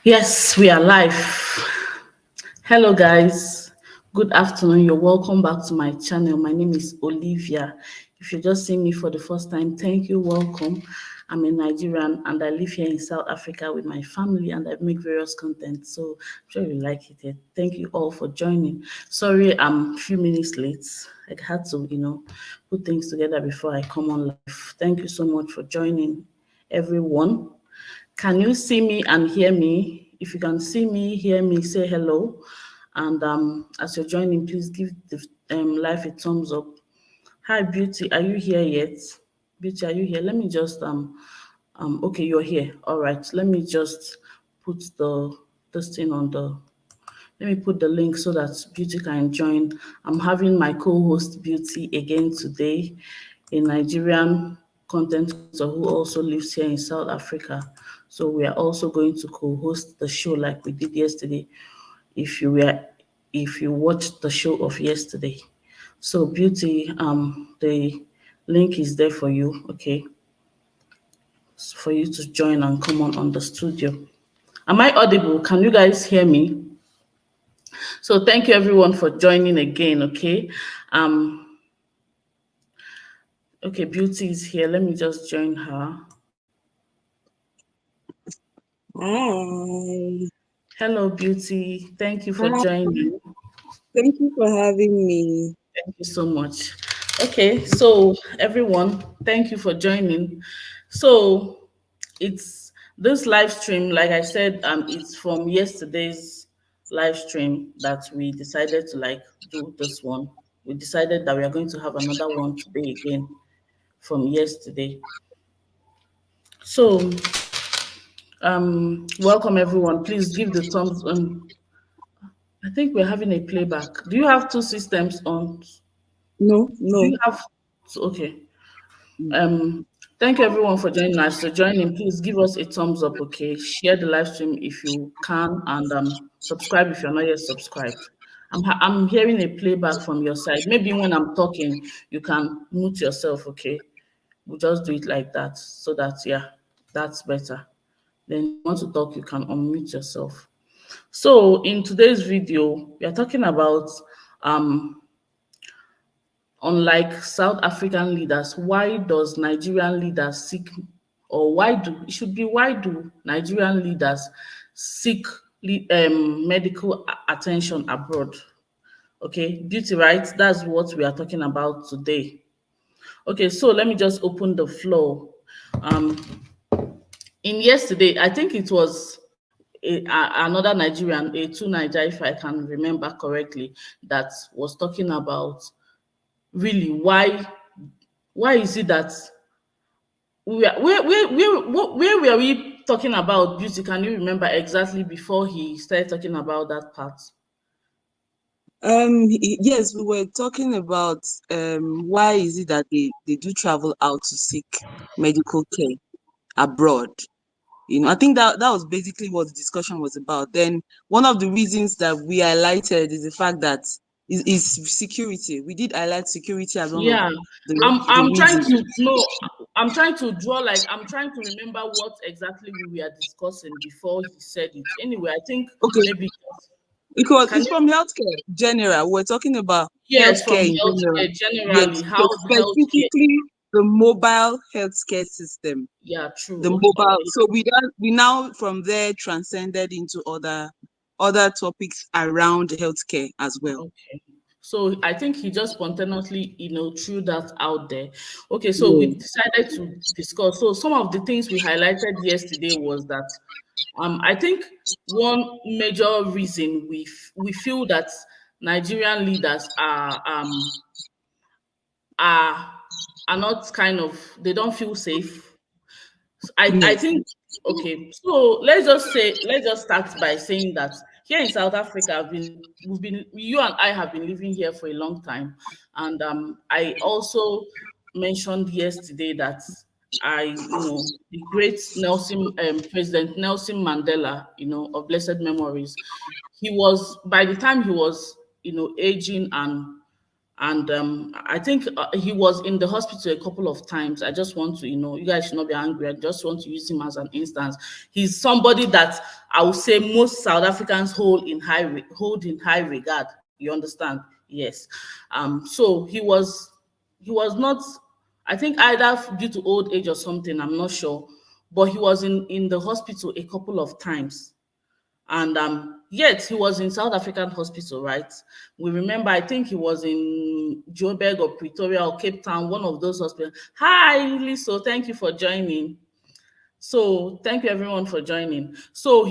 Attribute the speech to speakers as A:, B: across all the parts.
A: Yes, we are live. Hello, guys. Good afternoon. You're welcome back to my channel. My name is Olivia. If you're just seeing me for the first time, thank you. Welcome. I'm a Nigerian and I live here in South Africa with my family and I make various content. So I'm sure you like it here. Thank you all for joining. Sorry, I'm a few minutes late. I had to, put things together before I come on live. Thank you so much for joining, everyone. Can you see me and hear me? If you can see me, hear me, say hello. And as you're joining, please give the live a thumbs up. Hi, Beauty, are you here yet? Beauty, are you here? Let me just okay, you're here. All right. Let me just put this thing on the. Let me put the link so that Beauty can join. I'm having my co-host Beauty again today, a Nigerian content creator who also lives here in South Africa. So we are also going to co-host the show like we did yesterday. If you were, if you watched the show of yesterday, so Beauty, the link is there for you. Okay, for you to join and come on the studio. Am I audible? Can you guys hear me? So thank you everyone for joining again. Okay, um, okay, Beauty is here. Let me just join her.
B: Hi.
A: Hello, Beauty. Thank you for
B: Hi.
A: joining.
B: Thank you for having me.
A: Thank you so much. Okay, so everyone, thank you for joining. So it's this live stream, like I said, it's from yesterday's live stream that we decided to like do this one. We decided that we are going to have another one today again from yesterday. So welcome everyone. Please give the thumbs on. I think we're having a playback. Do you have two systems on?
B: No,
A: Do you
B: no.
A: have okay? Um, thank you everyone for joining us. So joining, please give us a thumbs up, okay? Share the live stream if you can, and subscribe if you're not yet subscribed. I'm hearing a playback from your side. Maybe when I'm talking, you can mute yourself, okay? We'll just do it like that, so that yeah, that's better. Then you want to talk, you can unmute yourself. So in today's video, we are talking about um unlike South African leaders, why does Nigerian leaders seek, or why do it should be why do Nigerian leaders seek medical attention abroad? Okay, beauty, right? That's what we are talking about today. Okay, so let me just open the floor. Um, in yesterday, I think it was another Nigerian, a two Niger, if I can remember correctly, that was talking about really why is it that where were we talking about beauty? Can you remember exactly before he started talking about that part?
B: Yes, we were talking about why is it that they do travel out to seek medical care abroad. I think that was basically what the discussion was about. Then one of the reasons that we highlighted is the fact that is security. We did highlight security as one of
A: Yeah,
B: the
A: I'm trying
B: reasons.
A: to no, I'm trying to draw like I'm trying to remember what exactly we were discussing before he said it. Anyway, I think
B: Okay,
A: maybe can
B: it's
A: you
B: from healthcare general. We're talking about
A: yes from
B: healthcare in general.
A: healthcare generally
B: Yes,
A: how
B: so
A: healthcare
B: specifically the mobile healthcare system.
A: yeah true
B: The
A: okay
B: mobile. So we now from there transcended into other topics around healthcare as well.
A: okay. So I think he just spontaneously, threw that out there. Okay, so we
B: Yeah.
A: decided to discuss. So some of the things we highlighted yesterday was that I think one major reason we feel that Nigerian leaders are are not kind of they don't feel safe. I
B: Yes.
A: think okay. So let's just start by saying that here in South Africa, you and I have been living here for a long time, and I also mentioned yesterday that the great President Nelson Mandela, of blessed memories, he was by the time he was aging And I think he was in the hospital a couple of times. I just want to, you guys should not be angry. I just want to use him as an instance. He's somebody that I would say most South Africans hold in high regard. You understand? Yes. So he was not. I think either due to old age or something. I'm not sure, but he was in the hospital a couple of times. And yet he was in South African hospital, right? We remember, I think he was in Joburg or Pretoria or Cape Town, one of those hospitals. Hi, Liso, thank you for joining. So thank you everyone for joining. So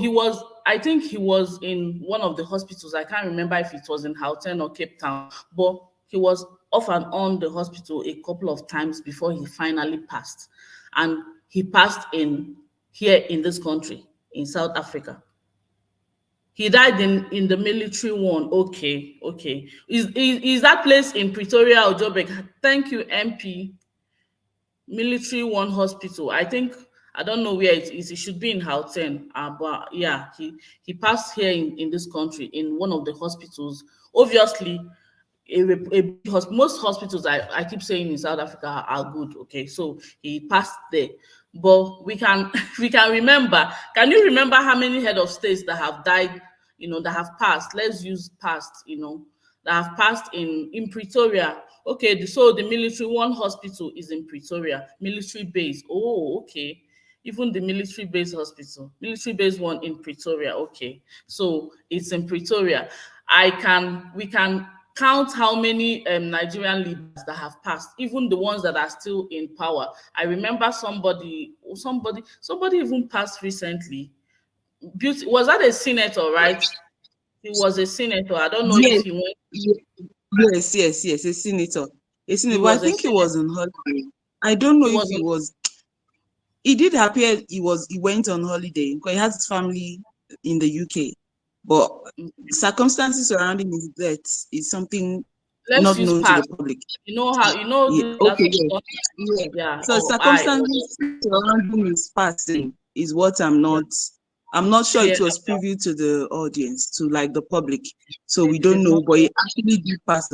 A: I think he was in one of the hospitals. I can't remember if it was in Gauteng or Cape Town, but he was off and on the hospital a couple of times before he finally passed. And he passed in here in this country, in South Africa. He died in the military one. Okay, okay. Is that place in Pretoria or Joburg? Thank you, MP. Military one hospital. I think I don't know where it is. It should be in Gauteng. But yeah, he passed here in this country in one of the hospitals. Obviously, most hospitals I keep saying in South Africa are good. Okay, so he passed there. But we can we can remember. Can you remember how many head of states that have died? That have passed. Let's use past. That have passed in Pretoria. Okay, so the military one hospital is in Pretoria, military base. Oh, okay. Even the military base hospital, military base one in Pretoria. Okay, so it's in Pretoria. We can count how many Nigerian leaders that have passed, even the ones that are still in power. I remember somebody even passed recently. Beauty, was that a senator, right? He was a senator. I don't know if
B: Yes,
A: he went.
B: ye- yes, a senator. A
A: He
B: senator, but I
A: was a
B: think he
A: senator.
B: was on holiday. I don't know
A: He
B: if
A: was
B: he was. He did appear he went on holiday because he has his family in the UK. But circumstances surrounding his death is something
A: let's
B: not
A: use
B: known to the
A: past.
B: public.
A: You know how
B: Yeah.
A: this
B: Okay.
A: platform.
B: Yeah. Yeah.
A: Yeah,
B: So
A: or I or
B: circumstances surrounding his passing is what I'm
A: yeah,
B: not. I'm not sure
A: clear
B: it was
A: about
B: previewed to the audience, to like the public. So we
A: it.
B: don't
A: They've
B: know,
A: not
B: but he actually did pass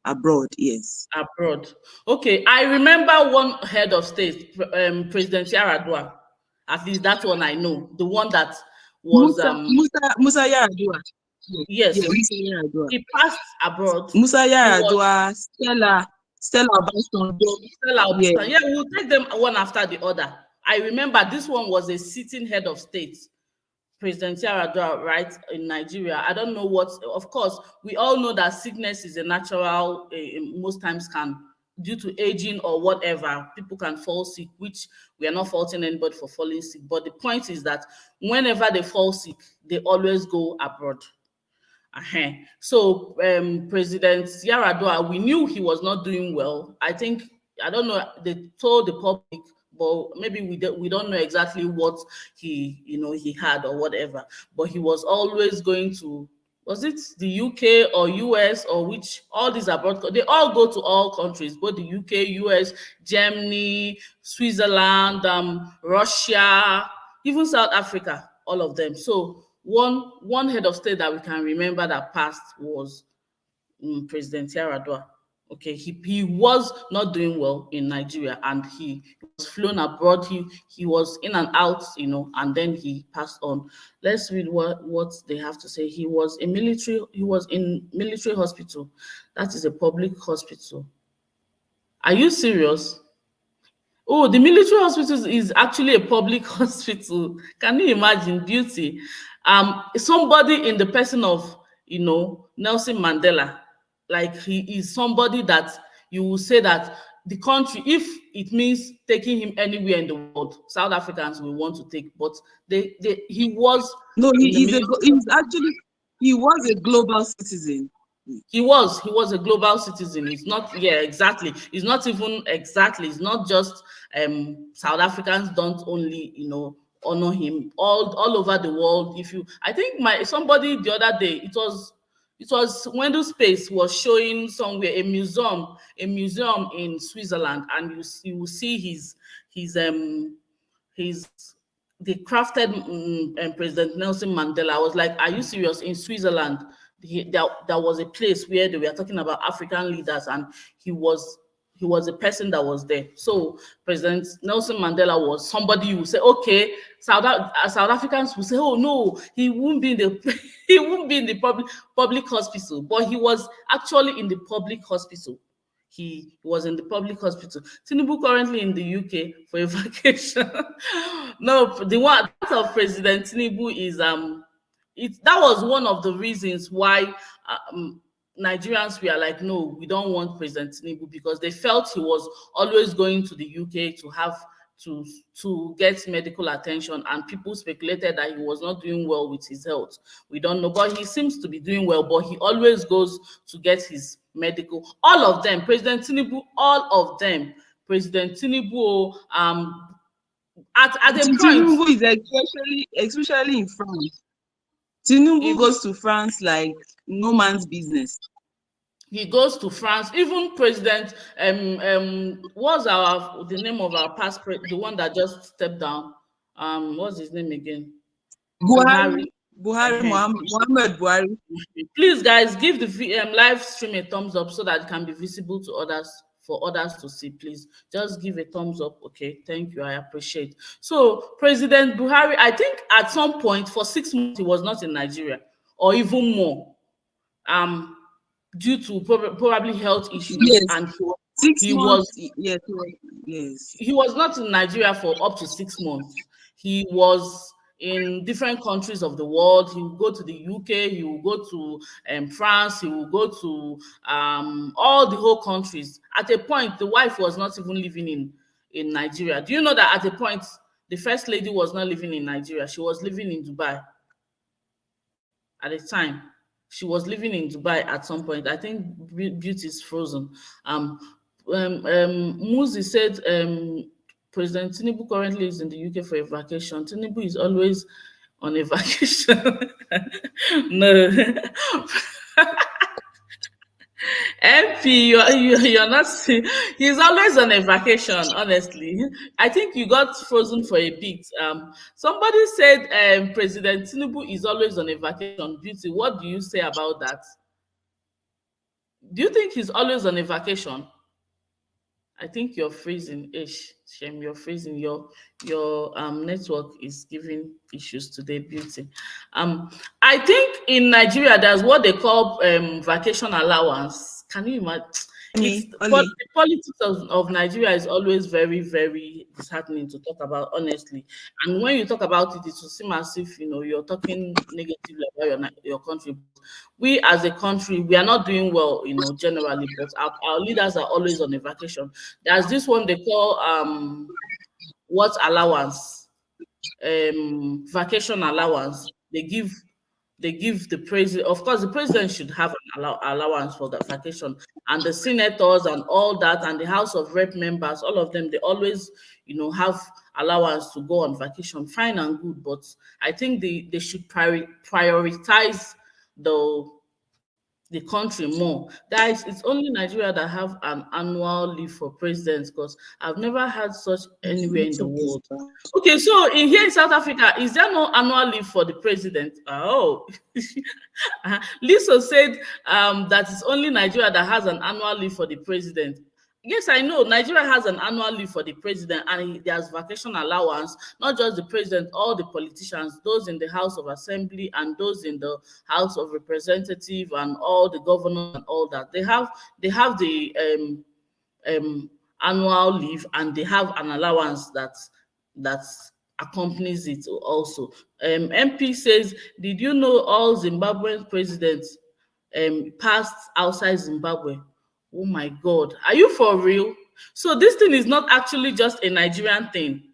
B: abroad. Yes.
A: abroad. Okay, I remember one head of state, President Yaradua. At least that one I know. The one that was
B: Musa Yaradua. Yeah. Yeah.
A: yes,
B: Musa Yaradua.
A: he passed abroad.
B: Musa
A: He was
B: Yaradua. Stella Obasanjo.
A: Stella
B: Yeah.
A: Obasanjo. Yeah, we'll take them one after the other. I remember this one was a sitting head of state. President Yaradua, right, in Nigeria. I don't know what, of course, we all know that sickness is a natural, most times can, due to aging or whatever, people can fall sick, which we are not faulting anybody for falling sick. But the point is that whenever they fall sick, they always go abroad. So President Yaradua, we knew he was not doing well. I think I don't know. They told the public, but maybe we don't know exactly what he had or whatever. But he was always going to, was it the UK or US or which, all these abroad they all go to all countries, both the UK, US, Germany, Switzerland, Russia, even South Africa, all of them. So one head of state that we can remember that passed was President Yaradua. Okay, he was not doing well in Nigeria, and he was flown abroad. He was in and out, and then he passed on. Let's read what they have to say. He was in military hospital. That is a public hospital. Are you serious? Oh, the military hospital is actually a public hospital. Can you imagine? Beauty. Somebody in the person of, Nelson Mandela, like he is somebody that you will say that the country, if it means taking him anywhere in the world, South Africans will want to take. But he was
B: No,
A: in the military.
B: he was a global citizen.
A: He was a global citizen. It's not, yeah, exactly. It's not even exactly. It's not just South Africans don't only, honor him all over the world. If you I think my somebody the other day, it was Wendell Space was showing somewhere a museum in Switzerland, and you will see his they crafted President Nelson Mandela. I was like, are you serious? In Switzerland? there was a place where they were talking about African leaders, and he was he was a person that was there. So President Nelson Mandela was somebody you would say, okay, South Africans will say, oh no, he won't be in the he won't be in the public hospital, but he was actually in the public hospital. He was in the public hospital. Tinubu currently in the UK for a vacation. No, the one that of President Tinubu is that was one of the reasons why Nigerians were like, no, we don't want President Tinubu, because they felt he was always going to the UK to have to get medical attention, and people speculated that he was not doing well with his health. We don't know, but he seems to be doing well, but he always goes to get his medical. All of them, President Tinubu, all of them, President Tinubu, at a point,
B: Tinubu is especially in France. Tinubu
A: if
B: goes to France like no man's business.
A: he goes to France. Even President what's the name of our past the one that just stepped down? What's his name again?
B: Buhari,
A: Buhari.
B: Buhari,
A: Ehen.
B: Muhammad Buhari.
A: Please, guys, give the live stream a thumbs up so that it can be visible to others, for others to see. Please just give a thumbs up. Okay, thank you. I appreciate. So President Buhari, I think at some point for 6 months he was not in Nigeria, or even more. Due to probably health issues,
B: Yes,
A: and
B: six
A: he was
B: months. Yes, yes.
A: he was not in Nigeria for up to 6 months. He was in different countries of the world. He will go to the UK, he will go to France, he will go to all the whole countries. At a point, the wife was not even living in Nigeria. Do you know that at a point, the first lady was not living in Nigeria? She was living in Dubai at the time. She was living in Dubai at some point. I think Beauty is frozen. Muzi said President Tinubu currently is in the UK for a vacation. Tinubu is always on a vacation. No. MP, you're not. He's always on a vacation. Honestly, I think you got frozen for a bit. Somebody said President Tinubu is always on a vacation. Beauty, what do you say about that? Do you think he's always on a vacation? I think you're freezing, Ish. Shem, you're freezing. Your network is giving issues today, Beauty. I think in Nigeria there's what they call vacation allowance. Can you imagine? It's
B: Me, Oli.
A: the politics of Nigeria is always very, very disheartening to talk about, honestly. And when you talk about it, it will seem as if you're talking negatively about your country. We as a country, we are not doing well, generally, but our leaders are always on a vacation. There's this one they call what allowance? Vacation allowance. They give the president. Of course, the president should have an allowance for that vacation, and the senators and all that, and the House of Rep members, all of them, they always, have allowance to go on vacation. Fine and good, but I think they should prioritize the the country more. Guys, it's only Nigeria that have an annual leave for presidents, because I've never had such anywhere in the
B: Network is
A: world.
B: bad.
A: Okay, so in here in South Africa, is there no annual leave for the president? Oh, Lisa said that it's only Nigeria that has an annual leave for the president. Yes, I know Nigeria has an annual leave for the president, and there's vacation allowance. Not just the president, all the politicians, those in the House of Assembly and those in the House of Representative, and all the governors and all that. They have the annual leave, and they have an allowance that accompanies it also. MP says, did you know all Zimbabwean presidents passed outside Zimbabwe? Oh my God, are you for real? So this thing is not actually just a Nigerian thing.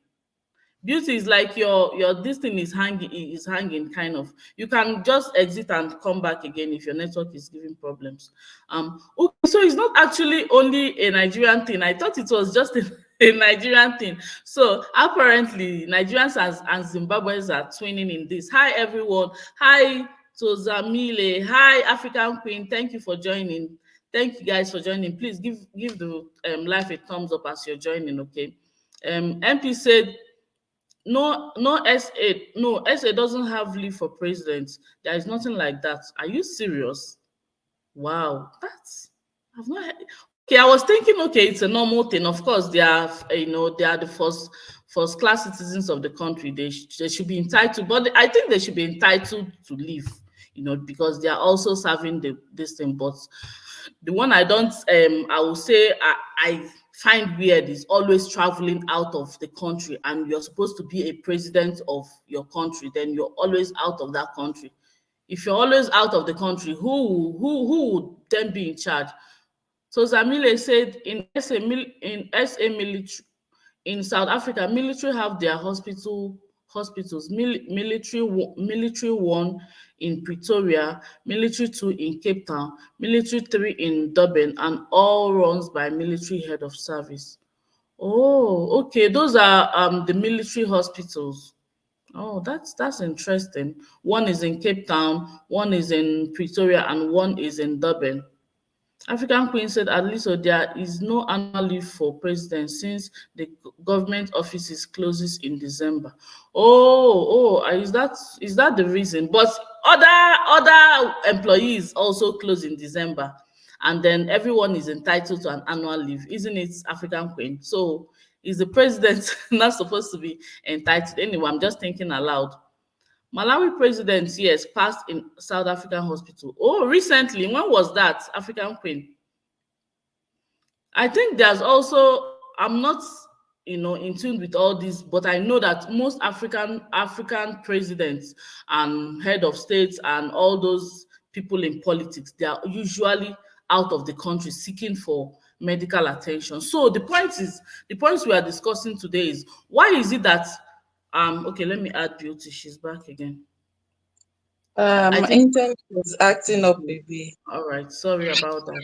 A: Beauty is like your this thing is hanging kind of. You can just exit and come back again if your network is giving problems. Okay, so it's not actually only a Nigerian thing. I thought it was just a Nigerian thing. So apparently Nigerians and Zimbabweans are twinning in this. Hi everyone. Hi to Zamile. Hi African Queen. Thank you for joining. Thank you guys for joining. Please give the live a thumbs up as you're joining. Okay. MP said no SA, no SA doesn't have leave for president. There is nothing like that. Are you serious? Wow, that's I've not heard. Okay, I was thinking, okay, it's a normal thing. Of course, they are, they are the first class citizens of the country. They should be entitled, but I think they should be entitled to leave, because they are also serving this thing. But the one I don't, I will say I find weird is always traveling out of the country, and you're supposed to be a president of your country, then you're always out of that country. If you're always out of the country, who would then be in charge? So Zamile said in SA military in South Africa, military have their hospitals, military one in Pretoria, military two in Cape Town, military three in Durban, and all runs by military head of service. Oh, okay. Those are the military hospitals. Oh, that's interesting. One is in Cape Town, one is in Pretoria, and one is in Durban. African Queen said, at least so there is no annual leave for president since the government offices closes in December. Is that the reason? But other employees also close in December, and then everyone is entitled to an annual leave, isn't it, African Queen? So is the president not supposed to be entitled? Anyway, I'm just thinking aloud. Malawi president, yes, passed in South African hospital. Oh, recently. When was that, African Queen? I think there's also, I'm not, in tune with all this, but I know that most African presidents and head of states and all those people in politics, they are usually out of the country seeking for medical attention. So the points we are discussing today is, why is it that okay, let me add Beauty. She's back again. I
B: My
A: think
B: internet was acting up a bit.
A: all right, sorry about that.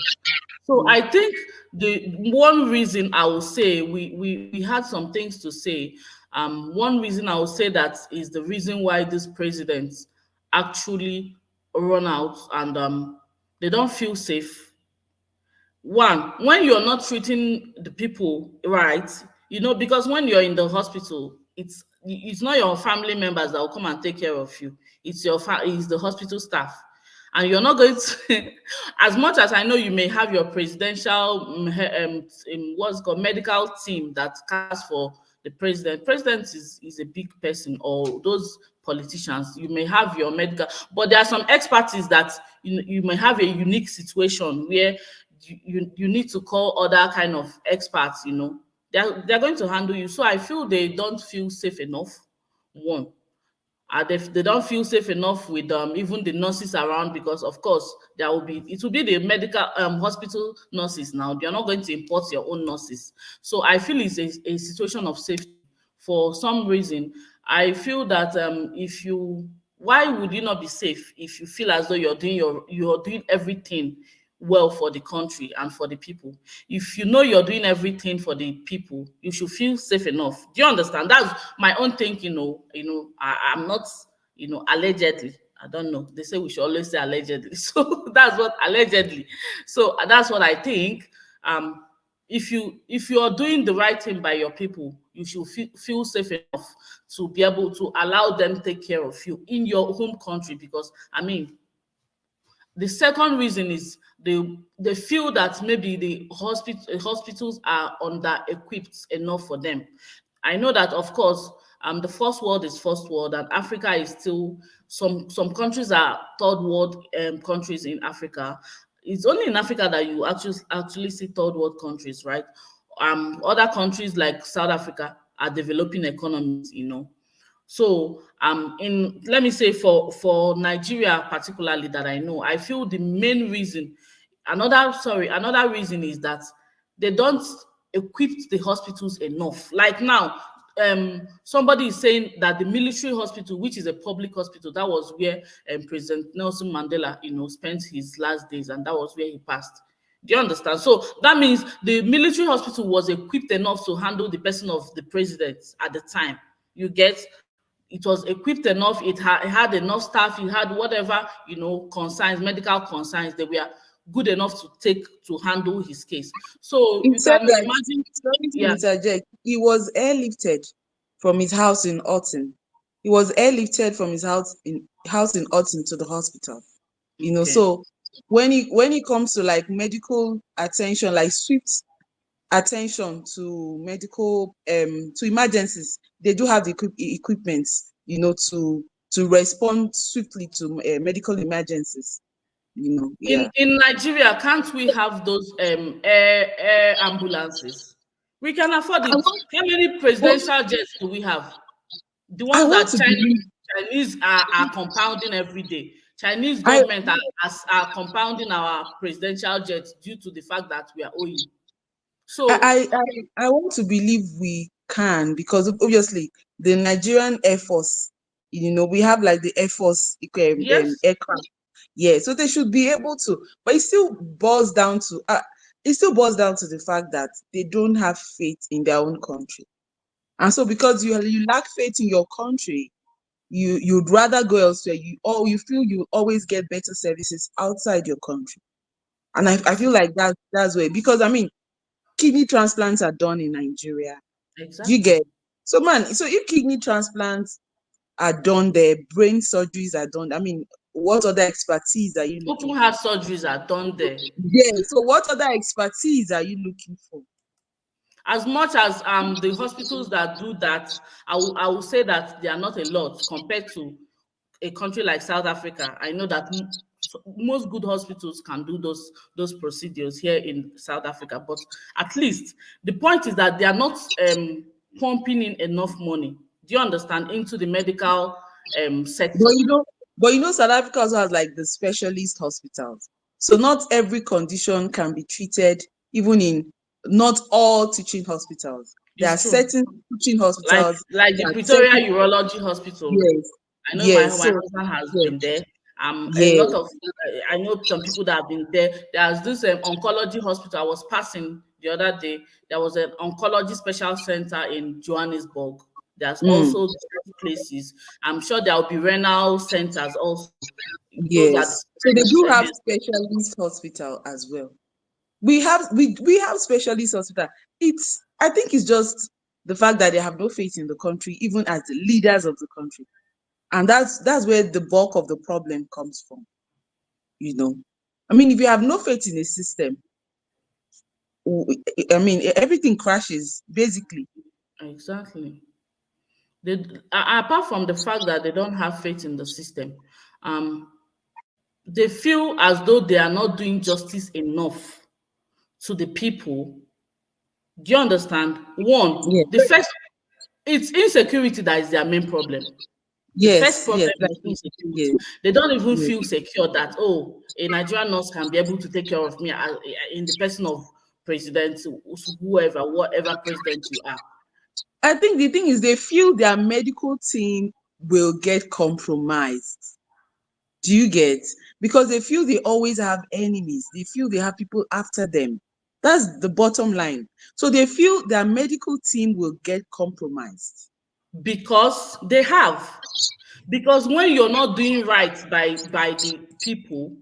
A: So I think the one reason I will say, we had some things to say. One reason I will say that is the reason why these presidents actually run out, and they don't feel safe. One, when you're not treating the people right, because when you're in the hospital, it's not your family members that will come and take care of you. It's the hospital staff, and you're not going to. As much as I know, you may have your presidential what's called medical team that cares for the president. President is a big person, or those politicians. You may have your medical, but there are some expertise that you may have a unique situation where you need to call other kind of experts. They're going to handle you. So I feel they don't feel safe enough. One, they don't feel safe enough with even the nurses around, because of course it will be the medical hospital nurses. Now they're not going to import your own nurses. So I feel it's a situation of safety. For some reason, I feel that if you why would you not be safe if you feel as though you're doing everything well for the country and for the people? If you know you're doing everything for the people, you should feel safe enough. Do you understand? That's my own thinking. I'm not, allegedly. I don't know. They say we should always say allegedly. So that's what allegedly. So that's what I think. If you are doing the right thing by your people, you should feel safe enough to be able to allow them take care of you in your home country. Because I mean, the second reason is they feel that maybe the hospitals are under equipped enough for them. I know that, of course, the first world is first world, and Africa is still, some countries are third world countries in Africa. It's only in Africa that you actually see third world countries, right? Other countries like South Africa are developing economies. So in let me say, for Nigeria particularly, that I know, I feel the main reason, another reason is that they don't equip the hospitals enough. Like now, somebody is saying that the military hospital, which is a public hospital, that was where President Nelson Mandela, spent his last days, and that was where he passed. Do you understand? So that means the military hospital was equipped enough to handle the person of the president at the time. You get, it was equipped enough, it had enough staff, it had whatever, concerns, medical concerns, they were good enough to handle his case. So
B: It
A: you
B: said
A: can
B: that,
A: imagine.
B: sorry to
A: Yeah.
B: interject, he was airlifted from his house in Alton. He was airlifted from his house in Alton to the hospital.
A: Okay.
B: So when it comes to like medical attention, like swift attention to medical to emergencies, they do have the equipment, to respond swiftly to medical emergencies. Yeah.
A: In Nigeria, can't we have those air ambulances? We can afford
B: I
A: it.
B: want,
A: How many presidential jets do we have? The
B: I
A: ones
B: want
A: that
B: to believe.
A: Chinese are compounding every day. Chinese
B: I
A: government are compounding our presidential jets due to the fact that we are owing. So
B: I, I want to believe we can, because obviously the Nigerian Air Force, we have like the Air Force
A: yes,
B: aircraft. Yeah, so they should be able to, but it still boils down to the fact that they don't have faith in their own country. And so because you lack faith in your country, you'd rather go elsewhere. You feel you always get better services outside your country. And I feel like that's where, because I mean, kidney transplants are done in Nigeria. Do you
A: exactly.
B: get? So man, so if kidney transplants are done there, brain surgeries are done. I mean, what other expertise are you
A: Open
B: looking
A: heart
B: for?
A: surgeries are done there.
B: Yeah. So what other expertise are you looking for?
A: As much as the hospitals that do that, I will say that they are not a lot compared to a country like South Africa. I know that most good hospitals can do those procedures here in South Africa, but at least the point is that they are not pumping in enough money. Do you understand, into the medical
B: But
A: sector?
B: South Africa also has like the specialist hospitals. So not every condition can be treated, even in not all teaching hospitals. There
A: It's
B: are
A: true.
B: certain teaching hospitals,
A: Like the
B: there are
A: Pretoria
B: certain,
A: Urology Hospital.
B: yes,
A: I know my
B: yes. So
A: husband has
B: yeah,
A: been there. A
B: yeah.
A: lot of I know some people that have been there. There's this oncology hospital I was passing the other day. There was an oncology special center in Johannesburg. There's
B: Mm,
A: also those places. I'm sure there will be renal centers also. Those are the
B: yes. So they do have
A: health.
B: specialist hospital as well. We have specialist hospital. I think it's just the fact that they have no faith in the country, even as the leaders of the country. And that's where the bulk of the problem comes from, you know. I mean, if you have no faith in a system, I mean, everything crashes basically.
A: Exactly. Apart from the fact that they don't have faith in the system, um, they feel as though they are not doing justice enough to the people. Do you understand? One,
B: Yeah.
A: the first, it's insecurity that is their main problem. The first
B: Yes,
A: problem
B: yes,
A: is
B: yes,
A: insecurity. They don't even
B: yes.
A: feel secure that, oh, a Nigerian nurse can be able to take care of me in the person of president, whoever, whatever president you are.
B: I think the thing is they feel their medical team will get compromised. Do you get? Because they feel they always have enemies. They feel they have people after them. That's the bottom line. So they feel their medical team will get compromised.
A: Because they have. Because when you're not doing right by the people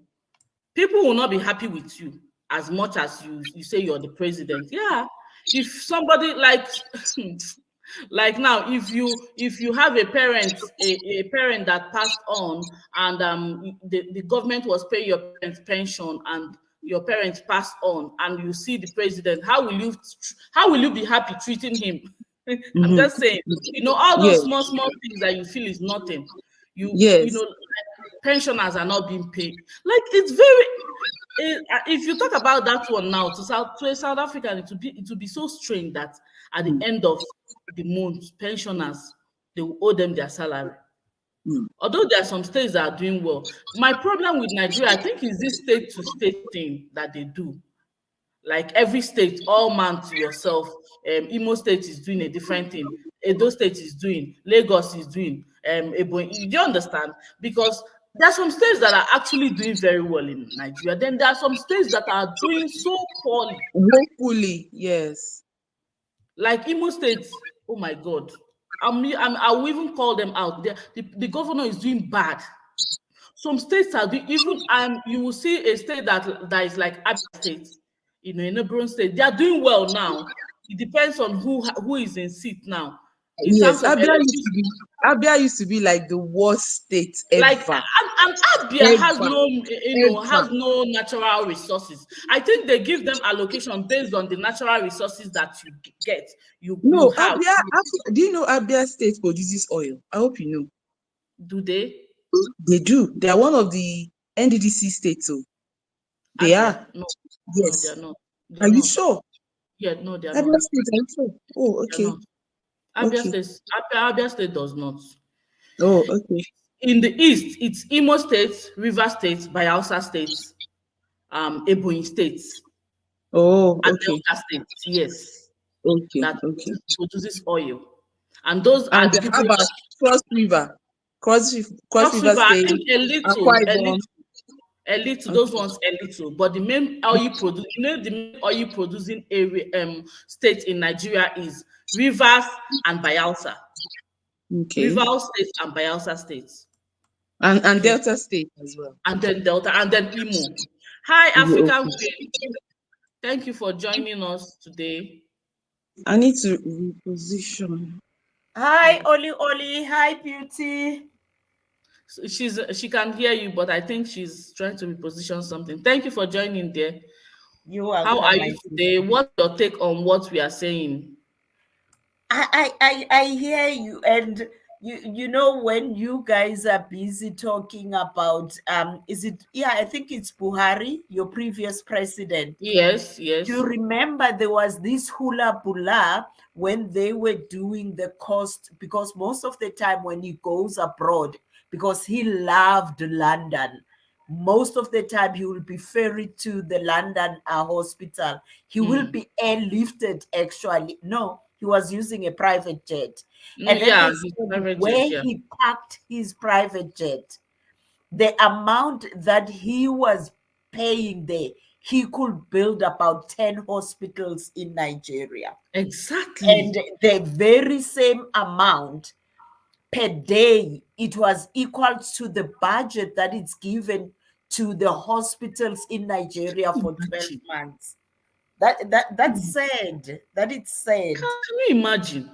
A: will not be happy with you as much as you say you're the president. Yeah. If somebody like like now, if you have a parent that passed on, and the government was paying your parents pension, and your parents passed on, and you see the president, how will you be happy treating him? I'm
B: Mhm.
A: just saying, all
B: Yes,
A: those small things that you feel is nothing.
B: yes.
A: Pensioners are not being paid. Like, it's very if you talk about that one now to a South African, it will be so strange that at the
B: Mm,
A: end of the month, pensioners, they will owe them their salary.
B: mm.
A: Although there are some states that are doing well. My problem with Nigeria, I think, is this state to state thing that they do. Like, every state, all man to yourself. Imo State is doing a different thing. Edo State is doing. Lagos is doing. Do you understand? Because there are some states that are actually doing very well in Nigeria. Then there are some states that are doing so poorly.
B: Hopefully, yes.
A: Like Imo State, oh my God. I will even call them out. The governor is doing bad. Some states are doing, even you will see a state that is like Abia State, a neighboring state. They are doing well now. It depends on who is in seat now. in terms
B: Yes,
A: of electricity.
B: Abia used to be like the worst state
A: Like
B: ever,
A: and Abia has
B: ever,
A: no
B: ever.
A: has no natural resources. I think they give them allocation based on the natural resources that you get you
B: No,
A: have.
B: Do you know Abia State produces oil? I hope you know.
A: Do they?
B: They do. They are one of the NDDC states. So they
A: Abia?
B: are.
A: No, no, they are
B: Yes.
A: not. They
B: Are
A: are
B: you
A: not.
B: sure?
A: Yeah, no, they are
B: Abia
A: not.
B: State, are you sure? Oh,
A: They are
B: okay.
A: not. Abia
B: Okay.
A: State, Abia State does not.
B: Oh, okay.
A: In the east, it's Imo State, River State, Bayelsa State, Ebonyi State,
B: Oh,
A: and
B: okay.
A: Delta State. Yes,
B: Okay.
A: that
B: Okay.
A: produces oil, and those are
B: And
A: the
B: how
A: people
B: about
A: that
B: Cross River? Cross
A: Cross
B: River
A: River. I
B: State,
A: think
B: Akwa
A: a little,
B: Ibom.
A: a little. Those
B: Okay.
A: ones a little, but the main oil produce, the main oil producing area state in Nigeria is Rivers and Bayelsa.
B: Okay.
A: Rivers State and Bayelsa State.
B: And
A: Okay,
B: Delta State as well.
A: and then Delta, and then Imo. Hi,
B: Yeah,
A: African
B: okay.
A: Queen. Thank you for joining us today.
B: I need to reposition.
C: Hi, Oli Oli. Hi, Beauty.
A: So she can hear you, but I think she's trying to reposition something. Thank you for joining there.
C: You're
A: How are
C: welcome, my
A: you today?
C: sister.
A: What's your take on what we are saying?
C: I hear you, and you know when you guys are busy talking about is it, yeah, I think it's Buhari, your previous president.
A: Yes,
C: Do you
A: yes.
C: remember there was this hula bula when they were doing the cost? Because most of the time when he goes abroad, because he loved London, most of the time he will be ferried to the London hospital. He will
A: Mm.
C: be airlifted, actually. No, he was using a private jet.
A: No,
C: And then
A: yeah,
C: they
A: his
C: said
A: private jet,
C: where
A: yeah.
C: he parked his private jet, the amount that he was paying there, he could build about 10 hospitals in Nigeria. And
A: Exactly.
C: the very same amount per day, it was equal to the budget that it's given to the hospitals in Nigeria for 12
A: Imagine.
C: months. That's sad. That it's sad.
A: Can you imagine?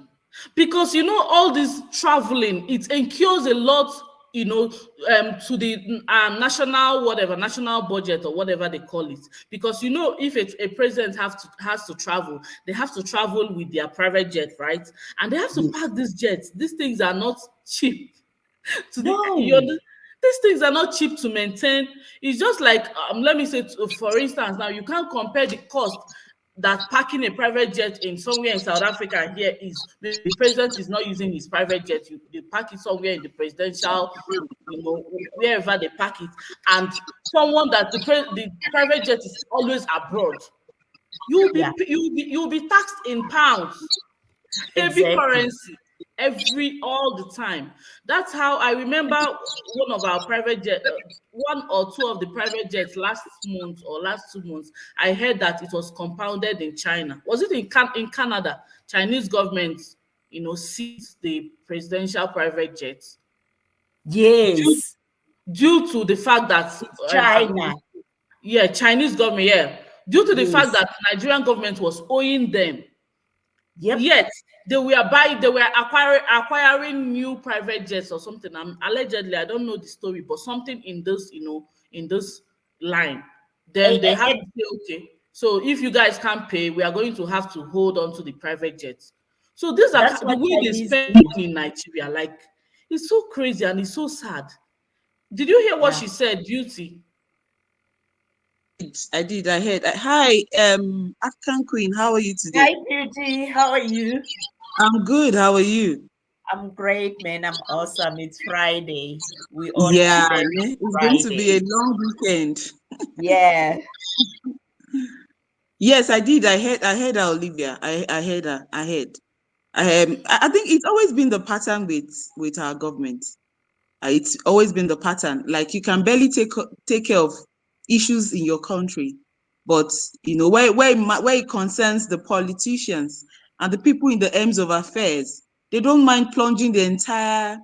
A: Because all this traveling, it incurs a lot, to the national whatever national budget or whatever they call it. Because if a president has to travel, they have to travel with their private jet, right? And they have to
B: Yes.
A: pack these jets. These things are not cheap. To the
C: No.
A: these things are not cheap to maintain. It's just like let me say, for instance, now you can't compare the cost that parking a private jet in somewhere in South Africa and here is. Maybe the president is not using his private jet. They park it somewhere in the presidential, wherever they park it, and someone that the private jet is always abroad.
C: Yeah,
A: You'll be taxed in pounds, heavy
C: exactly.
A: currency, all the time. That's how I remember one of our private jet, one or two of the private jets last month or last 2 months. I heard that it was compounded in China. Was it in Canada? Chinese government, seized the presidential private jets due
C: Yes.
A: to the fact that
C: It's
A: um,
C: China.
A: yeah, Chinese government, yeah, due to the fact
C: Yes.
A: that Nigerian government was owing them.
C: Yep.
A: Yet they were acquiring new private jets or something. Allegedly, I don't know the story, but something in this, in this line. Then they have to
C: And
A: say, okay, so if you guys can't pay, we are going to have to hold on to the private jets. So these are
C: that's
A: the
C: what
A: way they
C: Chinese
A: spend
C: did.
A: money in Nigeria. Like, it's so crazy and it's so sad. Did you hear what
C: Yeah.
A: she said, Duty?
B: I did. I heard. Hi, African Queen. How are you today?
C: Hi, Beauty. How are you?
B: I'm good. How are you?
C: I'm great, man. I'm awesome. It's Friday. We on to
B: Yeah,
C: the
B: yeah, it's going to be a
C: Friday.
B: long weekend.
C: Yeah.
B: Yes, I did. I heard her, Olivia. I heard her. I heard. I think it's always been the pattern with our government. It's always been the pattern. Like you can barely take care of issues in your country, but where it concerns the politicians and the people in the aims of affairs, they don't mind plunging the entire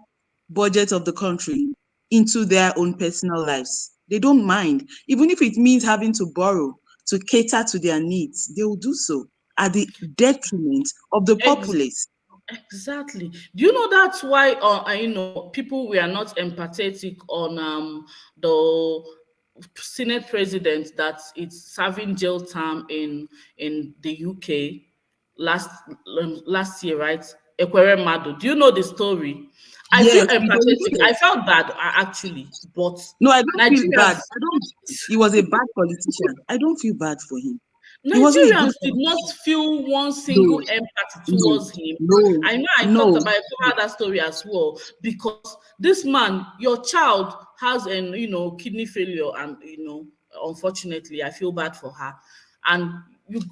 B: budget of the country into their own personal lives. They don't mind, even if it means having to borrow to cater to their needs. They will do so at the detriment of the
A: Ex-
B: populace.
A: Exactly. Do you know that's why people were not empathetic on the Senate president that is serving jail term in the UK last last year, right? Ekwere Madu. Do you know the story? I feel
B: Yes, because you
A: empathetic.
B: know
A: I felt bad actually, but
B: no, I don't feel bad.
A: Nigerians
B: I don't. He was a bad politician. I don't feel bad for him. He wasn't a good
A: Nigerians did not
B: politician.
A: feel one
B: No,
A: single empathy
B: no,
A: towards him.
B: no,
A: I know I talked
B: no.
A: about I covered that story as well because this man, your child has an kidney failure, and unfortunately I feel bad for her. And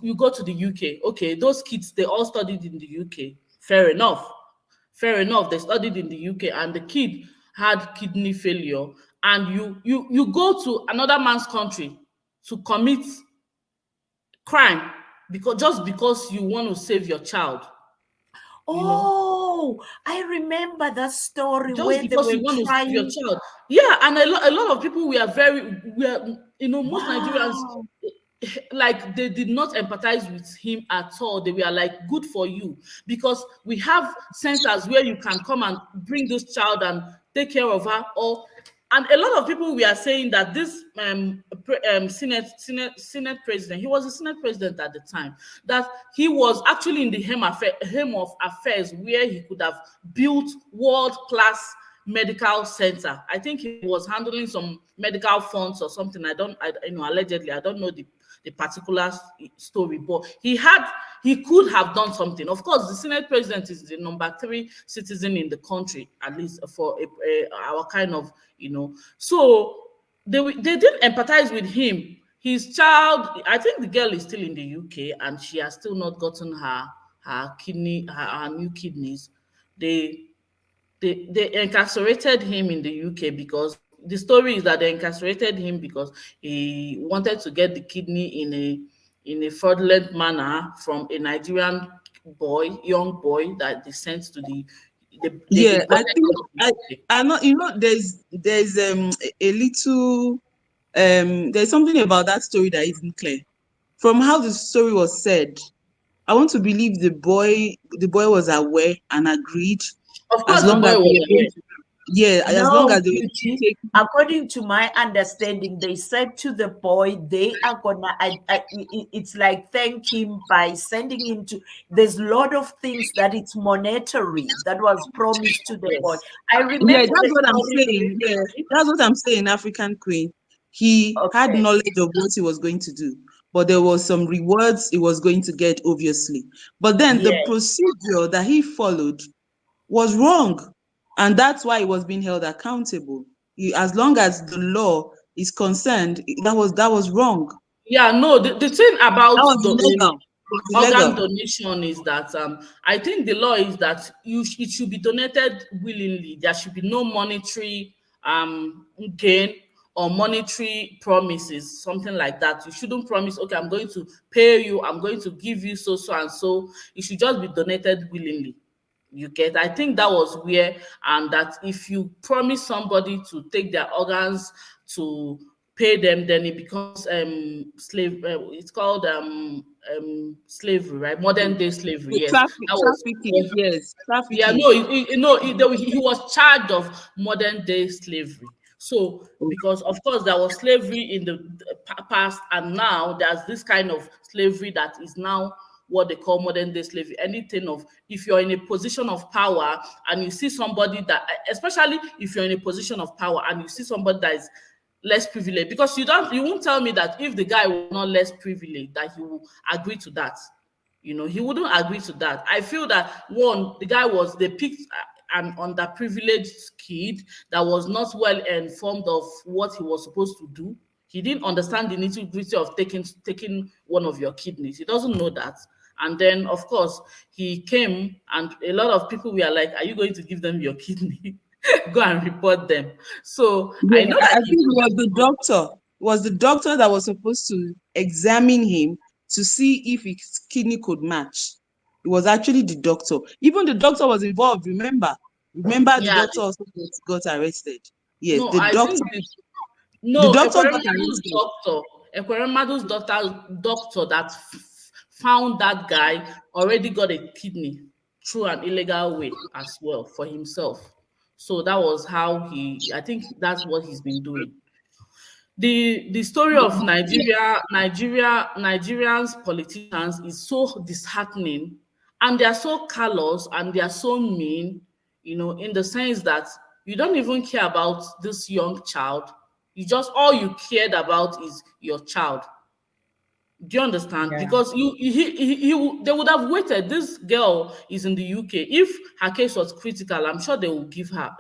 A: you go to the UK, okay, those kids they all studied in the UK. Fair enough. Fair enough. They studied in the UK and the kid had kidney failure, and you go to another man's country to commit crime because just because you want to save your child, you know,
C: Oh, I remember that story
A: just
C: where they
A: because
C: were
A: you want to save your
C: trying.
A: child. Yeah, and a lot of people we are most Nigerians
C: Wow.
A: like they did not empathize with him at all. They were like, good for you, because we have centers where you can come and bring this child and take care of her. Or and a lot of people we are saying that this senate president, he was a senate president at the time, that he was actually in the hem of affairs where he could have built world class medical center. I think he was handling some medical funds or something. Allegedly, I don't know the particular story, but he could have done something. Of course, the Senate president is the number three citizen in the country, at least for our kind of, So they didn't empathize with him. His child, I think the girl is still in the UK and she has still not gotten her new kidneys. They they incarcerated him in the UK because the story is that they incarcerated him because he wanted to get the kidney in a fraudulent manner from a Nigerian young boy that they sent to they
B: Yeah, I
A: imported
B: think
A: from the
B: I
A: UK.
B: I know there's a little there's something about that story that isn't clear. From how the story was said, I want to believe the boy was aware and agreed
A: Of
B: as
A: course, the
B: long as
A: boy
B: they
A: was
B: were going
A: aware.
B: to, yeah, as long
C: No,
B: as they were
C: Gigi,
B: taking.
C: according to my understanding, they said to the boy, they are gonna, it's like thank him by sending him to, there's a lot of things that it's monetary that was promised to the boy.
A: Yes.
C: I
B: Yeah,
C: remember
B: that's
C: the
B: what I'm
C: story
B: saying. Yeah,
C: vividly.
B: that's what I'm saying, African Queen. He had
C: Okay,
B: knowledge of what he was going to do, but there was some rewards he was going to get, obviously. But then the
C: yeah.
B: procedure that he followed was wrong. And that's why he was being held accountable. As long as the law is concerned, that was wrong.
A: Yeah, no, the thing
B: That
A: about
B: was
A: the
B: illegal. It was
A: organ
B: illegal.
A: donation is that I think the law is that it should be donated willingly. There should be no monetary gain or monetary promises, something like that. You shouldn't promise, okay, I'm going to pay you, I'm going to give you so so and so. It should just be donated willingly. You get? I think that was where, and that if you promise somebody to take their organs to pay them, then it becomes slave. It's called slavery, right? Modern day slavery.
B: The
A: Yes, that
B: trafficking,
A: was
B: yes,
A: yeah,
B: trafficking.
A: no, he was charged of modern day slavery. So, because of course there was slavery in the past, and now there's this kind of slavery that is now what they call modern day slavery. Anything of if you're in a position of power and you see somebody that, especially if you're in a position of power and you see somebody that is less privileged, because you won't tell me that if the guy was not less privileged that he will agree to that. He wouldn't agree to that. I feel that one, the guy was they picked an underprivileged kid that was not well informed of what he was supposed to do. He didn't understand the nitty-gritty of taking one of your kidneys. He doesn't know that. And then, of course, he came, and a lot of people were like, "Are you going to give them your kidney? Go and report them." So I
B: Yeah,
A: know
B: I
A: that he
B: think it was
A: did.
B: the doctor. It was the doctor that was supposed to examine him to see if his kidney could match. It was actually the doctor. Even the doctor was involved. Remember, the
A: Yeah,
B: doctor also got arrested. Yes,
A: no,
B: the
A: I
B: doctor.
A: think
B: The
A: no,
B: doctor got arrested.
A: Ekweremadu's doctor that found that guy already got a kidney. through an illegal way as well for himself. So that was how I think that's what he's been doing. The story of Nigerians politicians is so disheartening, and they are so callous and they are so mean, in the sense that you don't even care about this young child. You just all you cared about is your child. Do you understand?
C: Yeah.
A: Because they would have waited. This girl is in the UK. If her case was critical, I'm sure they will give her.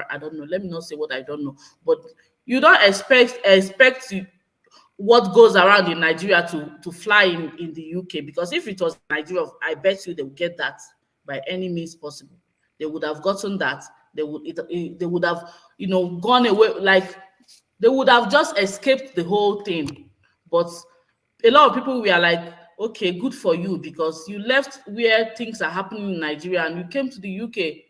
A: I don't know. Let me not say what I don't know. But you don't what goes around in Nigeria to fly in the UK, because if it was Nigeria, I bet you they would get that by any means possible. They would have gotten that. They would have gone away, like they would have just escaped the whole thing. But a lot of people were like, okay, good for you, because you left where things are happening in Nigeria and you came to the UK.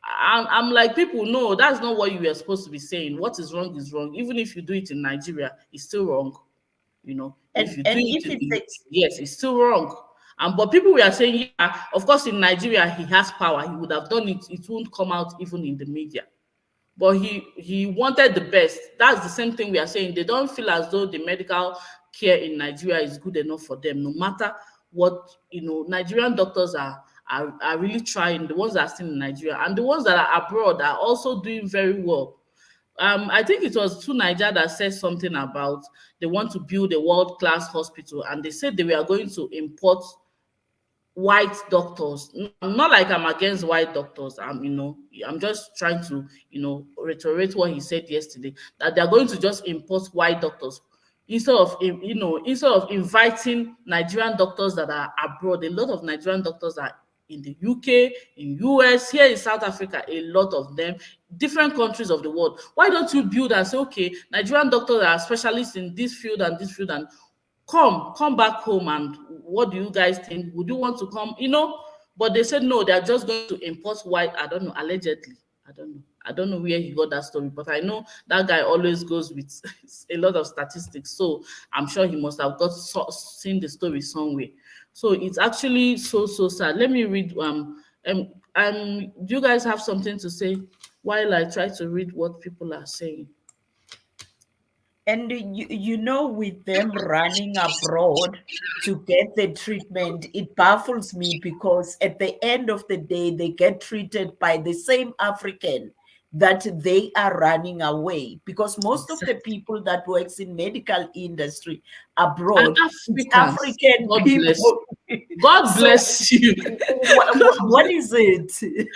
A: I'm like, people, no, that's not what you were supposed to be saying. What is wrong is wrong. Even if you do it in Nigeria, it's still wrong. If you do
C: And
A: it
C: if
A: in
C: it's
A: the, yes, it's still wrong. But people were saying, yeah, of course, in Nigeria, he has power. He would have done it. It won't come out even in the media. But he wanted the best. That's the same thing we are saying. They don't feel as though the medical care in Nigeria is good enough for them, no matter what. Nigerian doctors are really trying. The ones that are still in Nigeria and the ones that are abroad are also doing very well. I think it was to Niger that said something about they want to build a world-class hospital, and they said they were going to import white doctors. Not like I'm against white doctors. I'm just trying to, reiterate what he said yesterday, that they're going to just import white doctors instead of inviting Nigerian doctors that are abroad. A lot of Nigerian doctors are in the UK, in US, here in South Africa, a lot of them, different countries of the world. Why don't you build and say, okay, Nigerian doctors are specialists in this field and this field, and come back home, and what do you guys think? Would you want to come? But they said no, they're just going to import white. I don't know, allegedly. I don't know where he got that story, but I know that guy always goes with a lot of statistics, so I'm sure he must have seen the story somewhere. So it's actually so sad. Let me read. Do you guys have something to say while I try to read what people are saying?
C: And with them running abroad to get the treatment, it baffles me because at the end of the day, they get treated by the same African that they are running away. Because most of the
A: Exactly.
C: people that works in medical industry
A: And
C: abroad, it's
A: Africans,
C: African
A: God bless.
C: people.
A: God
C: So
A: bless you.
C: what is it?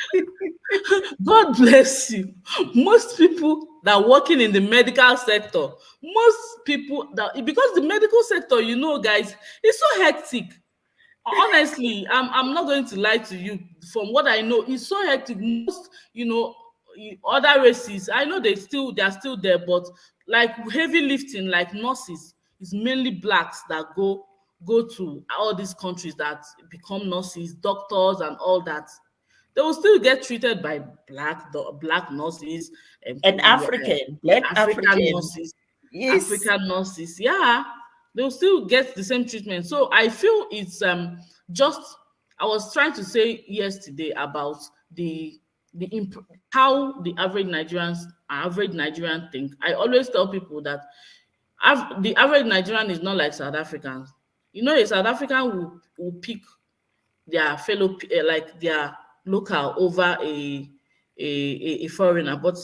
A: God bless you. Most people that are working in the medical sector, most people that, because the medical sector, guys, is so hectic. Honestly, I'm not going to lie to you. From what I know, it's so hectic. Most, other races, I know they're still there, but like heavy lifting, like nurses, is mainly blacks that go to all these countries that become nurses, doctors, and all that. They will still get treated by black nurses, and
C: An African, black
A: African
C: African.
A: nurses,
C: Yes.
A: Yeah, they'll still get the same treatment. So I feel it's just, I was trying to say yesterday about how the average Nigerian think. I always tell people that the average Nigerian is not like South Africans. A South African will pick their like their local over a foreigner. But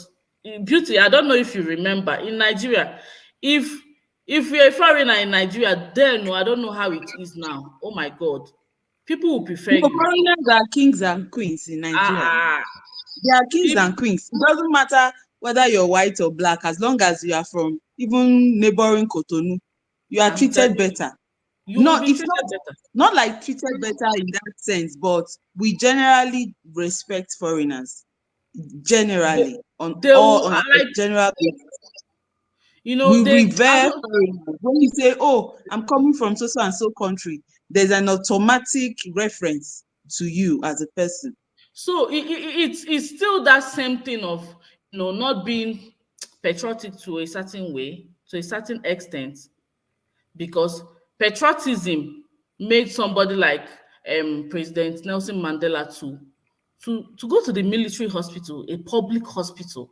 A: in beauty, I don't know if you remember, in Nigeria, if you're a foreigner in Nigeria, then no, I don't know how it is now. Oh my God, people will prefer
B: No,
A: you.
B: foreigners are kings and queens in
A: Ah,
B: Nigeria.
A: ah,
B: They are kings
A: people,
B: and queens. It doesn't matter whether you're white or black, as long as you are from even neighboring Cotonou, you are
A: I'm telling
B: treated
A: you,
B: better.
A: you will
B: No,
A: be
B: it's
A: treated better.
B: not like treated better in that sense, but we generally respect foreigners.
A: They,
B: Generally, on
A: they
B: all
A: will
B: on a
A: like,
B: general basis. We
A: I'm
B: revere
A: not.
B: foreigners. When you say, "Oh, I'm coming from so so and so country," there's an automatic reference to you as a person.
A: So it's still that same thing of not being patriotic to a certain way, to a certain extent, because patriotism made somebody like President Nelson Mandela to go to the military hospital, a public hospital.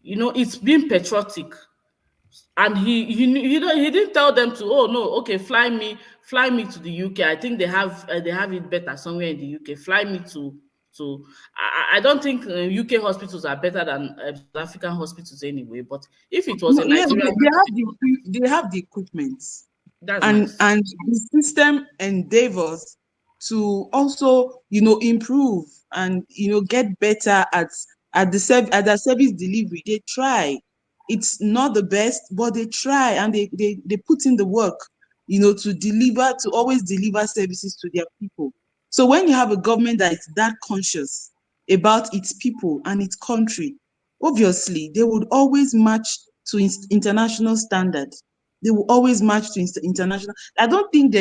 A: You know, it's being patriotic. And he didn't tell them to, oh no, okay, fly me to the UK. I think they have it better somewhere in the UK. Fly me to I don't think UK hospitals are better than South African hospitals anyway. But if it was
B: No,
A: a
B: yeah,
A: Nigerian
B: they have the equipment,
A: that's nice.
B: and the system endeavors to also, improve and, get better at at the service delivery. They try. It's not the best, but they try, and they put in the work, to always deliver services to their people. So when you have a government that is that conscious about its people and its country, obviously they would always match to international standards. They will always match to international. I don't think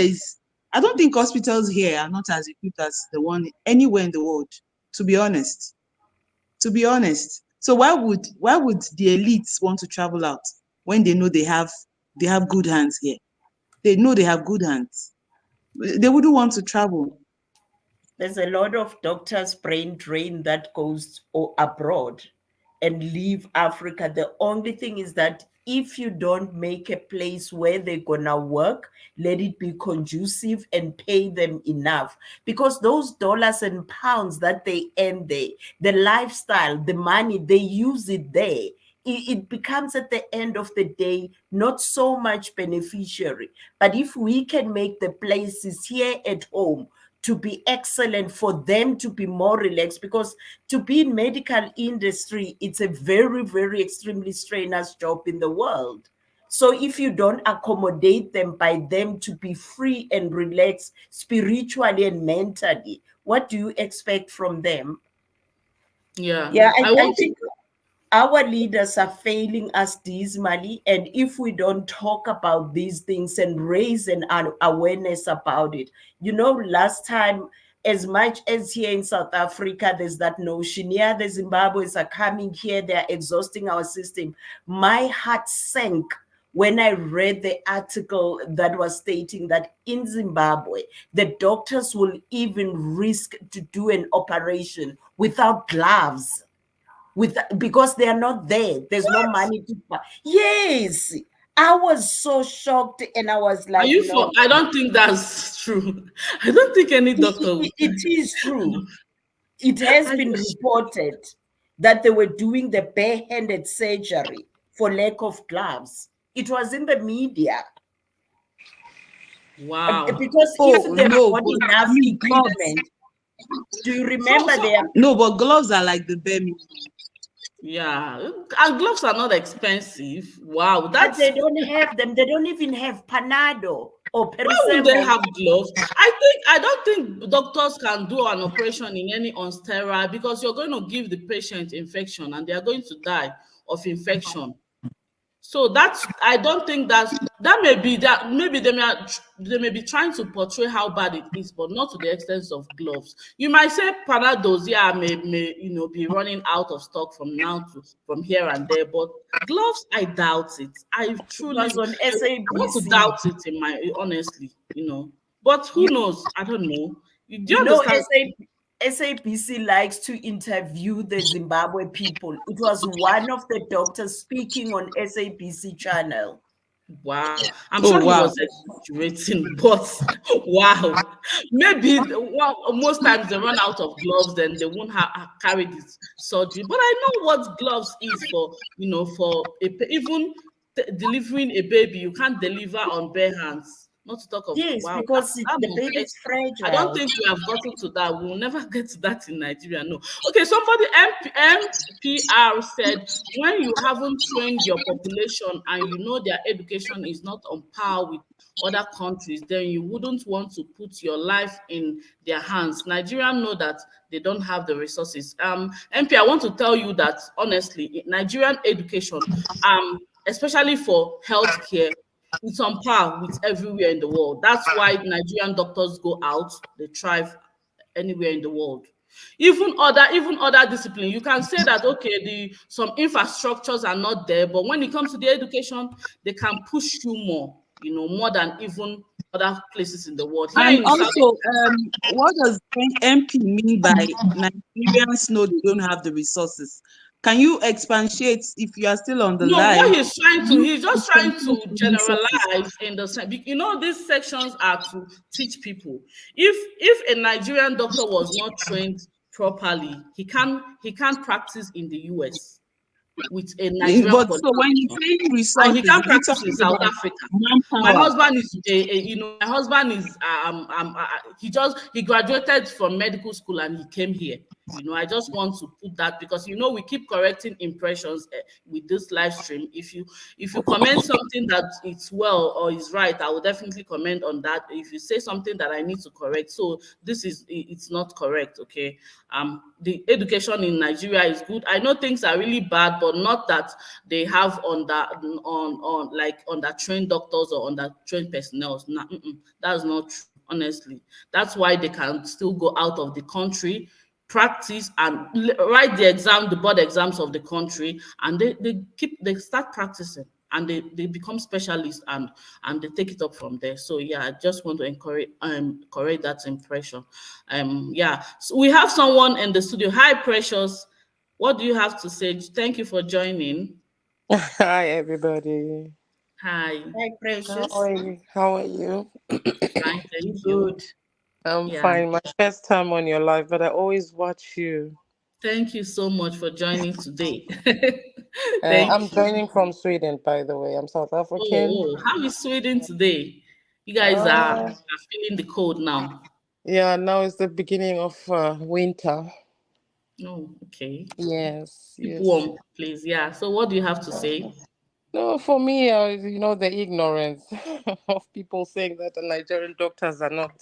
B: hospitals here are not as equipped as the one anywhere in the world, to be honest. To be honest. So why would the elites want to travel out when they know they have good hands here? They know they have good hands. They wouldn't want to travel.
C: There's a lot of doctors' brain drain that goes abroad and leave Africa. The only thing is that if you don't make a place where they're gonna work, let it be conducive and pay them enough. Because those dollars and pounds that they earn there, the lifestyle, the money, they use it there. It becomes at the end of the day not so much beneficiary. But if we can make the places here at home to be excellent, for them to be more relaxed, because to be in medical industry, it's a very, very extremely strenuous job in the world. So if you don't accommodate them by them to be free and relaxed spiritually and mentally, what do you expect from them?
A: Yeah.
C: Yeah,
A: I
C: I
A: want
C: think our leaders are failing us dismally, and if we don't talk about these things and raise an awareness about it, last time, as much as here in South Africa there's that notion, yeah, the Zimbabweans are coming here, they're exhausting our system. My heart sank when I read the article that was stating that in Zimbabwe the doctors will even risk to do an operation without gloves, because they are not there. There's no money to buy. Yes, I was so shocked, and I was
A: are
C: like,
A: you for
C: no,
A: I don't think that's true. I don't think any doctor would.
C: it is true. It has
A: I
C: been
A: just
C: reported that they were doing the barehanded surgery for lack of gloves. It was in the media.
A: wow.
C: Because if
B: Oh
C: there are
B: no,
C: not
B: but I
C: enough
B: mean gloves.
C: equipment, do you
A: So
C: remember
A: so
C: there?
B: No, but gloves are like the bare minimum.
A: yeah. And gloves are not expensive. Wow,
C: But
A: that's
C: they don't have them. They don't even have Panado or
A: why won't they
C: Perisamol.
A: have gloves? I don't think doctors can do an operation in any on sterile because you're going to give the patient infection and they are going to die of infection. So that's I don't think that may be that maybe they may be trying to portray how bad it is, but not to the extent of gloves. You might say Panados, yeah, may be running out of stock from now to from here and there, but gloves, I doubt it.
C: It was on
A: I want to
C: SABC.
A: doubt it in my honestly. But who
C: You,
A: knows? I don't know. Do you
C: you know,
A: understand?
C: SABC likes to interview the Zimbabwe people. It was one of the doctors speaking on SABC channel.
A: Wow, I'm
B: Oh
A: sure he
B: wow.
A: was exaggerating, but wow, well, most times they run out of gloves, then they won't carry this surgery. But I know what gloves is for, for even delivering a baby, you can't deliver on bare hands. Not to talk of
C: Yes,
A: wow,
C: because
A: that
C: the
A: must
C: baby
A: be
C: is
A: I don't
C: fragile.
A: think we have gotten to that. We'll never get to that in Nigeria. No. Okay, somebody MPR said when you haven't trained your population and you know their education is not on par with other countries, then you wouldn't want to put your life in their hands. Nigerians know that they don't have the resources. MP, I want to tell you that honestly, Nigerian education, especially for healthcare, it's on par with everywhere in the world. That's why Nigerian doctors go out, they thrive anywhere in the world. Even other discipline, you can say that okay, the some infrastructures are not there, but when it comes to the education, they can push you more. more than even other places in the world. Here
B: And
A: in South,
B: also, what does MP mean by Nigerians know they don't have the resources? Can you expatiate if you are still on the
A: no, what
B: line?
A: he's trying to,
B: You
A: he's just trying
B: expatiate
A: to
B: on resources.
A: generalize in the sense, these sections are to teach people. If a Nigerian doctor was not trained properly, he can't practice in the US with a Nigerian
B: But so when you
A: qualification,
B: say
A: and he
B: resources,
A: can't
B: are you
A: practice in
B: talking
A: South
B: about
A: Africa. My
B: manpower?
A: husband is my husband is he graduated from medical school and he came here. I just want to put that because we keep correcting impressions with this live stream. If you comment something that it's well or is right, I will definitely comment on that. If you say something that I need to correct, so it's not correct, okay? The education in Nigeria is good. I know things are really bad, but not that they have on that trained doctors or on that trained personnel. That's not true, honestly. That's why they can still go out of the country, practice and write the board exams of the country, and they start practicing, and they become specialists, and they take it up from there. So yeah, I just want to encourage correct that impression. Yeah, so we have someone in the studio. Hi, Precious. What do you have to say? Thank you for joining.
D: Hi, everybody.
A: Hi.
C: Hi,
D: How
C: Precious.
D: are you? How are you?
A: Fine,
C: You
A: thank you.
C: good?
D: I'm
A: Yeah.
D: fine. My first time on your live, but I always watch you.
A: Thank you so much for joining today.
D: I'm
A: Thank you.
D: joining from Sweden, by the way. I'm South African.
A: How is Sweden today? You guys are
D: Uh,
A: feeling the cold now.
D: yeah, now it's the beginning of winter.
A: Oh, okay.
D: Yes,
A: Keep
D: yes.
A: warm, please. Yeah. So, what do you have to say?
D: No, for me, the ignorance of people saying that the Nigerian doctors are not.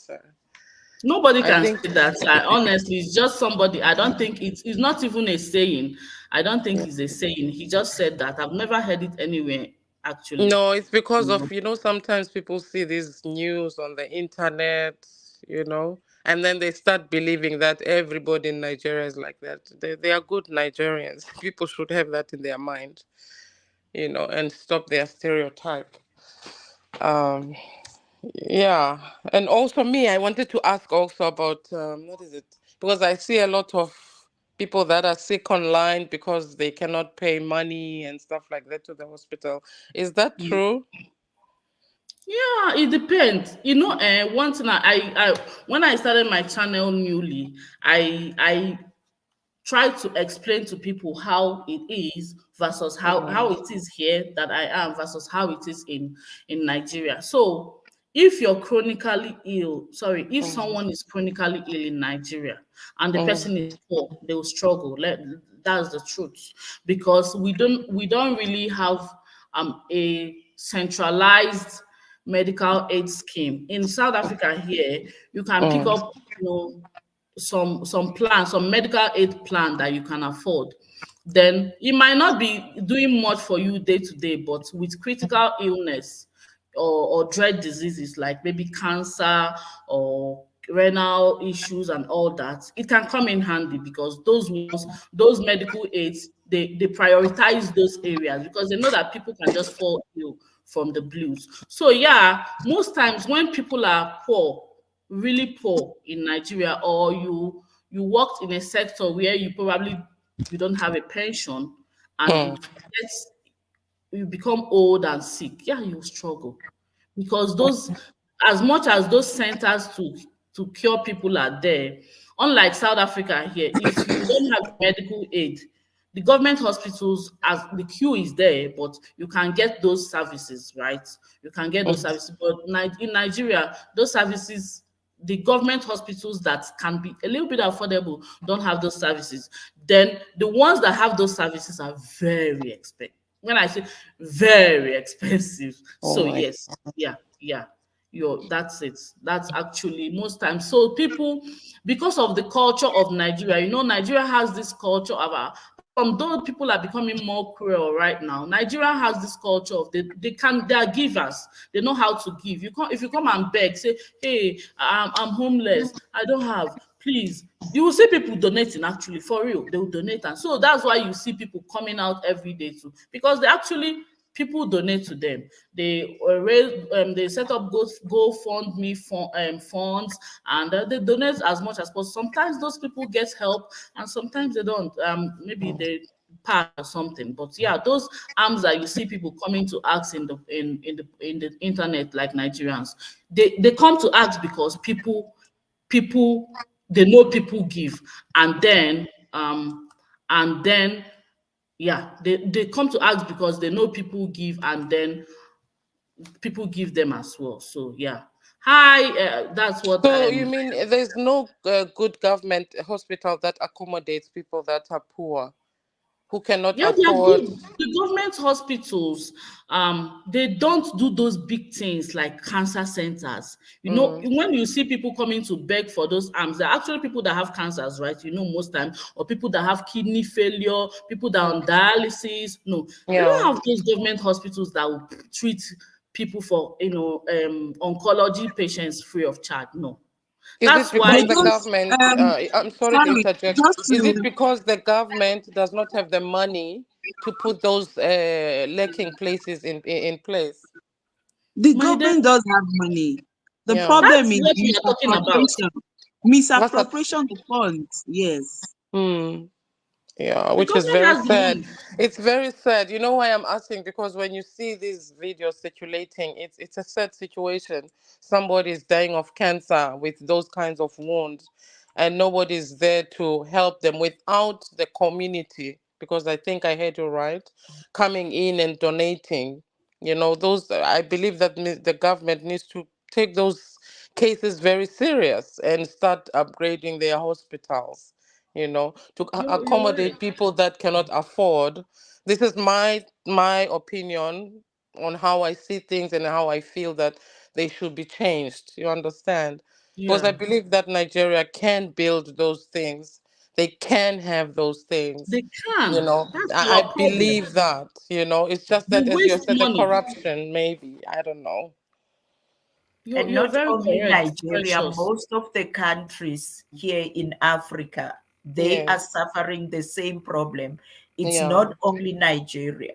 A: Nobody
D: I
A: can
D: think,
A: say that. Honestly, it's just somebody. I don't think it's not even a saying. I don't think
D: yeah.
A: it's a saying. He just said that. I've never heard it anywhere, actually.
D: No, it's because
A: You
D: of,
A: know.
D: sometimes people see this news on the internet, and then they start believing that everybody in Nigeria is like that. They are good Nigerians. People should have that in their mind, and stop their stereotype. Um, yeah. And also, me, I wanted to ask also about, what is it? Because I see a lot of people that are sick online because they cannot pay money and stuff like that to the hospital. Is that true?
A: Yeah, it depends. One thing I when I started my channel newly, I try to explain to people how it is versus how
D: Mm,
A: it is here that I am versus how it is in Nigeria. So if you're chronically ill, sorry, if
D: mm,
A: someone is chronically ill in Nigeria and the
D: mm,
A: person is poor, they will struggle. That's the truth, because we don't really have a centralized medical aid scheme in South Africa. Here you can pick
D: mm,
A: up some plan, some medical aid plan that you can afford. Then it might not be doing much for you day to day, but with critical illness or dread diseases like maybe cancer or renal issues and all that, it can come in handy, because those medical aids, they prioritize those areas because they know that people can just fall ill from the blues. So yeah, most times when people are poor, really poor in Nigeria, or you worked in a sector where you don't have a pension, and
D: mm,
A: you become old and sick, yeah, you struggle, because those as much as those centers to cure people are there, unlike South Africa here, if you don't have medical aid, the government hospitals, as the queue is there, but you can get those services, right? You can get those
D: mm.
A: services, but in Nigeria, those services, the government hospitals that can be a little bit affordable don't have those services. Then the ones that have those services are very expensive. When I say very expensive,
D: Oh
A: so
D: my.
A: yes, yeah, that's it. That's actually most times. So people, because of the culture of Nigeria, Nigeria has this culture of from though people are becoming more cruel right now, Nigeria has this culture of they are givers. They know how to give. If you come and beg, say, hey, I'm homeless, I don't have, please. You will see people donating, actually, for real. They will donate. And so that's why you see people coming out every day too. Because they actually people donate to them. They raise, they set up GoFundMe funds, and they donate as much as possible. Sometimes those people get help, and sometimes they don't. Maybe they pass or something. But yeah, those arms that you see people coming to ask in the internet, like Nigerians, they come to ask because people they know people give, and then and then yeah, they come to ask because they know people give, and then people give them as well. So yeah, hi, that's what
D: So you mean there's no good government hospital that accommodates people that are poor who cannot
A: yeah, they are
D: afford?
A: good. The government hospitals, they don't do those big things like cancer centers. You know,
D: Mm,
A: when you see people coming to beg for those arms, they're actually people that have cancers, right? You know, most time, or people that have kidney failure, people that are on
D: mm,
A: dialysis. No, they don't
D: yeah.
A: have those government hospitals that will treat people for, oncology patients free of charge. No,
D: Is it
A: that's
B: They
A: why
D: because the
A: you
B: don't.
D: government, I'm sorry to
B: Sorry,
D: interject,
B: just
D: is
B: to
D: it because the government does not have the money to put those lacking places in place?
B: the
A: my dear,
B: government does have money. The
D: Yeah.
B: problem
A: that's
B: is
A: what we are talking about.
B: misappropriation.
D: What's that?
B: Misappropriation of funds. Yes.
D: Hmm. Yeah,
A: The
D: which is
A: government
D: very
A: has the
D: sad.
A: money.
D: It's very sad. You know why I'm asking? Because when you see these videos circulating, it's a sad situation. Somebody is dying of cancer with those kinds of wounds, and nobody's there to help them without the community. Because I think I heard you right, coming in and donating. You know, those. I believe that the government needs to take those cases very serious and start upgrading their hospitals, you know, to
A: You're right.
D: accommodate people that cannot afford. This is my opinion on how I see things and how I feel that they should be changed. You understand? Because I
A: Yeah,
D: believe that Nigeria can build those things. They can have those things.
A: they
D: You
A: can.
D: know,
A: That's
D: I
A: our problem.
D: believe that. You know, it's just
A: They
D: that, as you
A: waste
D: said, the
A: money.
D: corruption. Maybe I don't know.
A: You're
C: And
A: you're
C: not
A: very
C: only
A: correct,
C: Nigeria,
A: Precious.
C: most of the countries here in Africa, they are
D: Yes.
C: suffering the same problem. It's
D: Yeah.
C: not only Nigeria.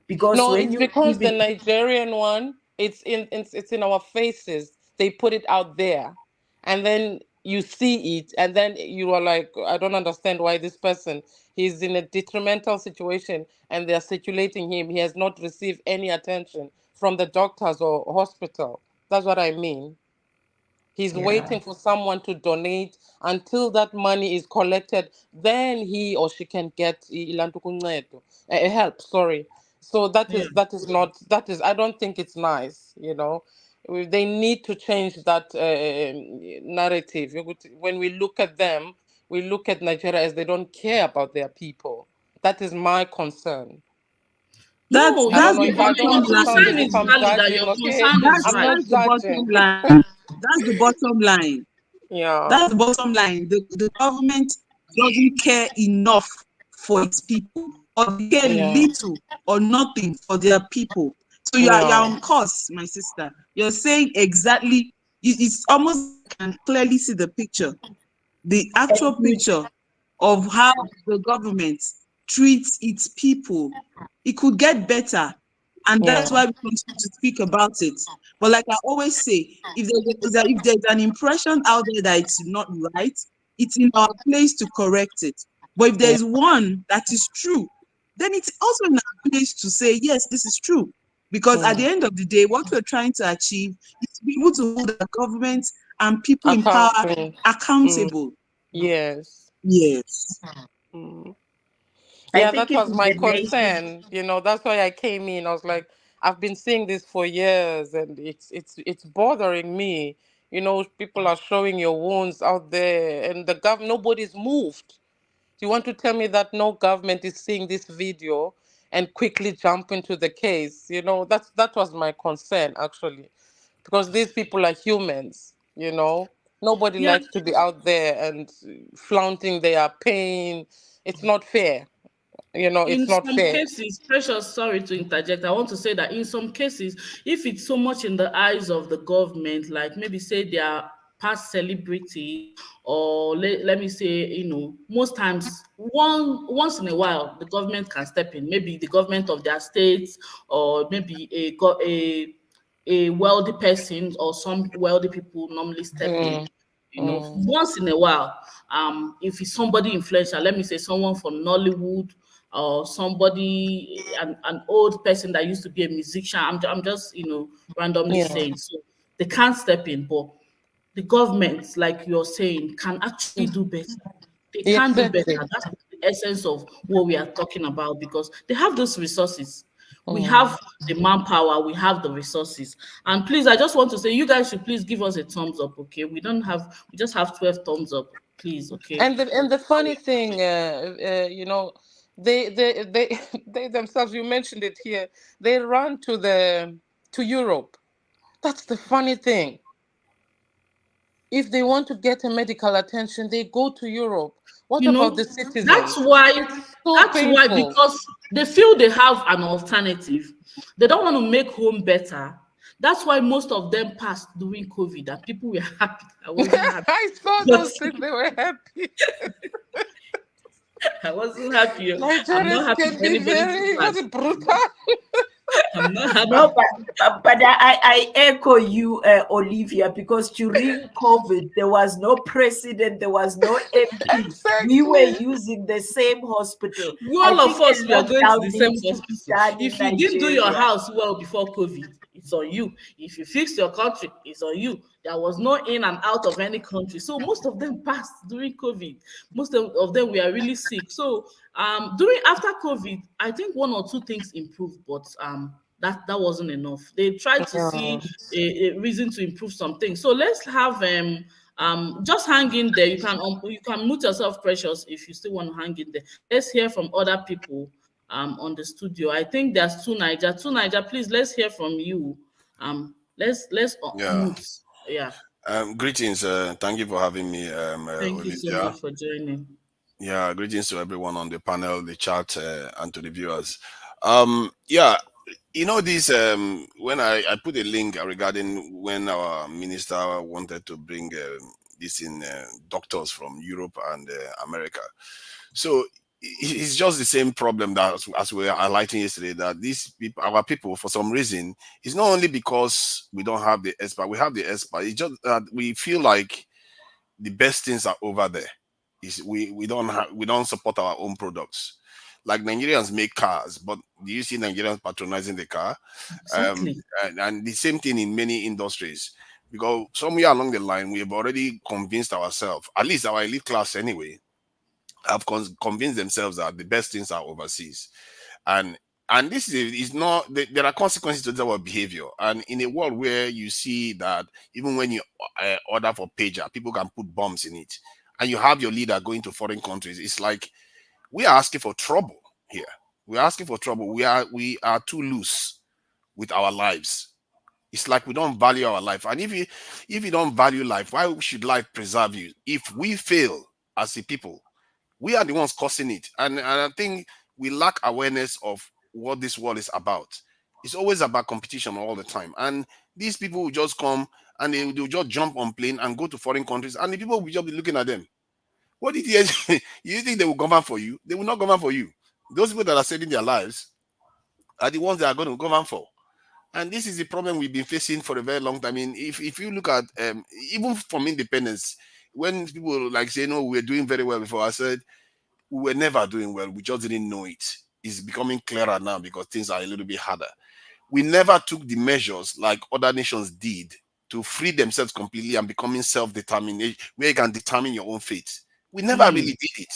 C: Because
D: No,
C: when
D: it's
C: you
D: because the
C: even,
D: Nigerian one, it's in our faces. They put it out there, and then you see it, and then you are like, I don't understand why this person, he's in a detrimental situation, and they are circulating him. He has not received any attention from the doctors or hospital. That's what I mean. He's
C: yeah,
D: waiting for someone to donate until that money is collected. Then he or she can get help. Sorry. So that
A: Yeah.
D: is that is not that is. I don't think it's nice. You know, they need to change that narrative. When we look at them, we look at Nigeria as they don't care about their people. That is my concern.
B: That's
A: No,
D: I don't
B: that's
D: know
B: the
D: if I don't
A: your
B: bottom
D: want to sound
A: concern
D: as
B: line.
D: if
A: is
D: I'm
A: valid and
D: judging.
A: your
D: Okay,
A: concern is
D: I'm not
B: That's
A: right.
B: the bottom
D: judging.
B: line. That's the bottom line.
D: Yeah.
B: That's the bottom line. The government doesn't care enough for its people, or they care
D: Yeah.
B: little or nothing for their people. So you're
D: Yeah.
B: on course, my sister. You're saying exactly. It's almost like I can clearly see the picture, the
C: and
B: actual
C: you,
B: picture of how the government treats its people. It could get better. And that's
D: Yeah.
B: why we continue to speak about it. But like I always say, if there's an impression out there that it's not right, it's in our place to correct it. But if there
D: Yeah.
B: is one that is true, then it's also in our place to say, yes, this is true. Because at the
D: Mm.
B: end of the day, what we're trying to achieve is to be able to hold the government and people in power
D: Accounting. Mm.
B: accountable.
D: Yes.
B: Yes.
D: Mm.
C: I
D: Yeah,
C: think
D: that
C: if
D: was my
C: the nation,
D: concern. You know, that's why I came in. I was like, I've been seeing this for years, and it's bothering me. You know, people are showing your wounds out there, and nobody's moved. Do you want to tell me that no government is seeing this video and quickly jump into the case? You know, that was my concern actually, because these people are humans. You know, nobody
A: Yeah,
D: likes to be out there and flaunting their pain. It's not fair. You know,
A: in
D: it's not
A: some
D: fair.
A: cases, Precious, sorry to interject. I want to say that in some cases, if it's so much in the eyes of the government, like maybe say they are past celebrities, or let me say, most times, once in a while, the government can step in. Maybe the government of their states, or maybe a wealthy person, or some wealthy people normally step in.
D: Mm, mm.
A: Once in a while, if it's somebody influential, let me say someone from Nollywood, or somebody, an old person that used to be a musician. I'm just randomly
D: Yeah.
A: saying. So they can't step in, but the government, like you're saying, can actually do better. They can do better.
D: Exactly.
A: That's the essence of what we are talking about, because they have those resources. We
D: Mm.
A: have the manpower, we have the resources. And please, I just want to say, you guys should please give us a thumbs up, okay? We just have 12 thumbs up, please, okay?
D: And the funny thing, they they themselves, you mentioned it here, they run to Europe. That's the funny thing. If they want to get a medical attention, they go to Europe. What
A: You
D: about
A: know,
D: the
A: that's
D: citizens?
A: why,
D: It's so painful.
A: because they feel they have an alternative. They don't want to make home better. That's why most of them passed during COVID, and people were happy. I wasn't happy.
D: I saw
A: But
D: those things. They were happy.
A: I wasn't happy. I'm not
D: Nigerians
A: happy
D: can
A: for
D: be
A: anybody to
D: very,
A: pass.
D: very brutal.
A: I'm not
C: No,
A: happy.
C: but I echo you, Olivia, because during COVID, there was no president, there was no MP. We were
D: Exactly.
C: using the same hospital. I
A: All of
C: think
A: us,
C: a
A: we are going to
C: lockdown
A: the same
C: needs to be
A: hospital.
C: done in
A: If you didn't do your
C: Nigeria.
A: house well before COVID, it's on you. If you fixed your country, it's on you. There was no in and out of any country. So most of them passed during COVID. Most of them were really sick. So during after COVID, I think one or two things improved, but that wasn't enough. They tried to
D: Yeah.
A: see a reason to improve some things. So let's have just hang in there. You can mute yourself, Precious, if you still want to hang in there. Let's hear from other people on the studio. I think there's two Niger, please, let's hear from you. Let's
E: Yeah.
A: mute. Yeah.
E: Greetings. Thank you for having me,
A: Thank you so
E: Olivia.
A: much for joining.
E: Yeah, greetings to everyone on the panel, the chat, and to the viewers. Yeah, this. When I put a link regarding when our minister wanted to bring this in doctors from Europe and America. So it's just the same problem that as we were highlighting yesterday, that these people, our people, for some reason, it's not only because we don't have the expert, we have the expert. It's just that we feel like the best things are over there. Is we don't support our own products. Like Nigerians make cars, but do you see Nigerians patronizing the car? Um,
A: Exactly.
E: and the same thing in many industries. Because somewhere along the line, we have already convinced ourselves, at least our elite class anyway, have convinced themselves that the best things are overseas. And this is not there are consequences to our behavior. And in a world where you see that even when you order for pager, people can put bombs in it, and you have your leader going to foreign countries, it's like we are asking for trouble here. We're asking for trouble. We are too loose with our lives. It's like we don't value our life. And if you don't value life, why should life preserve you? If we fail as a people, we are the ones causing it. And I think we lack awareness of what this world is about. It's always about competition all the time. And these people will just come and they'll just jump on plane and go to foreign countries, and the people will just be looking at them. What did you you think they will govern for you? They will not govern for you. Those people that are saving their lives are the ones that are going to govern for. And this is the problem we've been facing for a very long time. I mean, if you look at even from independence, when people like say, no, we're doing very well before, I said, we were never doing well. We just didn't know it. It's becoming clearer now because things are a little bit harder. We never took the measures like other nations did to free themselves completely and becoming self-determined, where you can determine your own fate. We never really did it.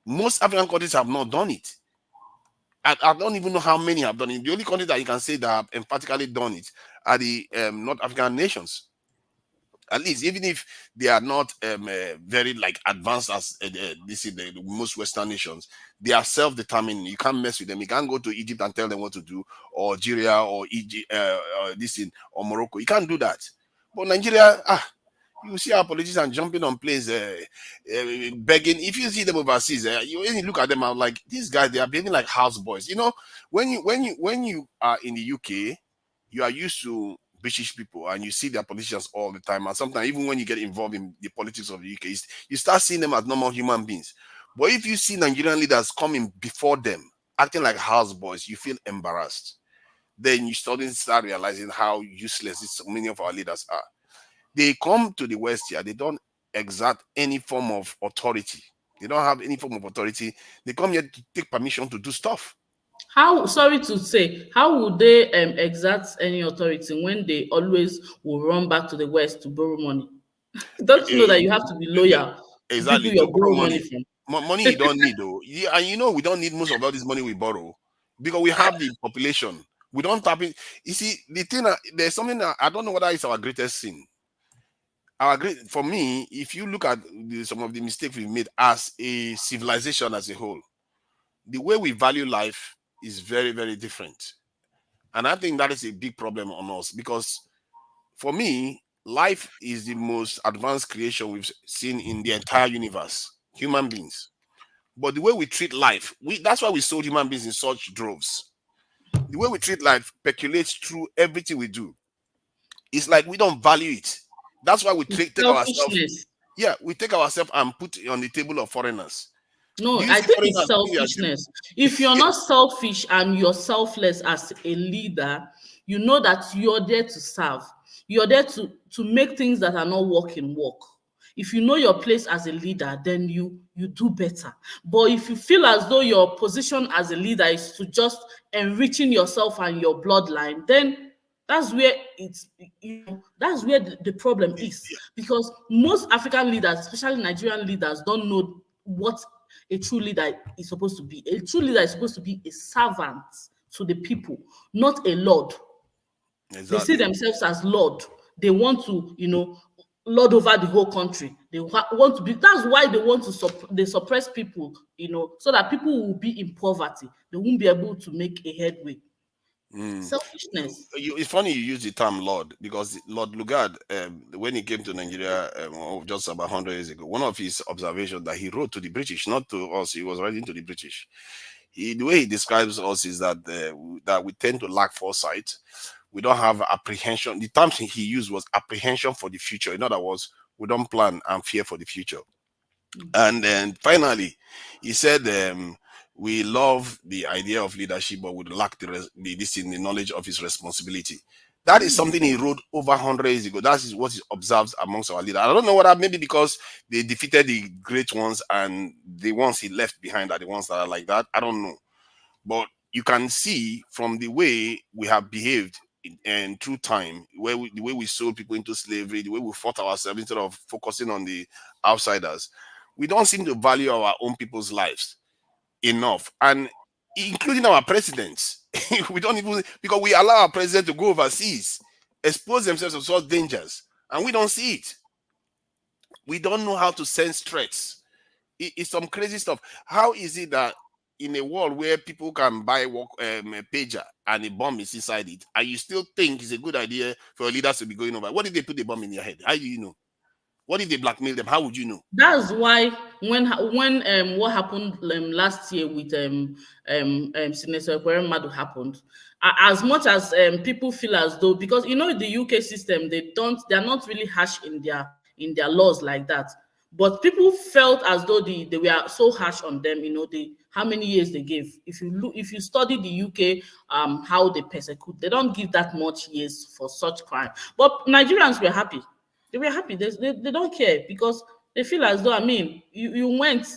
E: Most African countries have not done it. I don't even know how many have done it. The only countries that you can say that have emphatically done it are the North African nations. At least, even if they are not very like advanced as this is the most Western nations, they are self-determined. You can't mess with them. You can't go to Egypt and tell them what to do, or Algeria, or Egypt, this in or Morocco. You can't do that. But Nigeria, you see our politicians jumping on planes, begging. If you see them overseas, you when you look at them, I'm like, these guys, they are behaving like houseboys. When you are in the UK, you are used to British people and you see their politicians all the time, and sometimes even when you get involved in the politics of the UK, you start seeing them as normal human beings. But if you see Nigerian leaders coming before them, acting like houseboys, you feel embarrassed. Then you suddenly start realizing how useless so many of our leaders are. They come to the West here, they don't exert any form of authority. They don't have any form of authority. They come here to take permission to do stuff.
A: How, sorry to say, how would they exert any authority when they always will run back to the West to borrow money? Don't you know that you have to be loyal to people
E: Exactly, to
A: you're
E: borrow
A: borrowing money
E: money.
A: from?
E: Money you don't need though. Yeah, and you know we don't need most of all this money we borrow because we have the population. We don't tap in. You see, the thing there's something that I don't know whether it's our greatest sin. Our great For me, if you look at some of the mistakes we've made as a civilization as a whole, the way we value life is very, very different. And I think that is a big problem on us because for me, life is the most advanced creation we've seen in the entire universe, human beings. But the way we treat life, that's why we sold human beings in such droves. The way we treat life percolates through everything we do. It's like we don't value it. That's why we
A: It's
E: take ourselves,
A: selfishness.
E: yeah, we take ourselves and put it on the table of foreigners. Do
A: No,
E: you
A: I
E: see
A: think it's
E: foreigners putting their
A: selfishness. If you're not selfish and you're selfless as a leader, you know that you're there to serve. You're there to make things that are not working work. If you know your place as a leader, then you do better. But if you feel as though your position as a leader is to just enriching yourself and your bloodline, then that's where it's that's where the problem is, because most African leaders, especially Nigerian leaders, don't know what a true leader is supposed to be. A true leader is supposed to be a servant to the people, not a lord. They see
E: exactly.
A: themselves as lord. They want to, lord over the whole country. They want to be. That's why they want to they suppress people, so that people will be in poverty. They won't be able to make a headway.
E: Mm.
A: Selfishness.
E: It's funny you use the term Lord because Lord Lugard, when he came to Nigeria just about 100 years ago, one of his observations that he wrote to the British, not to us, he was writing to the British. The way he describes us is that we tend to lack foresight. We don't have apprehension. The term he used was apprehension for the future. In other words, we don't plan and fear for the future. And then finally, he said, "We love the idea of leadership, but we lack the knowledge of his responsibility." That is something he wrote over 100 years ago. That is what he observes amongst our leaders. I don't know whether maybe because they defeated the great ones and the ones he left behind are the ones that are like that. I don't know. But you can see from the way we have behaved and through time, the way we sold people into slavery, the way we fought ourselves instead of focusing on the outsiders, we don't seem to value our own people's lives enough, and including our presidents. We don't even because we allow our president to go overseas, expose themselves to such dangers, and we don't see it. We don't know how to sense threats. It's some crazy stuff. How is it that in a world where people can buy a pager and a bomb is inside it, and you still think it's a good idea for leaders to be going over? What if they put the bomb in your head? How do you know? What if they blackmail them? How would you know?
A: That's why when what happened last year with Senator Madu happened, as much as people feel as though, because the UK system, they're not really harsh in their laws like that, but people felt as though they were so harsh on them. How many years they gave. If you study the UK, how they persecute, they don't give that much years for such crime. But Nigerians were happy. They were happy. They don't care because they feel as though, you went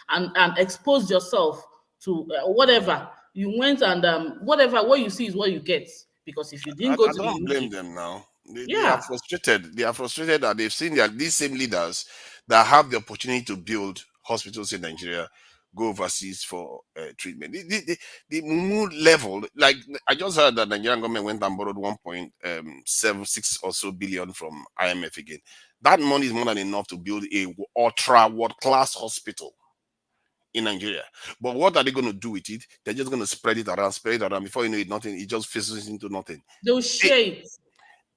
A: and exposed yourself to whatever. You went and whatever, what you see is what you get. Because if you didn't go
E: I
A: to the
E: don't blame
A: UK,
E: them now. They are
A: yeah,
E: frustrated. They are frustrated that they've seen that these same leaders that have the opportunity to build hospitals in Nigeria go overseas for treatment. The mood level, like I just heard that Nigerian government went and borrowed 1.76 or so billion from IMF again. That money is more than enough to build a ultra world class hospital in Nigeria. But what are they going to do with it? They're just going to spread it around. Before you know it, nothing. It just fizzles into nothing.
A: they'll
E: They,
A: share it.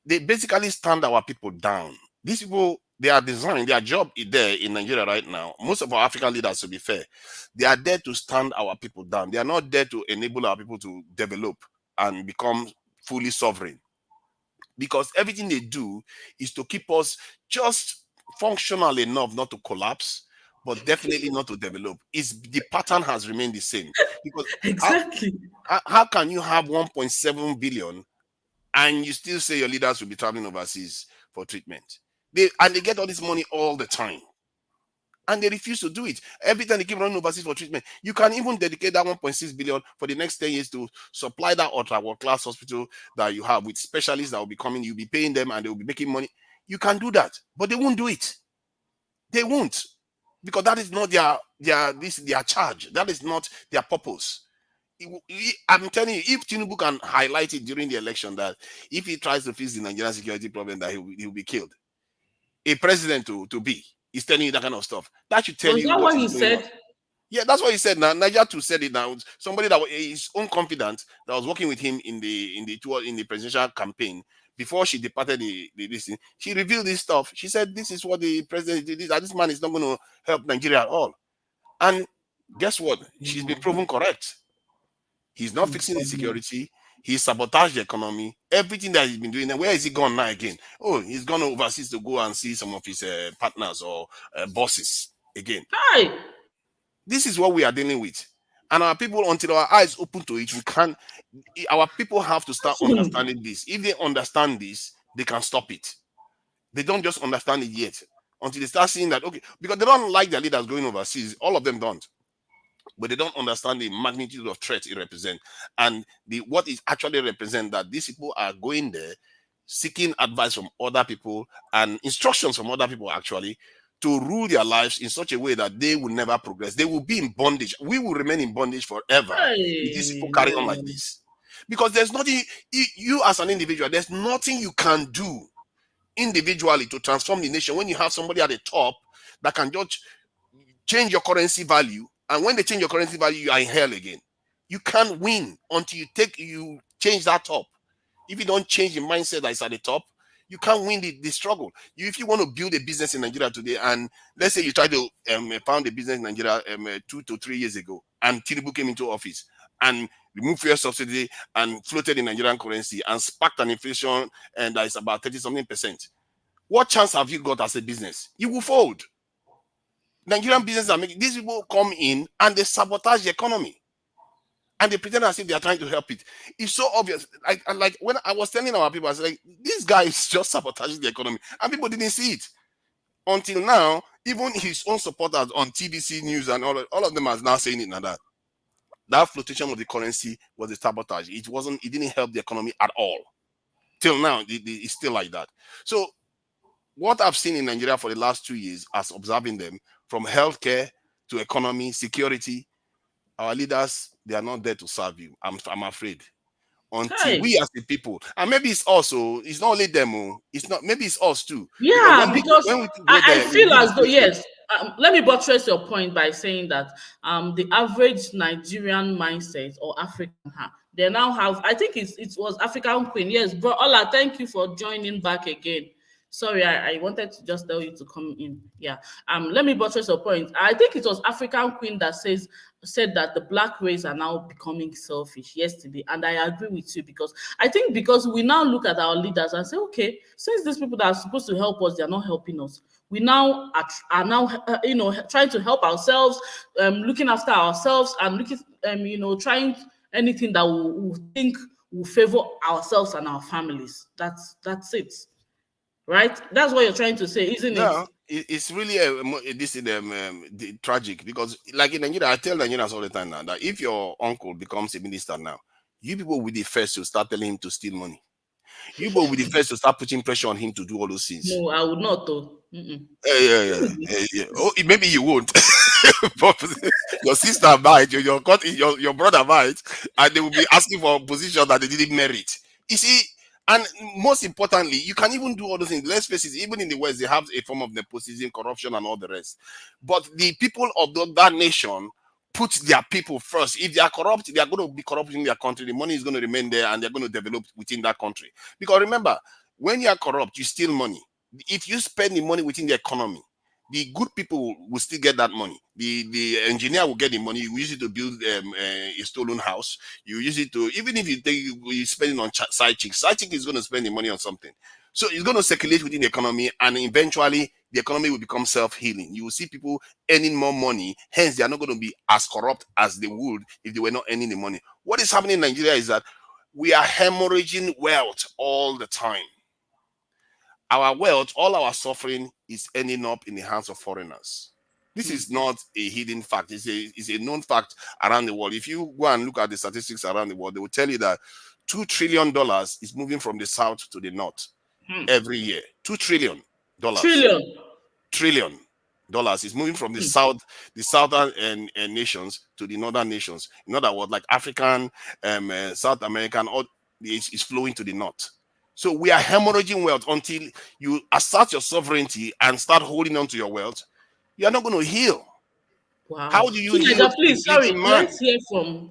E: they basically stand our people down. These people, they are designed, their job is there in Nigeria right now. Most of our African leaders, to be fair, they are there to stand our people down. They are not there to enable our people to develop and become fully sovereign. because everything they do is to keep us just functional enough not to collapse, but definitely not to develop. Is the pattern has remained the same. Because how,
A: Exactly.
E: how can you have 1.7 billion and you still say your leaders will be traveling overseas for treatment? They get all this money all the time and they refuse to do it. Every time they keep running overseas for treatment, you can even dedicate that 1.6 billion for the next 10 years to supply that ultra world class hospital that you have with specialists that will be coming. You'll be paying them and they will be making money. You can do that, but they won't do it. They won't, because that is not their charge. That is not their purpose. I'm telling you, if Tinubu can highlight it during the election that if he tries to fix the Nigerian security problem, that he'll be killed. A president to be is telling you that kind of stuff. That should tell
A: Was
E: you
A: that
E: what
A: what
E: is
A: he
E: going on.
A: said?
E: Yeah, that's what he said. Now Niger too said it. Now somebody that was his own confidant that was working with him in the presidential campaign before she departed the this thing, she revealed this stuff. She said this is what the president did. This man is not going to help Nigeria at all. And guess what? She's been proven correct. He's not fixing the security. He sabotaged the economy. Everything that he's been doing. And where is he gone now again? Oh, he's gone overseas to go and see some of his partners or bosses again.
A: Hi.
E: This is what we are dealing with. And our people, until our eyes open to it, we can't. Our people have to start understanding this. If they understand this, they can stop it. They don't just understand it yet until they start seeing that, okay, because they don't like their leaders going overseas. All of them don't, but they don't understand the magnitude of threat it represents and the what it actually represents, that these people are going there seeking advice from other people and instructions from other people actually to rule their lives in such a way that they will never progress. They will be in bondage. We will remain in bondage forever if these people
A: Hey,
E: carry on like
A: no.
E: this. Because there's nothing, you as an individual, there's nothing you can do individually to transform the nation when you have somebody at the top that can just change your currency value, and when they change your currency value, you are in hell again. You can't win until you change that top. If you don't change the mindset that is at the top, you can't win the struggle. If you want to build a business in Nigeria today, and let's say you try to found a business in Nigeria 2 to 3 years ago, and Tinubu came into office and removed fuel subsidy and floated the Nigerian currency and sparked an inflation and that is about 30 something percent. What chance have you got as a business? You will fold. Nigerian businesses are making, these people come in and they sabotage the economy and they pretend as if they are trying to help it. It's so obvious. Like when I was telling our people, I was like, this guy is just sabotaging the economy, and people didn't see it until now. Even his own supporters on TBC News and all of them are now saying it now that flotation of the currency was a sabotage. It wasn't. It didn't help the economy at all. Till now, it's still like that. So what I've seen in Nigeria for the last 2 years, as observing them, from healthcare to economy, security, our leaders, they are not there to serve you. I'm afraid. Until
A: Hi.
E: we as the people, and maybe it's also, it's not only them, it's not, maybe it's us too. Because
A: Yeah, because
E: when we go
A: I
E: there, we
A: feel
E: do the
A: as though,
E: same thing.
A: yes. Let me buttress your point by saying that the average Nigerian mindset or African, they now have. I think it was African Queen. Yes, bro. Ola, thank you for joining back again. Sorry, I wanted to just tell you to come in. Yeah. Let me buttress your point. I think it was African Queen that said that the black race are now becoming selfish yesterday, and I agree with you, because I think because we now look at our leaders and say, okay, since these people that are supposed to help us, they are not helping us. We now are now trying to help ourselves, looking after ourselves, and looking trying anything that we think will favor ourselves and our families. That's it, right? That's what you're trying to say, isn't it?
E: No, it's really this is tragic, because like in Nigeria, I tell Nigerians all the time now that if your uncle becomes a minister now, you people will be the first to start telling him to steal money. You people will be the first to start putting pressure on him to do all those things.
A: No, I would not though. Mm-mm.
E: Yeah. Oh, maybe you won't. But your sister might, your brother might, and they will be asking for a position that they didn't merit. You see, and most importantly, you can even do all those things. Let's face it, even in the West, they have a form of nepotism, corruption, and all the rest. But the people of that nation put their people first. If they are corrupt, they are going to be corrupt in their country. The money is going to remain there, and they're going to develop within that country. Because remember, when you are corrupt, you steal money. If you spend the money within the economy, the good people will still get that money. The engineer will get the money. You use it to build a stolen house. You use it to, even if you spend it on side chick is going to spend the money on something. So it's going to circulate within the economy, and eventually the economy will become self-healing. You will see people earning more money. Hence, they are not going to be as corrupt as they would if they were not earning the money. What is happening in Nigeria is that we are hemorrhaging wealth all the time. Our wealth, all our suffering is ending up in the hands of foreigners. This is not a hidden fact. It's a known fact around the world. If you go and look at the statistics around the world, they will tell you that $2 trillion is moving from the south to the north every year. $2 trillion.
A: Trillion.
E: $1 trillion is moving from the south, the southern and nations to the northern nations. In other words, like African, South American, all is flowing to the north. So we are hemorrhaging wealth until you assert your sovereignty and start holding on to your wealth. You are not going to heal.
A: Wow.
E: How do you
A: So,
E: heal
A: Naija,
E: a
A: please, sorry,
E: bleeding man?
A: let's hear from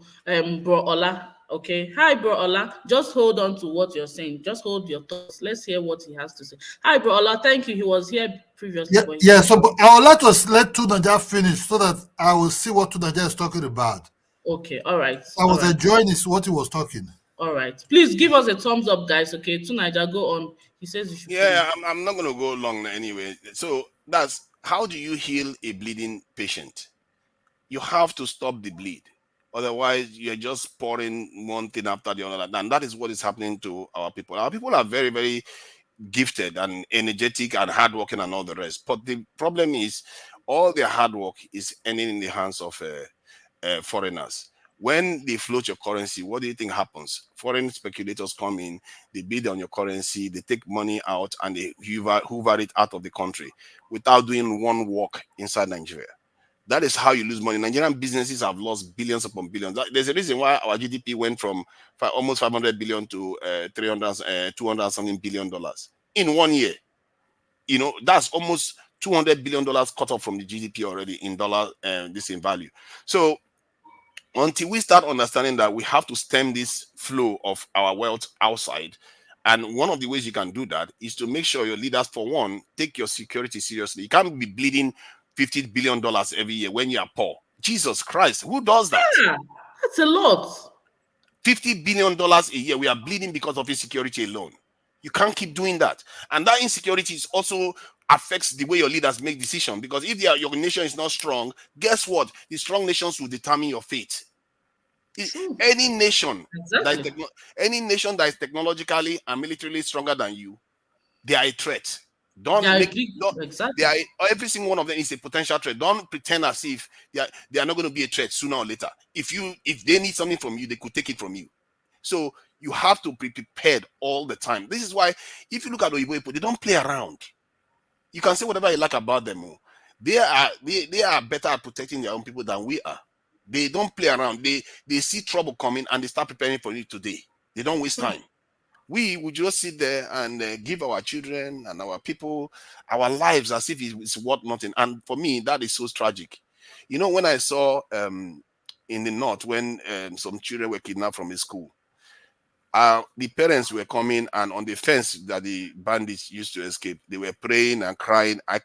A: Bro Ola. Okay. Hi, Bro Ola. Just hold on to what you're saying. Just hold your thoughts. Let's hear what he has to say. Hi, Bro Ola. Thank you. He was here previously,
F: Yeah,
A: but he
F: yeah.
A: can't
F: So
A: talk.
F: but I would like to let Tunaja finish so that I will see what Tunaja is talking about.
A: Okay. All right.
F: I
A: All
F: was
A: right.
F: enjoying this what he was talking.
A: All right. Please give us a thumbs up, guys. Okay. To Naija, go on. He says you should finish.
E: Yeah, I'm not going to go long anyway. So that's how do you heal a bleeding patient? You have to stop the bleed. Otherwise, you're just pouring one thing after the other. And that is what is happening to our people. Our people are very, very gifted and energetic and hardworking and all the rest. But the problem is, all their hard work is ending in the hands of foreigners. When they float your currency, what do you think happens? Foreign speculators come in, they bid on your currency, they take money out, and they hoover it out of the country without doing one work inside Nigeria. That is how you lose money. Nigerian businesses have lost billions upon billions. There's a reason why our GDP went from almost 500 billion to 200 something billion dollars in 1 year. That's almost $200 billion cut off from the GDP already in dollar, this in value. So until we start understanding that we have to stem this flow of our wealth outside, and one of the ways you can do that is to make sure your leaders, for one, take your security seriously. You can't be bleeding $50 billion every year when you are poor. Jesus Christ, who does that?
A: Yeah, that's a lot.
E: $50 billion a year we are bleeding because of insecurity alone. You can't keep doing that. And that insecurity is also affects the way your leaders make decisions, because if your nation is not strong, guess what? The strong nations will determine your fate.
A: True.
E: Any nation
A: Exactly.
E: any nation that is technologically and militarily stronger than you, they are a threat.
A: They
E: Don't
A: are
E: make it.
A: big.
E: They
A: Exactly.
E: are, every single one of them is a potential threat. Don't pretend as if they are not going to be a threat sooner or later. If they need something from you, they could take it from you. So you have to be prepared all the time. This is why, if you look at Oyibo people, they don't play around. You can say whatever you like about them. They are better at protecting their own people than we are. They don't play around. They see trouble coming and they start preparing for it today. They don't waste
A: True.
E: time. We would just sit there and give our children and our people our lives as if it's worth nothing. And for me, that is so tragic. When I saw in the north when some children were kidnapped from a school, the parents were coming, and on the fence that the bandits used to escape, they were praying and crying. I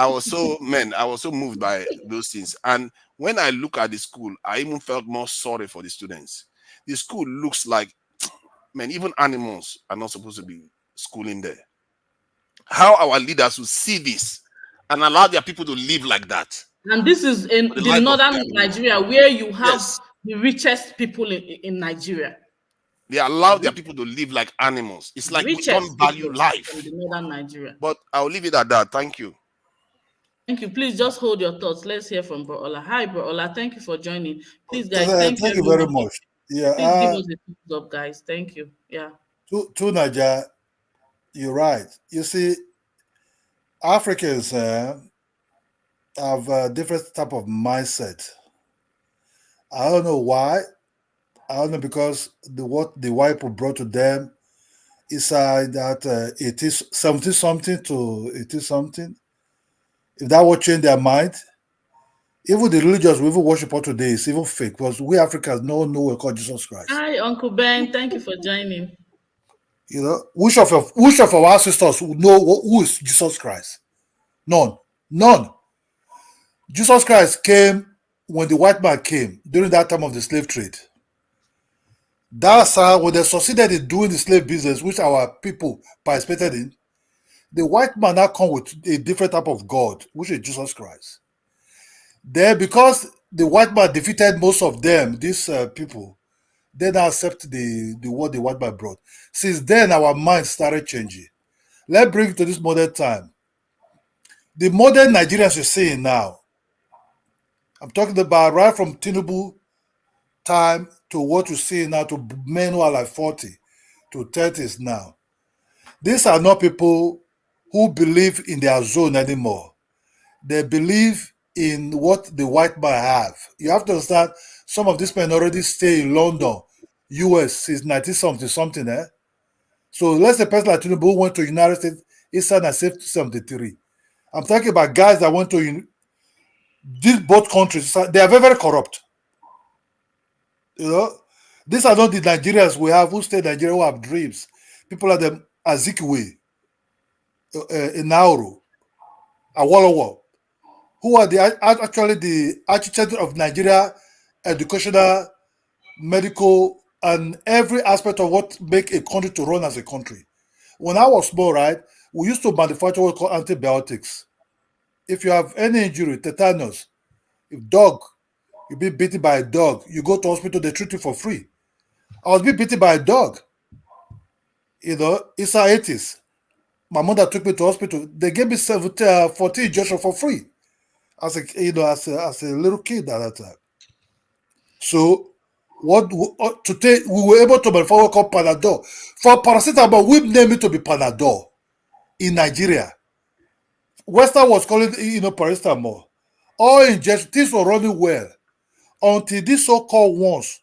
E: was so moved by those things. And when I look at the school, I even felt more sorry for the students. The school looks like, man, even animals are not supposed to be schooling there. How our leaders will see this and allow their people to live like that
A: And this is
E: for the
A: in the
E: life of
A: northern
E: their
A: Nigeria, where you have
E: yes,
A: the richest people in Nigeria.
E: they allow their people to live like animals. It's like we don't
A: Richest
E: value
A: people in
E: life.
A: the northern Nigeria.
E: But I'll leave it at that. Thank you.
A: Thank you. Please just hold your thoughts. Let's hear from Bro Ola. Hi, Bro Ola. Thank you for joining. Please, guys, thank you
F: Thank you very
A: everyone.
F: much. Yeah,
A: Please give us a thumbs up, guys. Thank you. Yeah.
F: Tunaja, you're right. You see, Africans have a different type of mindset. I don't know why. I don't know, because what the white people brought to them is that it is 70 something to 80 something. If that would change their mind, even the religious we even worship on today is even fake, because we Africans know we call Jesus Christ.
A: Hi, Uncle Ben. Thank you for joining.
F: Which of our ancestors know who is Jesus Christ? None. None. Jesus Christ came when the white man came during that time of the slave trade. That's how when they succeeded in doing the slave business, which our people participated in, the white man now come with a different type of God, which is Jesus Christ. Then, because the white man defeated most of them, these people, they now accept the word the white man brought. Since then, our minds started changing. Let's bring it to this modern time. The modern Nigerians you're seeing now, I'm talking about right from Tinubu time to what you see now to men who are like 40 to 30s now. These are not people who believe in their zone anymore. They believe in what the white man have. You have to understand, some of these men already stay in London, US since 19 something something, eh? So let's say a person like Tinubu who went to United States, he signed and saved 73. I'm talking about guys that went to these both countries. They are very, very corrupt. You know, these are not the Nigerians we have who stay in Nigeria who have dreams. People like them Azikiwe, in Nauru, Awolowo, who are actually the architect of Nigeria educational, medical, and every aspect of what make a country to run as a country. When I was small, right, we used to manufacture what we call antibiotics. If you have any injury, tetanus, if dog, you be bitten by a dog, you go to hospital, they treat you for free. I was being bitten by a dog. You know, it's our 80s. My mother took me to hospital. They gave me 14 injections for free as a little kid at that time. So today we were able to manufacture what we call Panadol. For paracetamol, we named it to be Panadol in Nigeria. Western was calling paracetamol. All injections, things were running well until these so-called ones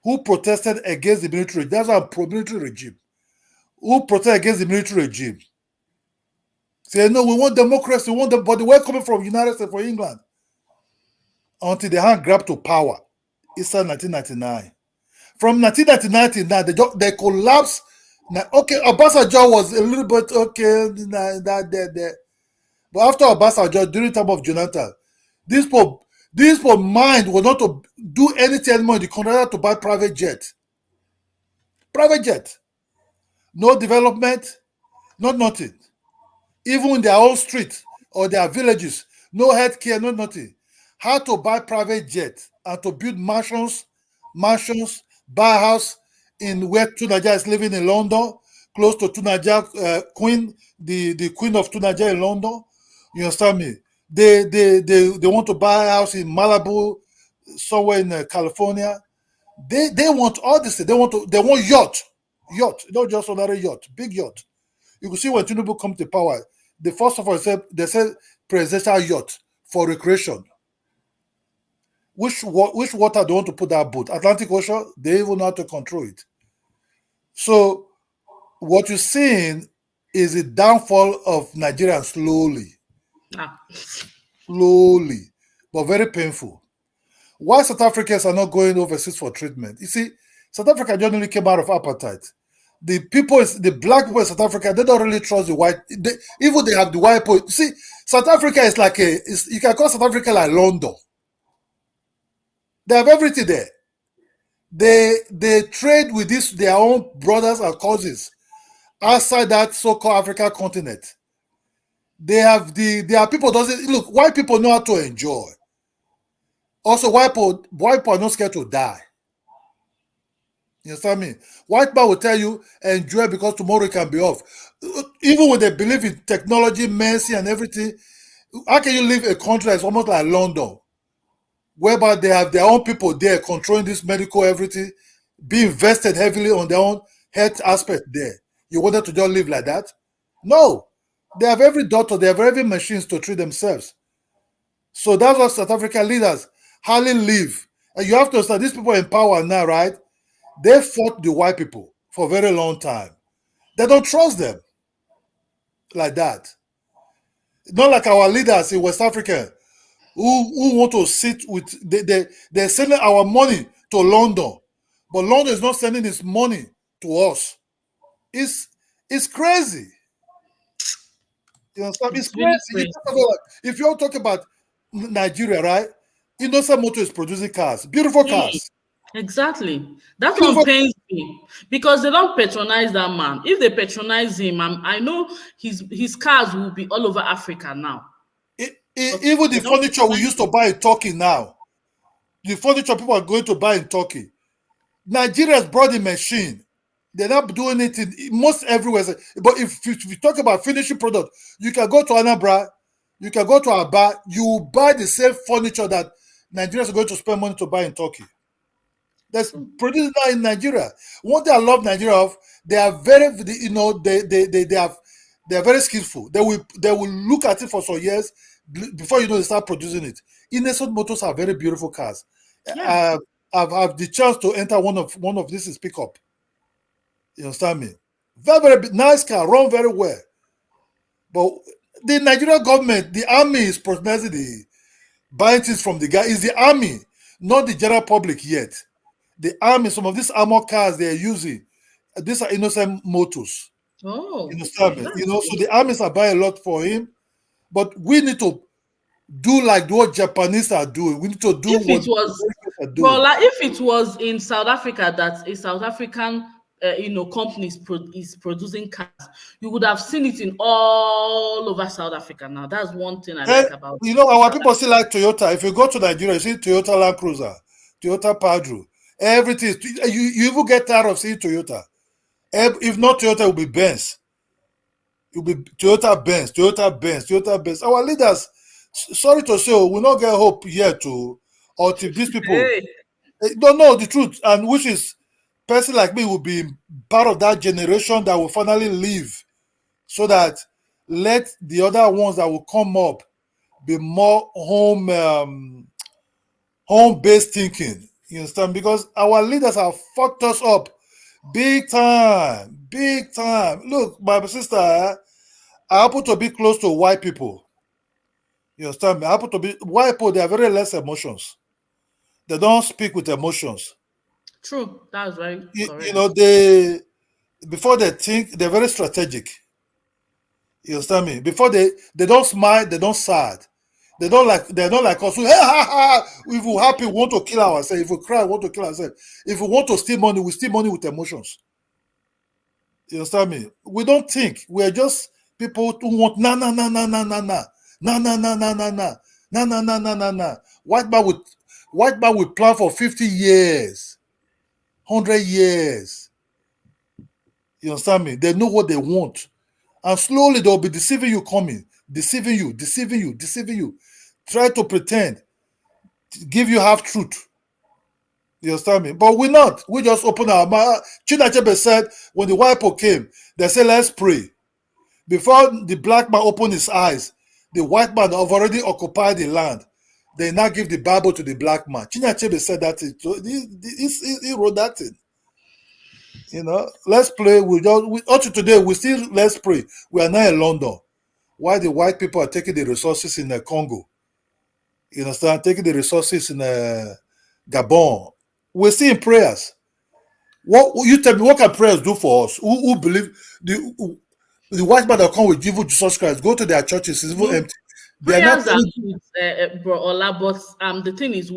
F: who protested against the military, that's a pro-military regime, who protested against the military regime. Say, no, we want democracy, we want them, but they were coming from United States, from England. Until the hand grabbed to power. It's 1999. From 1999 to now, they collapsed. Okay, Obasanjo was a little bit okay, there. But after Obasanjo, during the time of Jonathan, these people mind were not to do anything anymore in the country to buy private jet. Private jet. No development, not nothing. Even in their own street or their villages, no healthcare, no nothing. How to buy private jet and to build mansions, buy a house in where Tunaja is living in London, close to Tunaja Queen, the Queen of Tunaja in London. You understand me? They want to buy a house in Malibu, somewhere in California. They want all this. They want yacht, not just ordinary yacht, big yacht. You can see when Tinubu come to power, the first of all they said presidential yacht for recreation. Which water they want to put that boat? Atlantic Ocean? They even know how to control it. So what you're seeing is the downfall of Nigeria slowly, but very painful. Why South Africans are not going overseas for treatment? You see, South Africa generally came out of apartheid. The black people in South Africa, they don't really trust the white. Even they have the white people. See, South Africa is like you can call South Africa like London. They have everything there. They trade with their own brothers and cousins outside that so-called African continent. Their people doesn't look. White people know how to enjoy. Also, white people are not scared to die. You understand me? White man will tell you enjoy because tomorrow it can be off. Even when they believe in technology, mercy, and everything, how can you live a country that's almost like London, whereby they have their own people there controlling this medical everything, be invested heavily on their own health aspect there? You want them to just live like that? No. They have every doctor, they have every machines to treat themselves. So that's what South African leaders hardly live. And you have to understand, these people in power now, right? They fought the white people for a very long time. They don't trust them like that. Not like our leaders in West Africa who want to sit with, they're sending our money to London, but London is not sending its money to us. It's crazy. You understand? It's
A: It's really
F: crazy. You
A: crazy.
F: talk about, if you all talk about Nigeria, right? Innocent Motor is producing cars, beautiful
A: Mm,
F: cars,
A: exactly. That one
F: beautiful.
A: pains me because they don't patronize that man. If they patronize him, I know his cars will be all over Africa now. But
F: Even
A: they
F: the
A: don't
F: furniture we
A: patronize
F: used to
A: him.
F: buy in Turkey now, the furniture people are going to buy in Turkey. Nigeria's brought the machine. They're not doing it in most everywhere. But if you talk about finishing product, you can go to Anambra, you can go to Aba, you will buy the same furniture that Nigerians are going to spend money to buy in Turkey. That's
A: True.
F: produced now in Nigeria. One thing I love Nigeria of, they are very, they are very skillful. They will look at it for some years before they start producing it. Innocent Motors are very beautiful cars.
A: Yeah.
F: Uh, I've had the chance to enter one of this is pickup. You understand me? Very very nice car, run very well. But the Nigerian government, the army is protecting the buying things from the guy. Is the army, not the general public yet. The army, some of these armor cars they are using, these are innocent motors. You
A: Oh,
F: understand me?
A: that's
F: So
A: good.
F: the armies are buying a lot for him, but we need to do like what Japanese are doing. We need to do
A: If
F: what
A: it
F: the
A: was,
F: Americans are
A: bro,
F: doing.
A: like if it was in South Africa that a South African, company is producing cars, you would have seen it in all over South Africa. Now, that's one thing I
F: And
A: like about
F: our
A: South
F: people
A: Africa.
F: still like Toyota. If you go to Nigeria, you see Toyota Land Cruiser, Toyota Padro, everything. You even get tired of seeing Toyota. If not Toyota, it will be Benz. It will be Toyota Benz, Toyota Benz, Toyota Benz. Our leaders, sorry to say, will not get hope yet to, or if these people
A: Hey,
F: don't know the truth, and which is person like me will be part of that generation that will finally leave, so that let the other ones that will come up be more home based thinking. You understand? Because our leaders have fucked us up big time, big time. Look, my sister, I happen to be close to white people. You understand me? I happen to be white people. They have very less emotions. They don't speak with emotions.
A: true. That's very correct.
F: They before they think, they're very strategic. You understand me? Before they don't smile, they don't sad. They don't like us. If we're happy, we want to kill ourselves. If we cry, we want to kill ourselves. If we want to steal money, we steal money with emotions. You understand me? We don't think. We're just people who want na. White man would plan for 50 years, 100 years. You understand me? They know what they want. And slowly they'll be deceiving you, coming, deceiving you, deceiving you, deceiving you. Try to pretend, give you half truth. You understand me? But we're not. We just open our mouth. Chinachebe said when the white people came, they said, let's pray. Before the black man opened his eyes, the white man have already occupied the land. They now give the Bible to the black man. Chinachebe said that. He wrote that thing. Let's pray. Up to today, we still let's pray. We are now in London. Why the white people are taking the resources in the Congo? You understand? Taking the resources in Gabon. We're still in prayers. What you tell me? What can prayers do for us? Who believe the white man that come with evil Jesus Christ? Go to their churches. It's even
A: No,
F: empty. They are not
A: prayers are
F: telling.
A: good, bro Ola, but the thing is,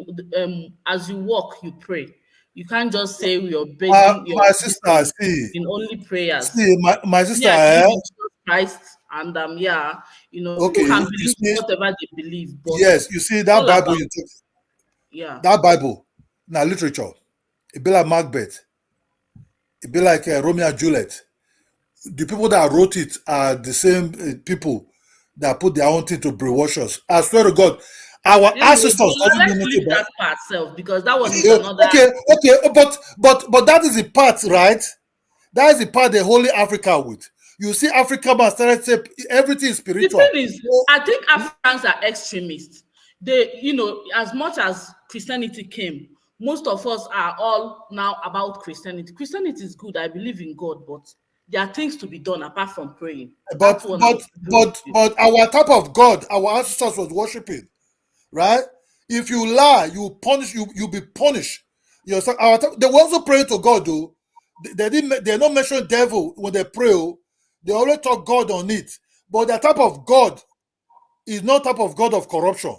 A: as you walk, you pray. You can't just say you're basing your
F: My
A: this
F: sister,
A: thing
F: see,
A: in only prayers.
F: see, my
A: Me,
F: sister.
A: I believe in Jesus Christ, and yeah, people
F: Okay,
A: can
F: you
A: believe
F: see,
A: whatever they believe, but
F: yes, you see
A: it's
F: that
A: all
F: Bible
A: about,
F: you took.
A: yeah.
F: That Bible, now literature. It be like Macbeth. It be like Romeo and Juliet. The people that wrote it are the same people that put their own thing to brainwash us. I swear to God, our
A: Anyway,
F: ancestors
A: Bola,
F: studied
A: let's
F: military.
A: leave that part self because that one is
F: Yeah,
A: another.
F: okay, but that is the part, right? That is the part they holy Africa with. You see, Africa man started say everything is
A: The
F: spiritual.
A: thing is, I think Africans are extremists. They, as much as Christianity came, most of us are all now about Christianity. Christianity is good. I believe in God, but there are things to be done apart from praying.
F: But
A: That's one I
F: but
A: would agree with
F: but
A: you.
F: but our type of God, our ancestors was worshiping, right? If you lie, you punish you be punished. They were also praying to God though. They didn't they not mention devil when they pray. Oh. They always talk God on it. But the type of God is not type of God of corruption.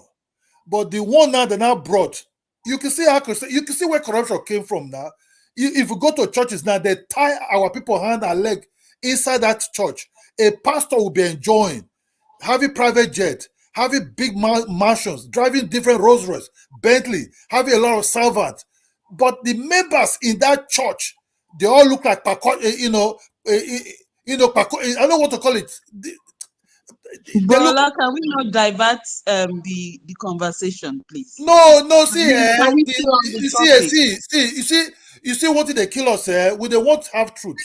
F: But the one now they now brought, you can see how you can see where corruption came from now. If you go to churches now, they tie our people hand and leg inside that church. A pastor will be enjoying, having private jet, having big mansions, driving different Rolls Royce, Bentley, having a lot of servants. But the members in that church, they all look like I don't want to call it. They look.
B: Brola, can we not divert the conversation, please?
F: No, see,
B: Can we stay on the
F: you see,
B: topic?
F: you see what they kill us, we they want have truth.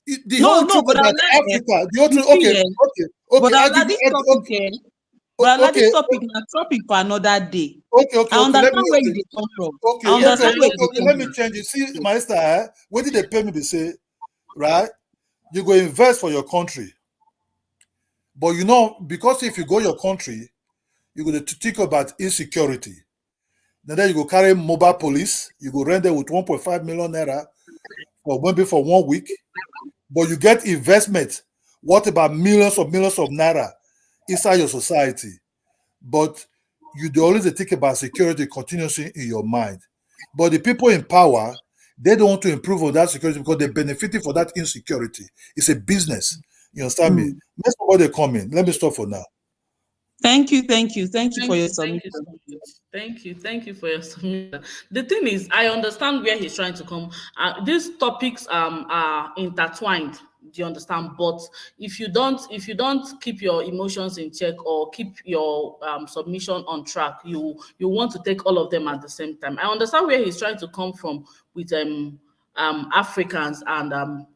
F: The
B: No,
F: whole
B: no,
F: truth
B: but
F: about
B: Ola,
F: Africa, the whole
B: you
F: truth,
B: see, but
F: I'll
B: Ola,
F: give you,
B: this topic, but Ola,
F: okay,
B: this topic na topic for another day. I
F: let
B: understand
F: me,
B: where you dey come from.
F: okay,
B: I
A: Yes,
B: understand where you dey
F: okay,
B: come
F: let me
B: from.
F: change it. See, my sister, what did they pay me to say, right? You go invest for your country, but you know, because if you go your country, you go to think about insecurity. Then you go carry mobile police, you go rent them with 1.5 million naira or maybe for 1 week, but you get investment. What about millions of naira inside your society? But you do always think about security continuously in your mind. But the people in power, they don't want to improve on that security because they're benefiting for that insecurity. It's a business. You understand me?
B: Mm.
F: Let somebody come in. Let me stop for now.
B: Thank you for your
A: Thank you
B: submission.
A: so much. Thank you for your submission. The thing is, I understand where he's trying to come. These topics are intertwined. Do you understand? But if you don't keep your emotions in check or keep your submission on track, you want to take all of them at the same time. I understand where he's trying to come from with Africans and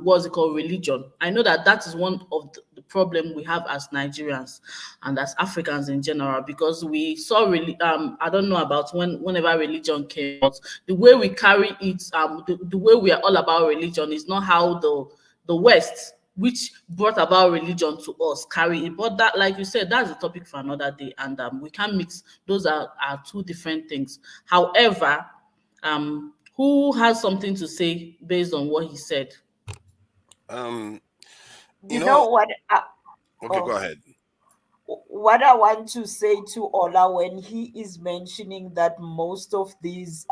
A: what's it called, religion. I know that that is one of the problem we have as Nigerians and as Africans in general, because we saw really I don't know about whenever religion came, but the way we carry it, the way we are all about religion is not how the West, which brought about religion to us, carry it. But that, like you said, that's a topic for another day, and we can't mix. Those are two different things. However, who has something to say based on what he said?
E: Um, you
C: You
E: know,
C: know what?
E: okay, go
C: Oh,
E: ahead.
C: what I want to say to Ola when he is mentioning that most of these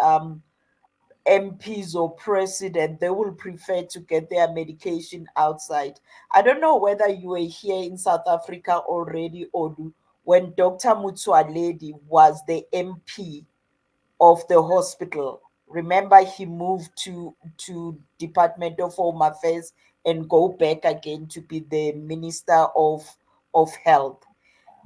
C: MPs or president, they will prefer to get their medication outside. I don't know whether you were here in South Africa already, Odu, when Dr. Mutsualedi was the MP of the hospital. Remember, he moved to Department of Home Affairs and go back again to be the Minister of Health.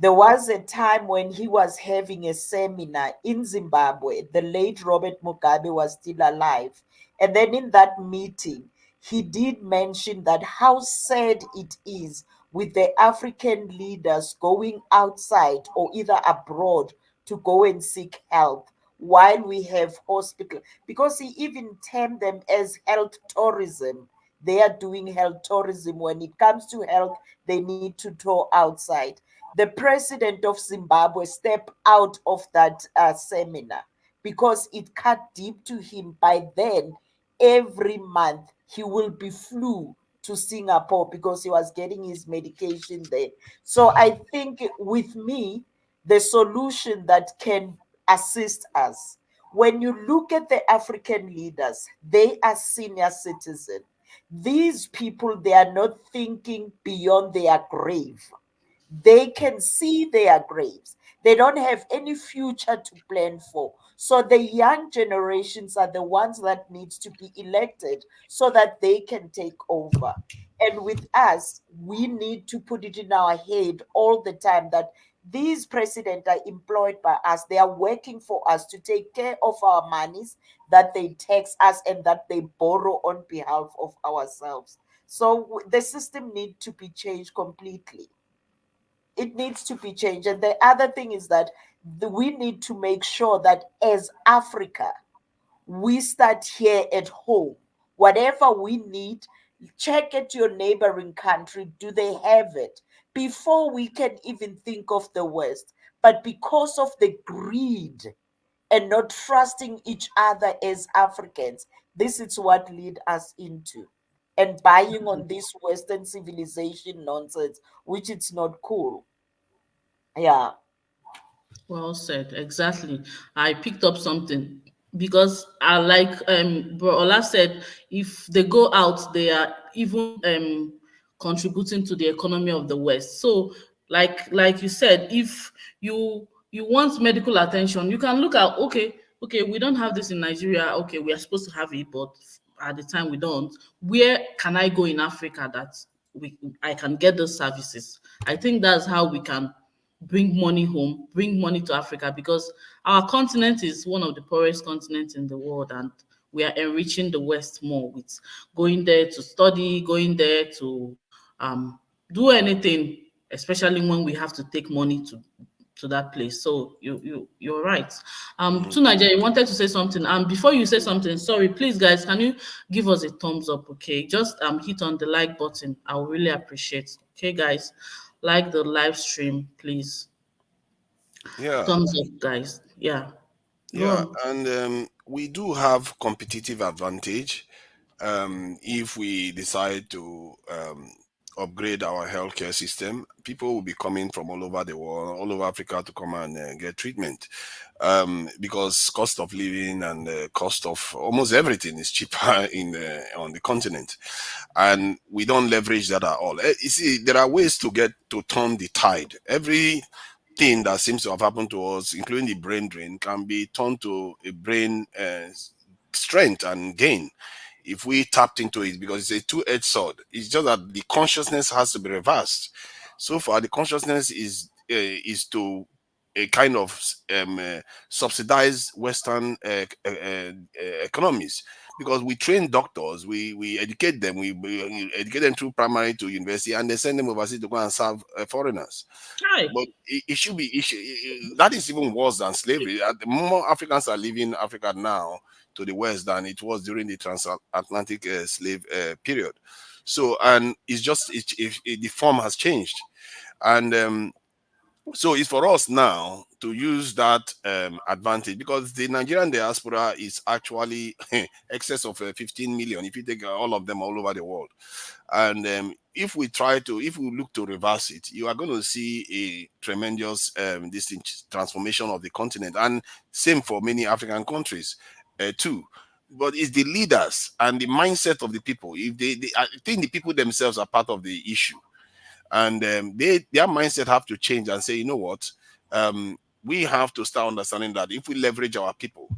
C: There was a time when he was having a seminar in Zimbabwe. The late Robert Mugabe was still alive. And then in that meeting, he did mention that how sad it is with the African leaders going outside or either abroad to go and seek help while we have hospital, because he even termed them as health tourism. They are doing health tourism. When it comes to health, they need to tour outside. The president of Zimbabwe stepped out of that seminar because it cut deep to him. By then, every month he will be flew to Singapore because he was getting his medication there. So I think with me, the solution that can assist us, when you look at the African leaders, they are senior citizens. These people, they are not thinking beyond their grave. They can see their graves. They don't have any future to plan for. So the young generations are the ones that needs to be elected so that they can take over. And with us, we need to put it in our head all the time that these presidents are employed by us. They are working for us to take care of our monies that they tax us and that they borrow on behalf of ourselves. So the system needs to be changed completely. It needs to be changed. And the other thing is that we need to make sure that as Africa, we start here at home. Whatever we need, check at your neighboring country. Do they have it? Before we can even think of the West. But because of the greed and not trusting each other as Africans, this is what lead us into. and buying on this Western civilization nonsense, which it's not cool. Yeah.
A: Well said. Exactly. I picked up something because I like Bro Ola said, if they go out, they are even contributing to the economy of the West. So like you said, if you want medical attention, you can look at, okay, we don't have this in Nigeria. Okay, we are supposed to have it, but at the time we don't. Where can I go in Africa that I can get those services? I think that's how we can bring money home, bring money to Africa, because our continent is one of the poorest continents in the world, and we are enriching the West more with going there to study, going there to do anything, especially when we have to take money to that place. So you're right.
E: Mhm.
A: To Nigeria, you wanted to say something. Before you say something, sorry, please guys, can you give us a thumbs up? Okay, just hit on the like button. I will really appreciate. Okay, guys, like the live stream, please.
E: Yeah,
A: Thumbs up, guys. Yeah, go
E: yeah,
A: on.
E: and we do have competitive advantage if we decide to upgrade our healthcare system. People will be coming from all over the world, all over Africa, to come and get treatment, because cost of living and cost of almost everything is cheaper in on the continent, and we don't leverage that at all. You see, there are ways to get to turn the tide. Every thing that seems to have happened to us, including the brain drain, can be turned to a brain strength and gain if we tapped into it, because it's a two-edged sword. It's just that the consciousness has to be reversed. So far, the consciousness is to a kind of subsidize Western economies, because we train doctors, we educate them, we educate them through primary to university, and they send them overseas to go and serve foreigners.
A: Hi.
E: But it should be that is even worse than slavery. The more Africans are leaving Africa now to the West than it was during the transatlantic slave period. So, and it's just the form has changed, and so it's for us now to use that advantage, because the Nigerian diaspora is actually excess of 15 million if you take all of them all over the world. And if we look to reverse it, you are going to see a tremendous transformation of the continent, and same for many African countries too. But it's the leaders and the mindset of the people. If I think the people themselves are part of the issue, and their mindset have to change and say, you know what, we have to start understanding that if we leverage our people,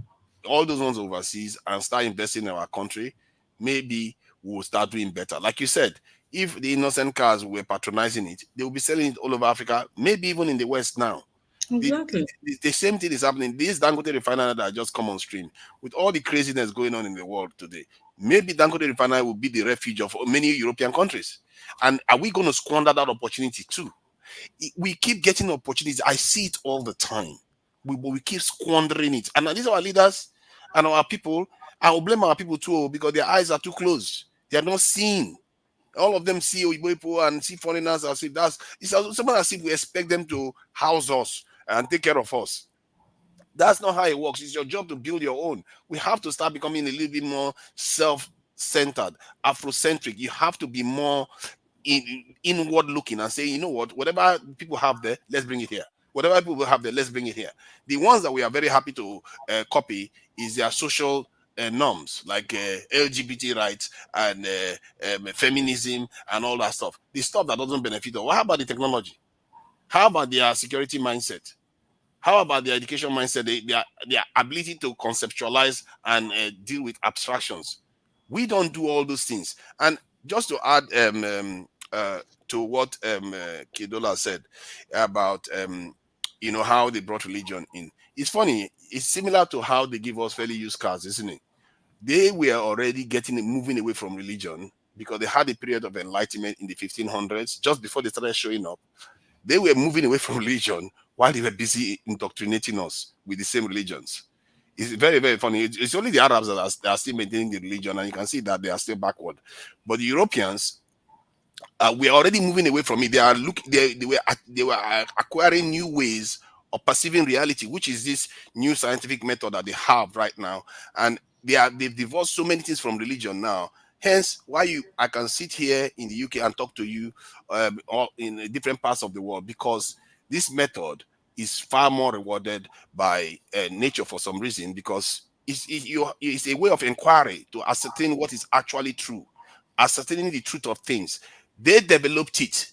E: all those ones overseas, and start investing in our country, maybe we'll start doing better. Like you said, if the innocent cars were patronizing it, they will be selling it all over Africa, maybe even in the West now.
A: Exactly.
E: The same thing is happening. This Dangote refinery that just come on stream, with all the craziness going on in the world today, maybe Dangote refinery will be the refuge of many European countries. And are we going to squander that opportunity too? We keep getting opportunities. I see it all the time. We keep squandering it. And these are our leaders and our people. I will blame our people too, because their eyes are too closed. They are not seeing. All of them see Oyibo people and see foreigners as if it's someone as if we expect them to house us and take care of us. That's not how it works. It's your job to build your own. We have to start becoming a little bit more self-centered, Afrocentric. You have to be more inward looking and say, you know what, whatever people have there, let's bring it here. Whatever people have there, let's bring it here. The ones that we are very happy to copy is their social norms, like LGBT rights and feminism and all that stuff. The stuff that doesn't benefit us. What about the technology? How about their security mindset? How about their education mindset, their ability to conceptualize and deal with abstractions? We don't do all those things. And just to add to what Kidola said about how they brought religion in. It's funny. It's similar to how they give us fairly used cars, isn't it? They were already moving away from religion, because they had a period of enlightenment in the 1500s, just before they started showing up. They were moving away from religion while they were busy indoctrinating us with the same religions. It's very, very funny. It's only the Arabs that are still maintaining the religion, and you can see that they are still backward. But the Europeans, we are already moving away from it. They were acquiring new ways of perceiving reality, which is this new scientific method that they have right now. And they've divorced so many things from religion now. Hence, why I can sit here in the UK and talk to you, or in different parts of the world, because this method is far more rewarded by nature for some reason, because it's a way of inquiry to ascertain what is actually true, ascertaining the truth of things. They developed it.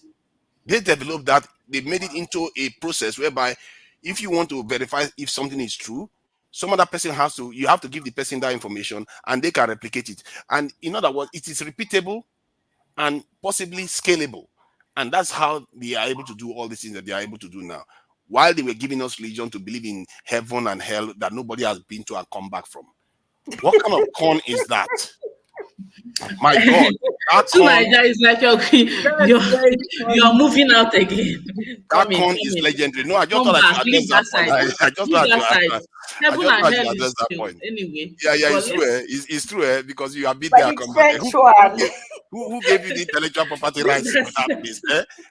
E: They developed that. They made it into a process whereby, if you want to verify if something is true, some other person you have to give the person that information, and they can replicate it. And in other words, it is repeatable and possibly scalable. And that's how they are able to do all these things that they are able to do now. While they were giving us religion to believe in heaven and hell that nobody has been to and come back from. What kind of con is that? My God, that
A: To
E: con,
A: Nigeria is like
C: That's very
A: you're
C: funny.
A: moving out again.
E: that
A: Come in,
E: con
A: come
E: is
A: in.
E: legendary. No, I just
A: Come
E: thought I should
A: back.
E: address
A: Leave
E: that
A: that
E: point.
A: side.
E: I just
A: Leave
E: thought
A: that side.
E: I
A: Heaven
E: just
A: and
E: thought I
A: hell
E: should
A: is
E: address that
A: real
E: point.
A: anyway.
E: Yeah,
A: But
E: it's true. It's true, because you have been
C: But
E: there and
C: it's
E: come back.
C: factual.
E: Who gave you the intellectual property
A: leave
E: rights
A: that
E: to that
A: side.
E: place?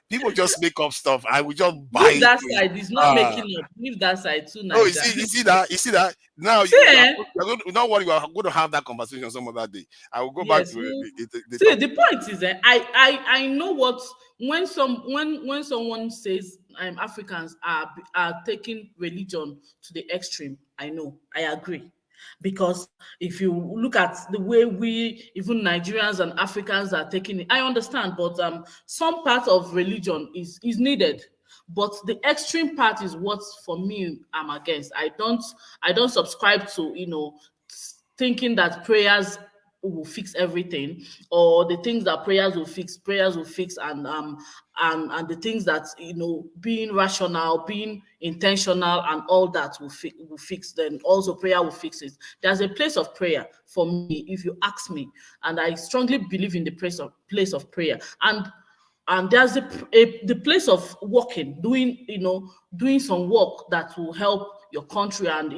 E: People just make up stuff. I will just buy
A: Leave that
E: into it.
A: side. It's not making up. Leave that side to
E: No,
A: Nigeria.
E: you see that. Now
A: See, eh?
E: you know what, you are going to have that conversation some other day. I will go back
A: Yes.
E: to the
A: See,
E: topic.
A: the point is, I know what when someone says Africans are taking religion to the extreme. I know. I agree. Because if you look at the way we, even Nigerians and Africans, are taking it, I understand, but some part of religion is needed. But the extreme part is what, for me, I'm against. I don't subscribe to, thinking that prayers will fix everything, or the things that prayers will fix, and the things that, being rational, being intentional, and all that will fix. Then also prayer will fix it. There's a place of prayer for me, if you ask me, and I strongly believe in the place of prayer. And there's the place of working, doing some work that will help your country and,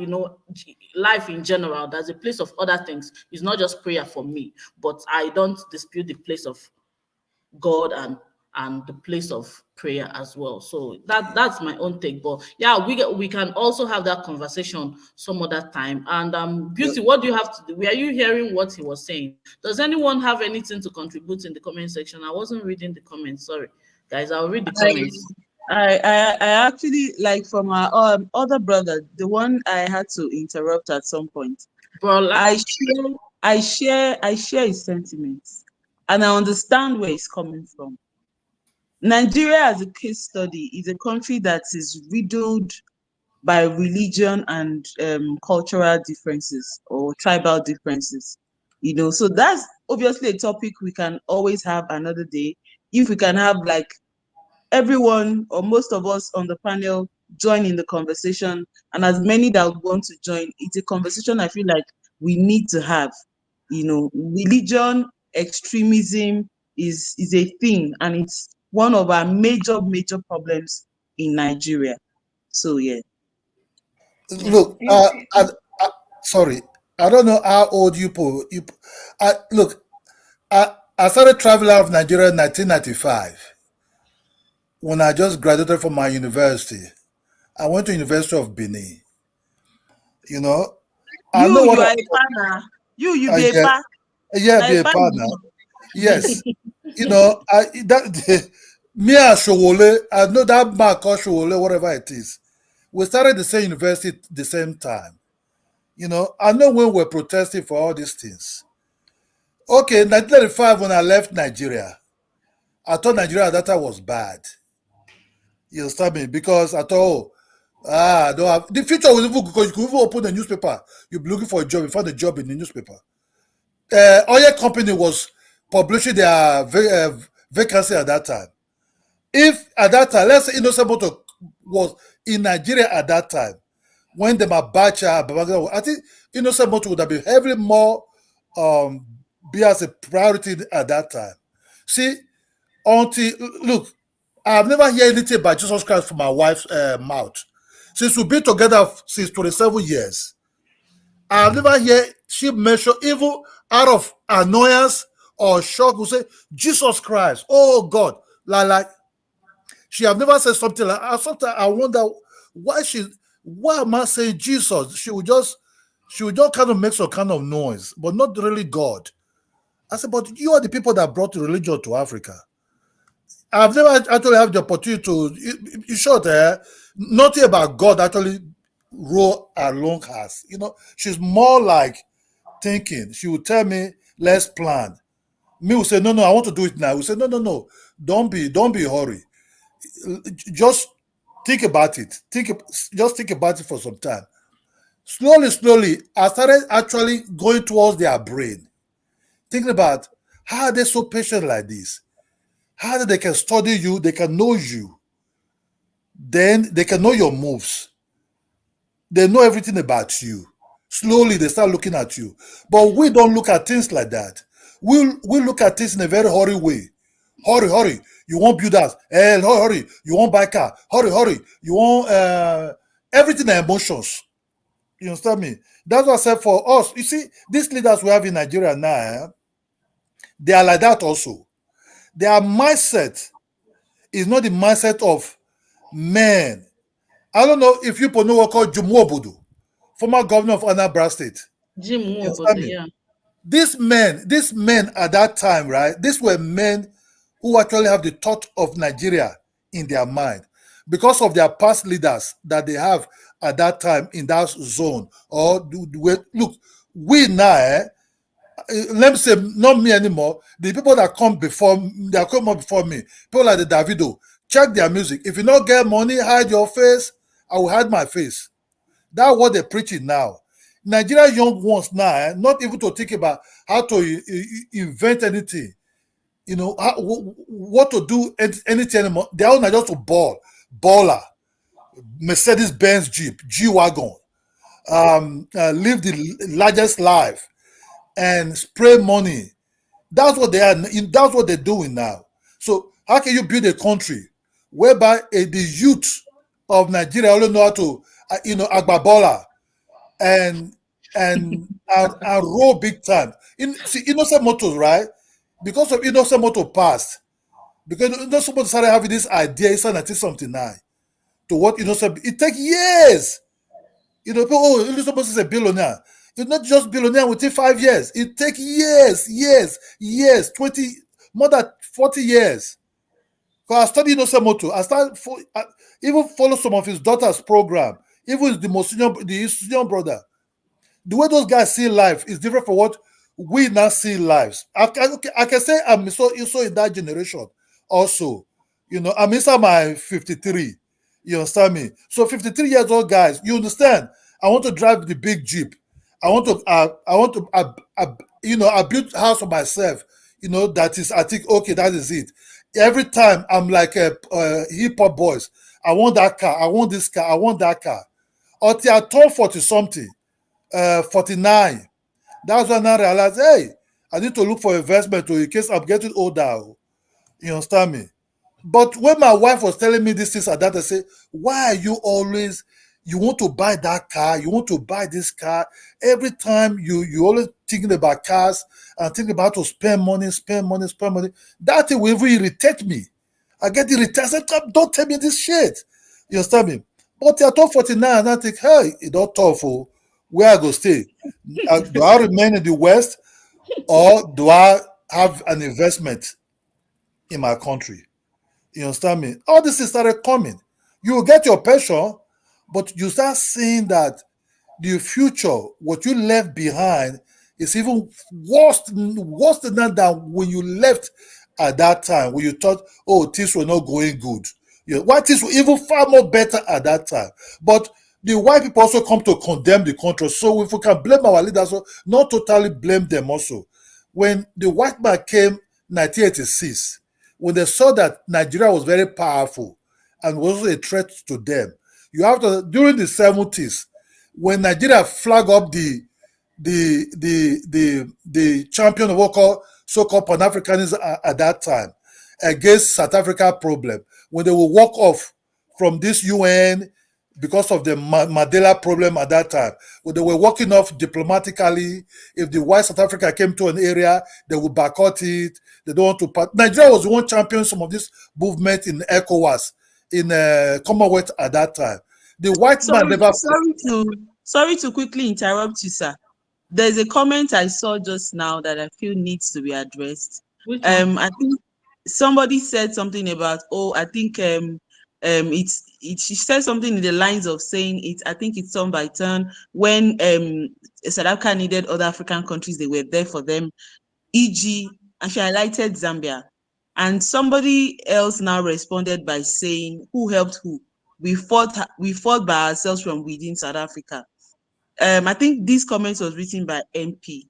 A: life in general. There's a place of other things. It's not just prayer for me, but I don't dispute the place of God and the place of prayer as well. So that's my own take. But yeah, we can also have that conversation some other time. And Beauty, what do you have to do? Were you hearing what he was saying? Does anyone have anything to contribute in the comment section? I wasn't reading the comments. Sorry, guys. I'll read the
B: I,
A: comments.
B: I actually, like, from our other brother, the one I had to interrupt at some point.
A: Bro,
B: I share his sentiments, and I understand where he's coming from. Nigeria, as a case study, is a country that is riddled by religion and cultural differences or tribal differences. So that's obviously a topic we can always have another day. If we can have, like, everyone or most of us on the panel join in the conversation, and as many that want to join, it's a conversation I feel like we need to have. Religion extremism is a thing, and it's one of our major problems in Nigeria. So yeah.
F: Look, sorry, I don't know how old look, I started traveling out of Nigeria in 1995 when I just graduated from my university. I went to University of Benin. You know, I know
B: You
F: what
B: are a partner. You
F: I
B: be a
F: get.
B: pa.
F: Yeah,
B: Na
F: be
B: a
F: a
B: partner.
F: partner. Yes, I that me and Showole, I know that man called Showole, whatever it is. We started the same university at the same time. I know when we're protesting for all these things. Okay, 1995 when I left Nigeria, I thought Nigeria at that time was bad. You understand me? Because I thought, I don't have the future was even good because you could even open the newspaper. You'll be looking for a job, you found a job in the newspaper. Oil company was publishing their vacancy at that time. If at that time, let's say Innocent Motor was in Nigeria at that time, when the Mabacha, I think Innocent Motor would have been heavily more be as a priority at that time. See, look, I've never heard anything about Jesus Christ from my wife's mouth. Since we've been together since 27 years, I've never heard she mention, even out of annoyance or shock, will say, Jesus Christ, oh God. Like she have never said something like, sometimes I wonder why am I saying Jesus? She would just kind of make some kind of noise, but not really God. I said, but you are the people that brought religion to Africa. I've never actually had the opportunity to, in short, nothing about God actually roll along us. She's more like thinking. She would tell me, let's plan. Me will say, no, I want to do it now. We say, no, don't be hurry. Just think about it. Just think about it for some time. Slowly, I started actually going towards their brain, thinking about how are they so patient like this? How they can study you, they can know you, then they can know your moves. They know everything about you. Slowly, they start looking at you. But we don't look at things like that. We look at things in a very hurry way. Hurry. You want build house. Hurry. You want buy car. Hurry. You want everything are emotions. You understand me? That's what I said for us. You see, these leaders we have in Nigeria now, they are like that also. Their mindset is not the mindset of men. I don't know if you know what called Jumuobudu, former governor of Anambra State.
A: Jim
F: You
A: Nwobodo,
F: understand me?
A: yeah.
F: These men at that time, right? These were men who actually have the thought of Nigeria in their mind because of their past leaders that they have at that time in that zone. Look, we now, let me say, not me anymore. The people that come before, that come up before me, people like the Davido, check their music. If you don't get money, hide your face. I will hide my face. That's what they're preaching now. Nigerian young ones now, not even to think about how to invent anything, what to do anything anymore. They are just to baller, Mercedes-Benz Jeep, G-Wagon, live the largest life and spray money. That's what they are. That's what they're doing now. So how can you build a country whereby the youth of Nigeria only know how to, agbabola and and roll big time? See, Innocent Motors, right? Because of Innocent Motor past, because Innocent Motor started having this idea in 1979 to what Innocent. It takes years. People, Innocent Motor is a billionaire. It's not just billionaire within 5 years. It takes years, 20, more than 40 years. Because I studied Innocent Motor. I even follow some of his daughter's program. Even the senior brother. The way those guys see life is different from what we now see lives. I can say I'm so in that generation also. I'm inside my 53. You understand me? So 53 years old guys, you understand? I want to drive the big Jeep. I built a house for myself. I think, okay, that is it. Every time I'm like a hip hop boys. I want that car. I want this car. I want that car. Until I turn 40 something, 49. That's when I realized, hey, I need to look for investment in case I'm getting older. You understand me? But when my wife was telling me this and that, I say, why are you want to buy that car, you want to buy this car? Every time you always thinking about cars and thinking about to spend money. That thing will even irritate me. I get irritated. I say, don't tell me this shit. You understand me? But I turn 49 and I think, hey, it don't tough. Where I go stay? Do I remain in the West or do I have an investment in my country? You understand me? All this things started coming. You will get your pension, but you start seeing that the future, what you left behind, is even worse than that than when you left at that time, when you thought, oh, things were not going good. Why things were even far more better at that time. But the white people also come to condemn the country. So if we can blame our leaders, not totally blame them also. When the white man came 1986, when they saw that Nigeria was very powerful and was a threat to them, you have to, during the 70s, when Nigeria flagged up the champion of what so-called Pan-Africanism at that time against South Africa problem, when they will walk off from this UN because of the Mandela problem at that time, when they were walking off diplomatically. If the white South Africa came to an area, they would boycott it. They don't want to. Nigeria was the one champion some of this movement in ECOWAS, in Commonwealth at that time. The white man never.
B: Sorry to quickly interrupt you, sir. there's a comment I saw just now that I feel needs to be addressed.
A: Which one?
B: I think somebody said something about, I think she said something in the lines of saying it. I think it's turn by turn. When South Africa needed other African countries, they were there for them, e.g., and she highlighted Zambia. And somebody else now responded by saying, who helped who? We fought by ourselves from within South Africa. I think this comment was written by MP.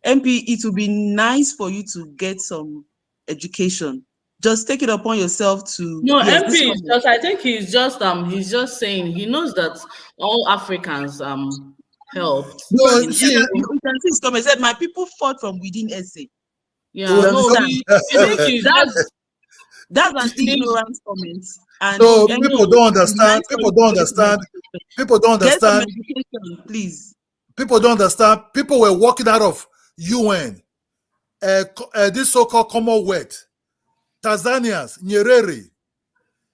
B: MP, it would be nice for you to get some education. Just take it upon yourself to,
A: No,
B: yes, this
A: MP is
B: comment.
A: just. I think he's just saying he knows that all Africans helped.
B: No,
F: No,
A: In
F: see,
B: you can see his comment. Said, my people fought from within SA.
A: yeah,
B: You
A: no,
B: understand?
A: I think he's just.
B: That's an
A: He,
B: ignorant comment. And
A: no,
F: no,
A: you
B: MP,
F: people
A: know.
F: don't
B: it would be nice
F: understand.
B: for
F: People
B: you to
F: don't
B: get some
F: understand.
B: education.
F: People don't
B: Get some
F: understand.
B: education, please.
F: People don't understand. People were walking out of UN, this so-called Commonwealth, Tanzanians, Nyerere,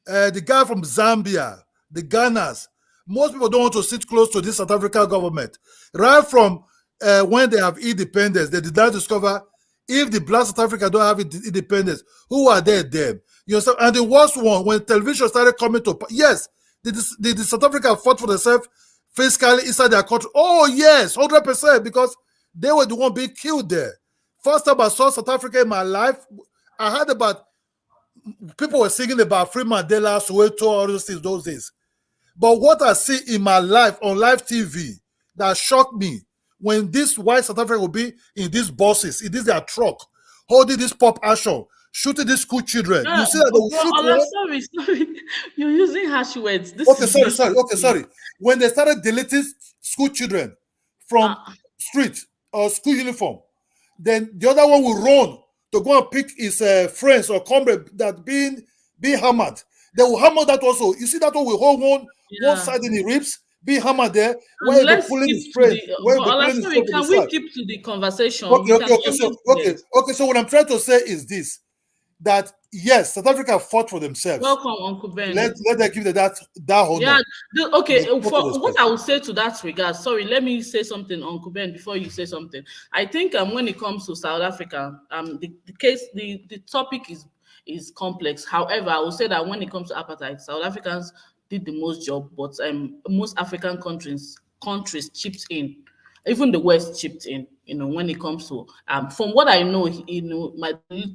F: the guy from Zambia, the Ghanas. Most people don't want to sit close to this South African government. Right from when they have independence, they did not discover if the black South Africa don't have independence, who are they then? You know, and the worst one, when television started coming to, yes, the South Africa fought for themselves fiscally inside their country. Oh, yes, 100%, because they were the one being killed there. First time I saw South Africa in my life, I heard about, people were singing about Free Mandela, Soweto, all those things those days. But what I see in my life on live TV that shocked me, when this white South Africa will be in these buses, in this their truck, holding this pop action, shooting these school children. You
A: Yeah,
F: see that they will
A: but
F: shoot
A: Allah,
F: one.
A: sorry. You're using harsh words. This
F: Okay,
A: is
F: sorry.
A: listening.
F: Okay, sorry. When they started deleting school children from
A: Uh,
F: street or school uniform, then the other one will run to go and pick his friends or comrade that being hammered. They will hammer that also. You see that one will hold one
A: yeah.
F: side in the ribs, be hammered there,
A: And
F: where they'll be
A: let's
F: pulling
A: keep
F: his
A: to
F: friend,
A: the.
F: where
A: But
F: they'll be
A: Allah,
F: pulling his
A: sorry.
F: friend to the
A: Can we
F: side.
A: keep to the conversation?
F: Okay,
A: We can
F: okay.
A: always yes.
F: So what I'm trying to say is this: that yes, South Africa fought for themselves.
A: Welcome, Uncle Ben.
F: Let them give them that honor.
A: Yeah. Okay.
F: They fought for
A: For what
F: themselves.
A: I will say to that regard, sorry, let me say something, Uncle Ben, before you say something. I think when it comes to South Africa, the case, the topic is complex. However, I will say that when it comes to apartheid, South Africans did the most job, but most African countries chipped in. Even the West chipped in, when it comes to from what I know, my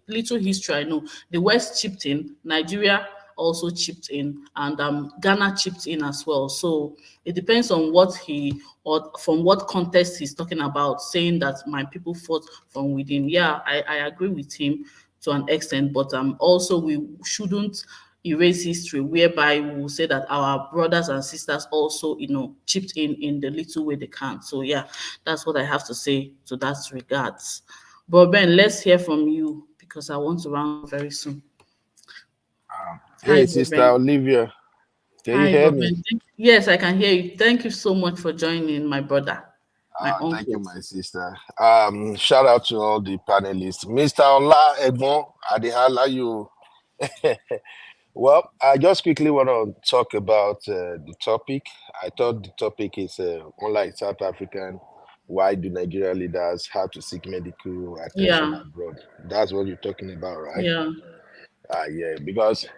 A: little history I know, the West chipped in, Nigeria also chipped in, and Ghana chipped in as well. So it depends on what he or from what context he's talking about, saying that my people fought from within. Yeah, I agree with him to an extent, but also we shouldn't erase history whereby we will say that our brothers and sisters also chipped in the little way they can. So yeah, that's what I have to say to that regards. But Ben, let's hear from you because I want to round very soon. Hi,
G: Hey, Sister
A: Boben.
G: Olivia, can you
A: Hi,
G: hear me?
A: Boben. Yes, I can hear you. Thank you so much for joining, my brother, my
G: Thank you,
A: uncle.
G: my sister. Shout out to all the panelists. Mr. Ola Egbon, Adehala, you. Well, I just quickly want to talk about the topic. I thought the topic is unlike South African. Why do Nigerian leaders have to seek medical attention
A: Yeah,
G: abroad? That's what you're talking about, right?
A: yeah,
G: Yeah, because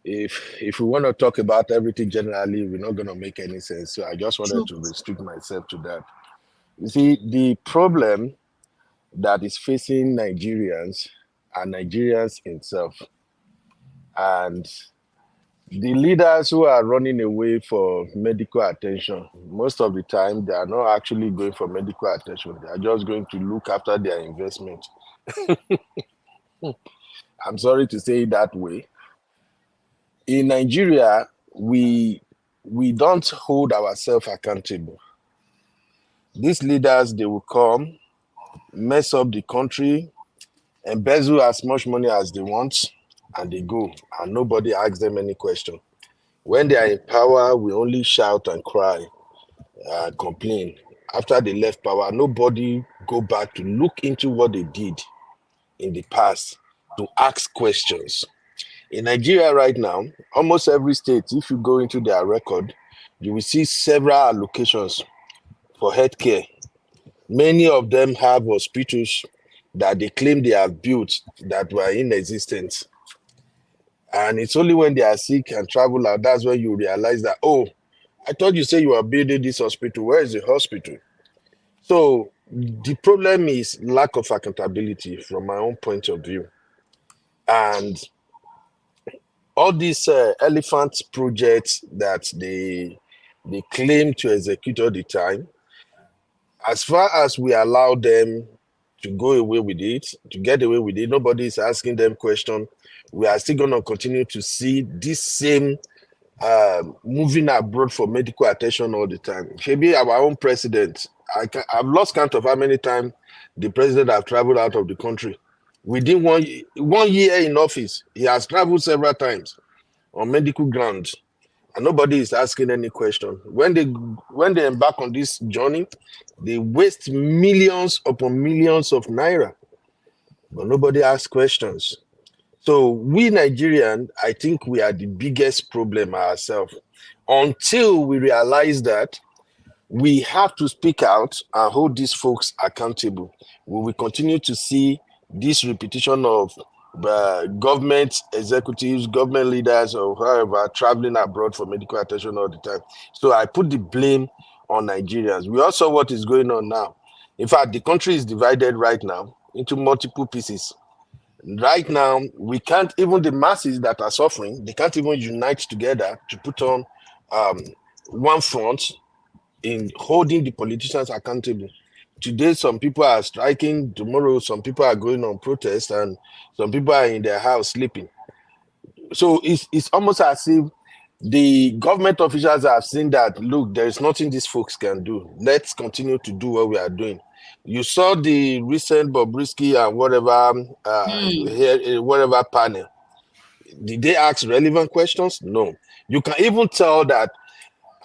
G: if we want to talk about everything generally, we're not going to make any sense. So I just wanted
A: true.
G: to restrict myself to that. You see, the problem that is facing Nigerians are Nigerians itself. And the leaders who are running away for medical attention, most of the time, they are not actually going for medical attention. They are just going to look after their investment. I'm sorry to say it that way. In Nigeria, we don't hold ourselves accountable. These leaders, they will come, mess up the country, embezzle as much money as they want, and they go, and nobody asks them any question. When they are in power, we only shout and cry and complain. After they left power, nobody go back to look into what they did in the past, to ask questions. In Nigeria right now, almost every state, if you go into their record, you will see several allocations for healthcare Many of them have hospitals that they claim they have built that were in existence. And it's only when they are sick and travel out that's when you realize that, oh, I thought you said you were building this hospital. Where is the hospital? So the problem is lack of accountability from my own point of view. And all these elephant projects that they claim to execute all the time, as far as we allow them to go away with it, to get away with it, nobody is asking them question. We are still going to continue to see this same moving abroad for medical attention all the time. Maybe our own president, I've lost count of how many times the president have traveled out of the country. Within 1 year in office, he has traveled several times on medical grounds, and nobody is asking any question. When they embark on this journey, they waste millions upon millions of naira, but nobody asks questions. So we Nigerian, I think we are the biggest problem ourselves. Until we realize that we have to speak out and hold these folks accountable, we will continue to see this repetition of government executives, government leaders, or whoever traveling abroad for medical attention all the time. So I put the blame on Nigerians. We also what is going on now. In fact, the country is divided right now into multiple pieces. Right now, we can't, even the masses that are suffering, they can't even unite together to put on um, one front in holding the politicians accountable. Today, some people are striking. Tomorrow, some people are going on protest, and some people are in their house sleeping. So it's almost as if the government officials have seen that, look, there is nothing these folks can do. Let's continue to do what we are doing. You saw the recent Bobrisky and whatever panel. Did they ask relevant questions? No. You can even tell that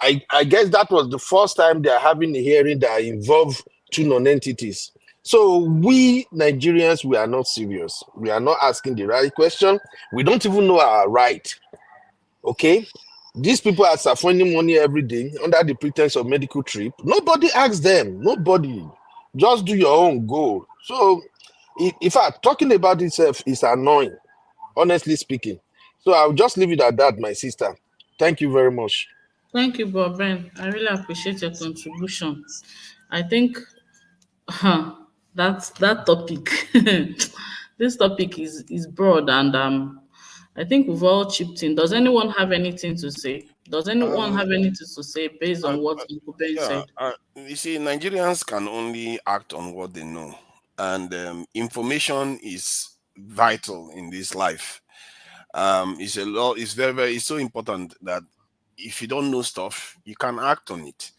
G: I guess that was the first time they are having a hearing that involved two non-entities. So we Nigerians, we are not serious. We are not asking the right question. We don't even know our right. Okay? These people are suffering money every day under the pretense of medical trip. Nobody asks them. Nobody. Just do your own goal. So, in fact, talking about itself is annoying, honestly speaking. So I'll just leave it at that, my sister. Thank you very much.
A: Thank you, Bob Ben. I really appreciate your contribution. I think that's that topic. This topic is broad, and I think we've all chipped in. Does anyone have anything to say? Does anyone
E: Um,
A: have anything to say based
E: uh,
A: on what
E: uh,
A: Uncle Ben
E: yeah,
A: said?
E: you see, Nigerians can only act on what they know, and information is vital in this life. It's a lot. It's very, very. It's so important that if you don't know stuff, you can act on it.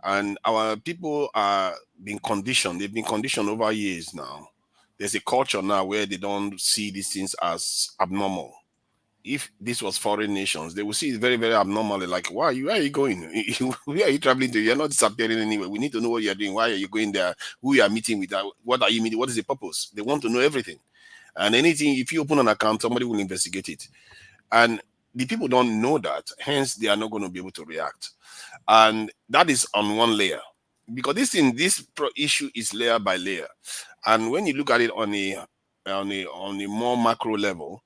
E: And our people are being conditioned. They've been conditioned over years now. There's a culture now where they don't see these things as abnormal. If this was foreign nations, they will see it very, very abnormally. Like, where are you going? Where are you traveling to? You're not disappearing anywhere. We need to know what you're doing. Why are you going there? Who you are meeting with? What are you meeting? What is the purpose? They want to know everything. And anything, if you open an account, somebody will investigate it. And the people don't know that. Hence, they are not going to be able to react. And that is on one layer. Because issue is layer by layer. And when you look at it on a more macro level,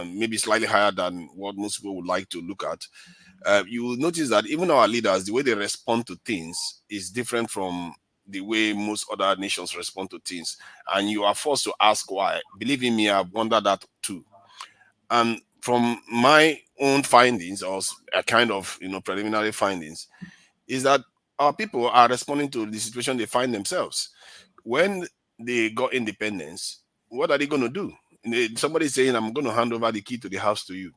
E: maybe slightly higher than what most people would like to look at, you will notice that even our leaders, the way they respond to things is different from the way most other nations respond to things. And you are forced to ask why. Believe in me, I've wondered that too. And from my own findings, or a kind of preliminary findings, is that our people are responding to the situation they find themselves. When they got independence, what are they going to do? Somebody saying, I'm going to hand over the key to the house to you.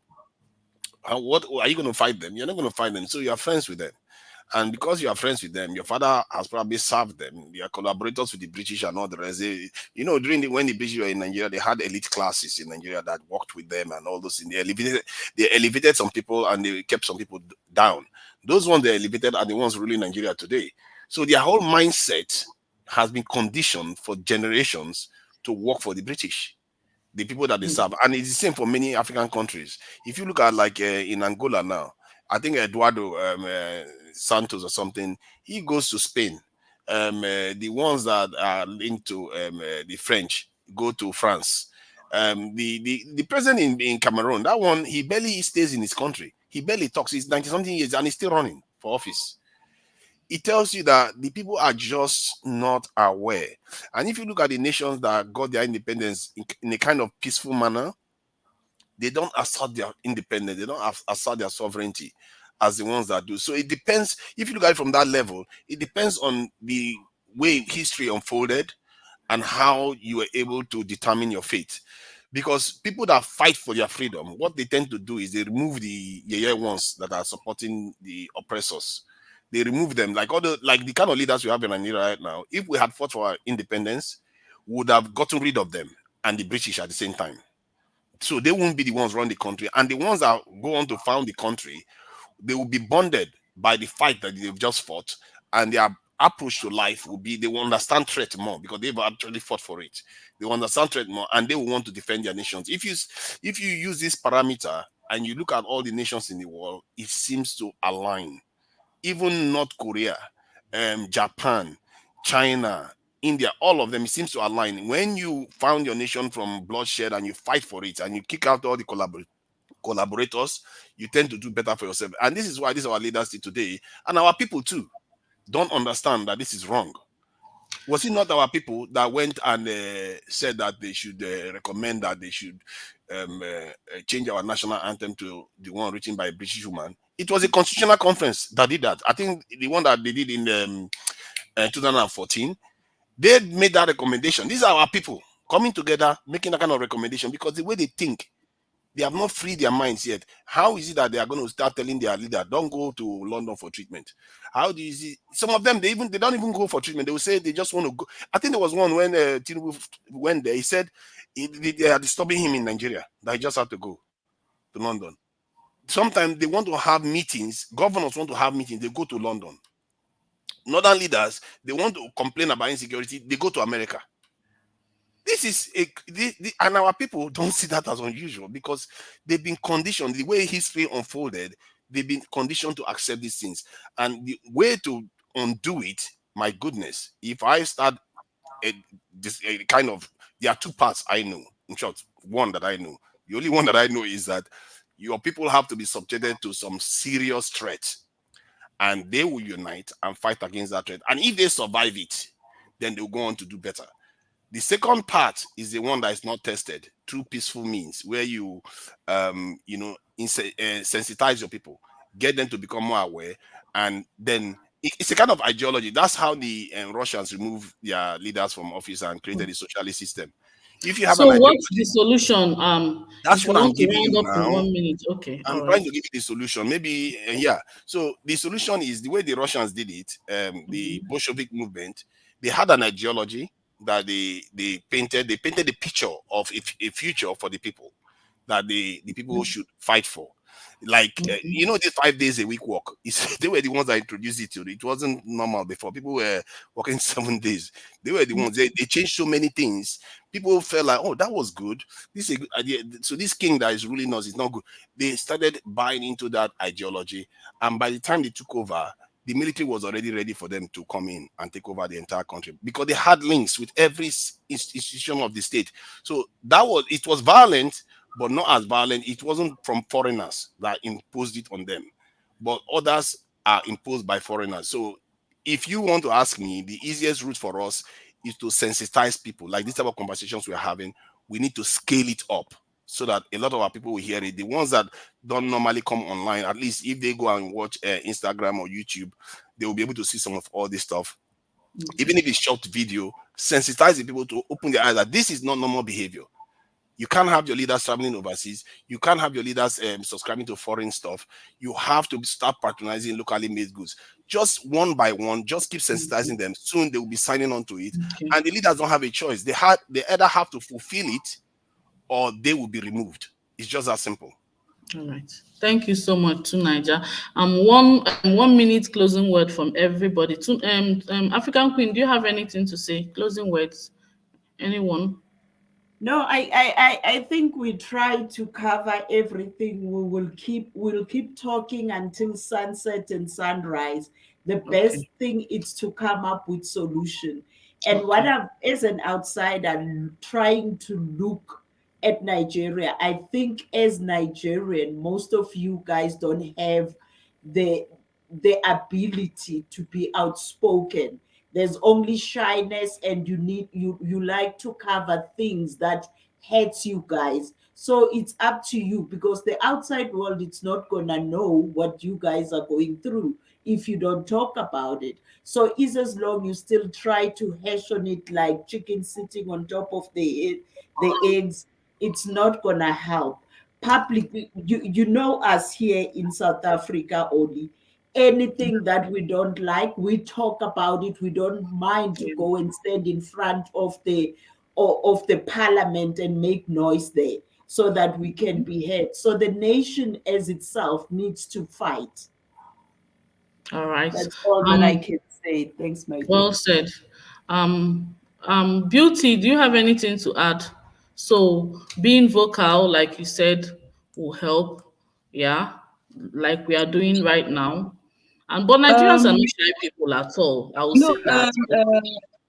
E: What are you going to fight them? You're not going to fight them. So you are friends with them. And because you are friends with them, your father has probably served them. They are collaborators with the British and all the rest. When the British were in Nigeria, they had elite classes in Nigeria that worked with them and all those things. They elevated some people and they kept some people down. Those ones they elevated are the ones ruling Nigeria today. So their whole mindset has been conditioned for generations to work for the British, the people that they serve. And it's the same for many African countries. If you look at like in Angola now, I think Eduardo Santos or something, he goes to Spain The ones that are linked to the French go to France. The president in Cameroon, that one, he barely stays in his country. He barely talks. He's 90 something years and he's still running for office. It tells you that the people are just not aware. And if you look at the nations that got their independence in a kind of peaceful manner, they don't assert their independence, they don't assert their sovereignty as the ones that do. So it depends. If you look at it from that level, it depends on the way history unfolded and how you were able to determine your fate. Because people that fight for their freedom, what they tend to do is they remove the yeah ones that are supporting the oppressors. They remove them, like all the kind of leaders we have in Nigeria right now. If we had fought for our independence, we would have gotten rid of them and the British at the same time. So they won't be the ones run the country, and the ones that go on to found the country, they will be bonded by the fight that they've just fought, and their approach to life will be they will understand threat more because they've actually fought for it. They will understand threat more, and they will want to defend their nations. If you use this parameter and you look at all the nations in the world, it seems to align. Even North Korea, Japan, China, India, all of them, it seems to align. When you found your nation from bloodshed and you fight for it and you kick out all the collaborators, you tend to do better for yourself. And this is why this our leaders did today, and our people too don't understand that this is wrong. Was it not our people that went and said that they should recommend that they should change our national anthem to the one written by a British woman? It was a constitutional conference that did that. I think the one that they did in 2014, they made that recommendation. These are our people coming together, making that kind of recommendation because the way they think, they have not freed their minds yet. How is it that they are going to start telling their leader, don't go to London for treatment? How do you see? Some of them, they don't even go for treatment. They will say they just want to go. I think there was one when Tinubu went there. He said they are disturbing him in Nigeria. That he just had to go to London. Sometimes they want to have meetings. Governors want to have meetings. They go to London. Northern leaders, they want to complain about insecurity. They go to America. This is and our people don't see that as unusual because they've been conditioned the way history unfolded. They've been conditioned to accept these things, and the way to undo it, my goodness, if I start a, this a kind of, there are two parts I know. In short, one that I know, the only one that I know is that your people have to be subjected to some serious threat, and they will unite and fight against that threat, and if they survive it, then they'll go on to do better. The second part is the one that is not tested through peaceful means, where you, sensitize your people, get them to become more aware, and then it's a kind of ideology. That's how the Russians removed their leaders from office and created a socialist system. If you have an
A: So what's the
E: ideology,
A: solution?
E: that's
A: If you
E: what I'm
A: want to
E: giving
A: round
E: you
A: up in
E: now.
A: 1 minute, okay,
E: I'm
A: all
E: trying
A: right.
E: to give you the solution. Maybe, yeah. So the solution is the way the Russians did it. The
A: Mhm.
E: Bolshevik movement. They had an ideology that they painted. They painted the picture of a future for the people that the people should fight for. Like
A: Okay.
E: this 5 days a week work. They were the ones that introduced it to it. It wasn't normal before. People were working 7 days. They were the ones. They changed so many things. People felt like, oh, that was good. This is a good idea. So this king that is ruling us is not good. They started buying into that ideology, and by the time they took over, the military was already ready for them to come in and take over the entire country because they had links with every institution of the state. So it was violent, but not as violent. It wasn't from foreigners that imposed it on them, but others are imposed by foreigners. So if you want to ask me, the easiest route for us is to sensitize people. Like this type of conversations we're having, we need to scale it up so that a lot of our people will hear it. The ones that don't normally come online, at least if they go and watch Instagram or YouTube, they will be able to see some of all this stuff.
A: Okay.
E: Even if it's short video, sensitize the people to open their eyes that this is not normal behavior. You can't have your leaders traveling overseas. You can't have your leaders subscribing to foreign stuff. You have to start patronizing locally made goods. Just one by one, just keep
A: Okay.
E: sensitizing them. Soon they will be signing on to it.
A: Okay.
E: And the leaders don't have a choice. They either have to fulfill it or they will be removed. It's just that simple.
A: All right. Thank you so much to Niger. 1 minute closing word from everybody. To African Queen, do you have anything to say? Closing words. Anyone?
C: No, I think we try to cover everything. We'll keep talking until sunset and sunrise. The
A: Okay.
C: best thing is to come up with solution. And what
A: Okay.
C: I'm, as an outsider trying to look at Nigeria, I think as Nigerian, most of you guys don't have the the ability to be outspoken. There's only shyness, and you like to cover things that hurts you guys. So it's up to you, because the outside world, it's not gonna know what you guys are going through if you don't talk about it. So it's as long you still try to hash on it like chicken sitting on top of the eggs, it's not gonna help. Public, you know us here in South Africa, only anything that we don't like, we talk about it. We don't mind to go and stand in front of the parliament and make noise there, so that we can be heard. So the nation as itself needs to fight.
A: All right.
C: That's all that I
A: Um,
C: can say. Thanks, my dear.
A: well said. Beauty, do you have anything to add? So being vocal, like you said, will help. Yeah, like we are doing right now. And but Nigerians are not
B: Um,
A: shy people at all. I will
B: no,
A: say that.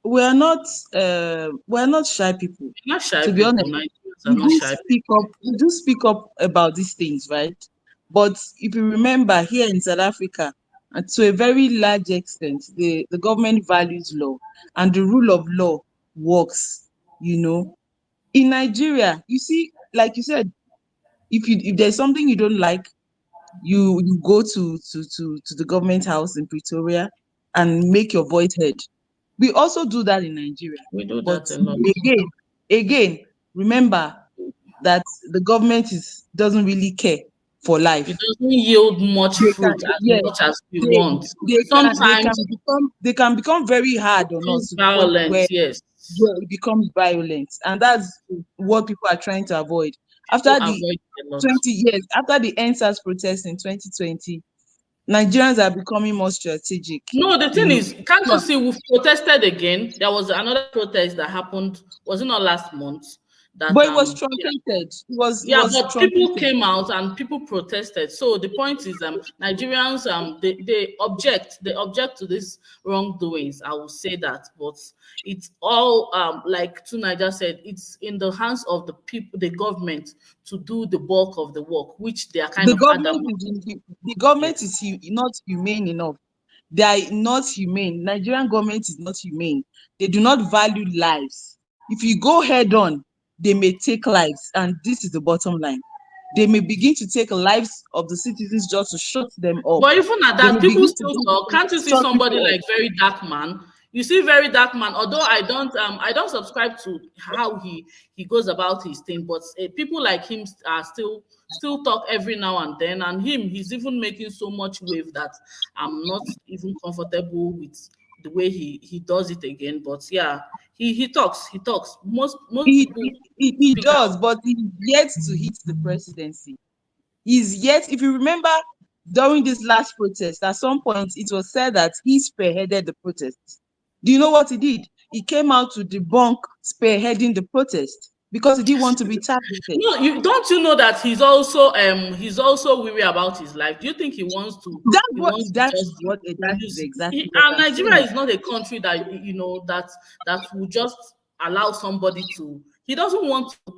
B: we're not shy people.
A: We're not shy
B: To be
A: people.
B: honest,
A: Nigerians are not shy
B: we do speak up about these things, right? But if you remember, here in South Africa, and to a very large extent, the government values law, and the rule of law works. You know, in Nigeria, you see, like you said, if there's something you don't like, you go to the government house in Pretoria and make your voice heard. We also do that in Nigeria.
A: people. We do
B: But
A: that a lot.
B: again, remember that the government doesn't really care for
A: It
B: life.
A: doesn't yield much
B: They can,
A: fruit as
B: yes,
A: much as we
B: they
A: want.
B: they can
A: Sometimes
B: become very hard on
A: becomes
B: us, to the point
A: violent,
B: where
A: yes.
B: it becomes violent, and that's what people are trying to avoid.
A: People
B: After the
A: avoid it a lot.
B: 20 years, after the NSAS protest in 2020, Nigerians are becoming more strategic.
A: No, the
B: You
A: thing
B: know,
A: is, can't you
B: yeah,
A: see we've protested again? There was another protest that happened, was it not last month? That
B: but it was truncated. It
A: yeah,
B: was
A: but people
B: truncated.
A: came out and people protested. So the point is, Nigerians, they object to these wrongdoings. I will say that, but it's all, like Tunaja said, it's in the hands of the people, the government, to do the bulk of the work, which they are kind
B: The
A: of
B: government
A: adamant.
B: the government
A: Yes.
B: is not humane enough. They are not humane. Nigerian government is not humane. They do not value lives. If you go head on, they may take lives, and this is the bottom line. They may begin to take lives of the citizens just to shut them up.
A: But even at
B: They
A: that,
B: may
A: people
B: begin to
A: still
B: do this
A: talk.
B: to
A: Can't you see
B: shut
A: somebody
B: people up.
A: like Very Dark Man? You see Very Dark Man, although I don't subscribe to how he goes about his thing, but people like him are still talk every now and then, and he's even making so much wave that I'm not even comfortable with the way he does it again. But yeah, he talks. Most people
B: He
A: speak
B: does,
A: out.
B: but he's yet to hit the presidency. He's yet, if you remember, during this last protest, at some point it was said that he spearheaded the protest. Do you know what he did? He came out to debunk spearheading the protest because he didn't want to be targeted.
A: No, you know that he's also weary about his life. Do you think he wants to just
B: That is
A: use
B: exactly what
A: and
B: I'm
A: Nigeria
B: saying.
A: is not a country that that will just allow somebody to he doesn't want to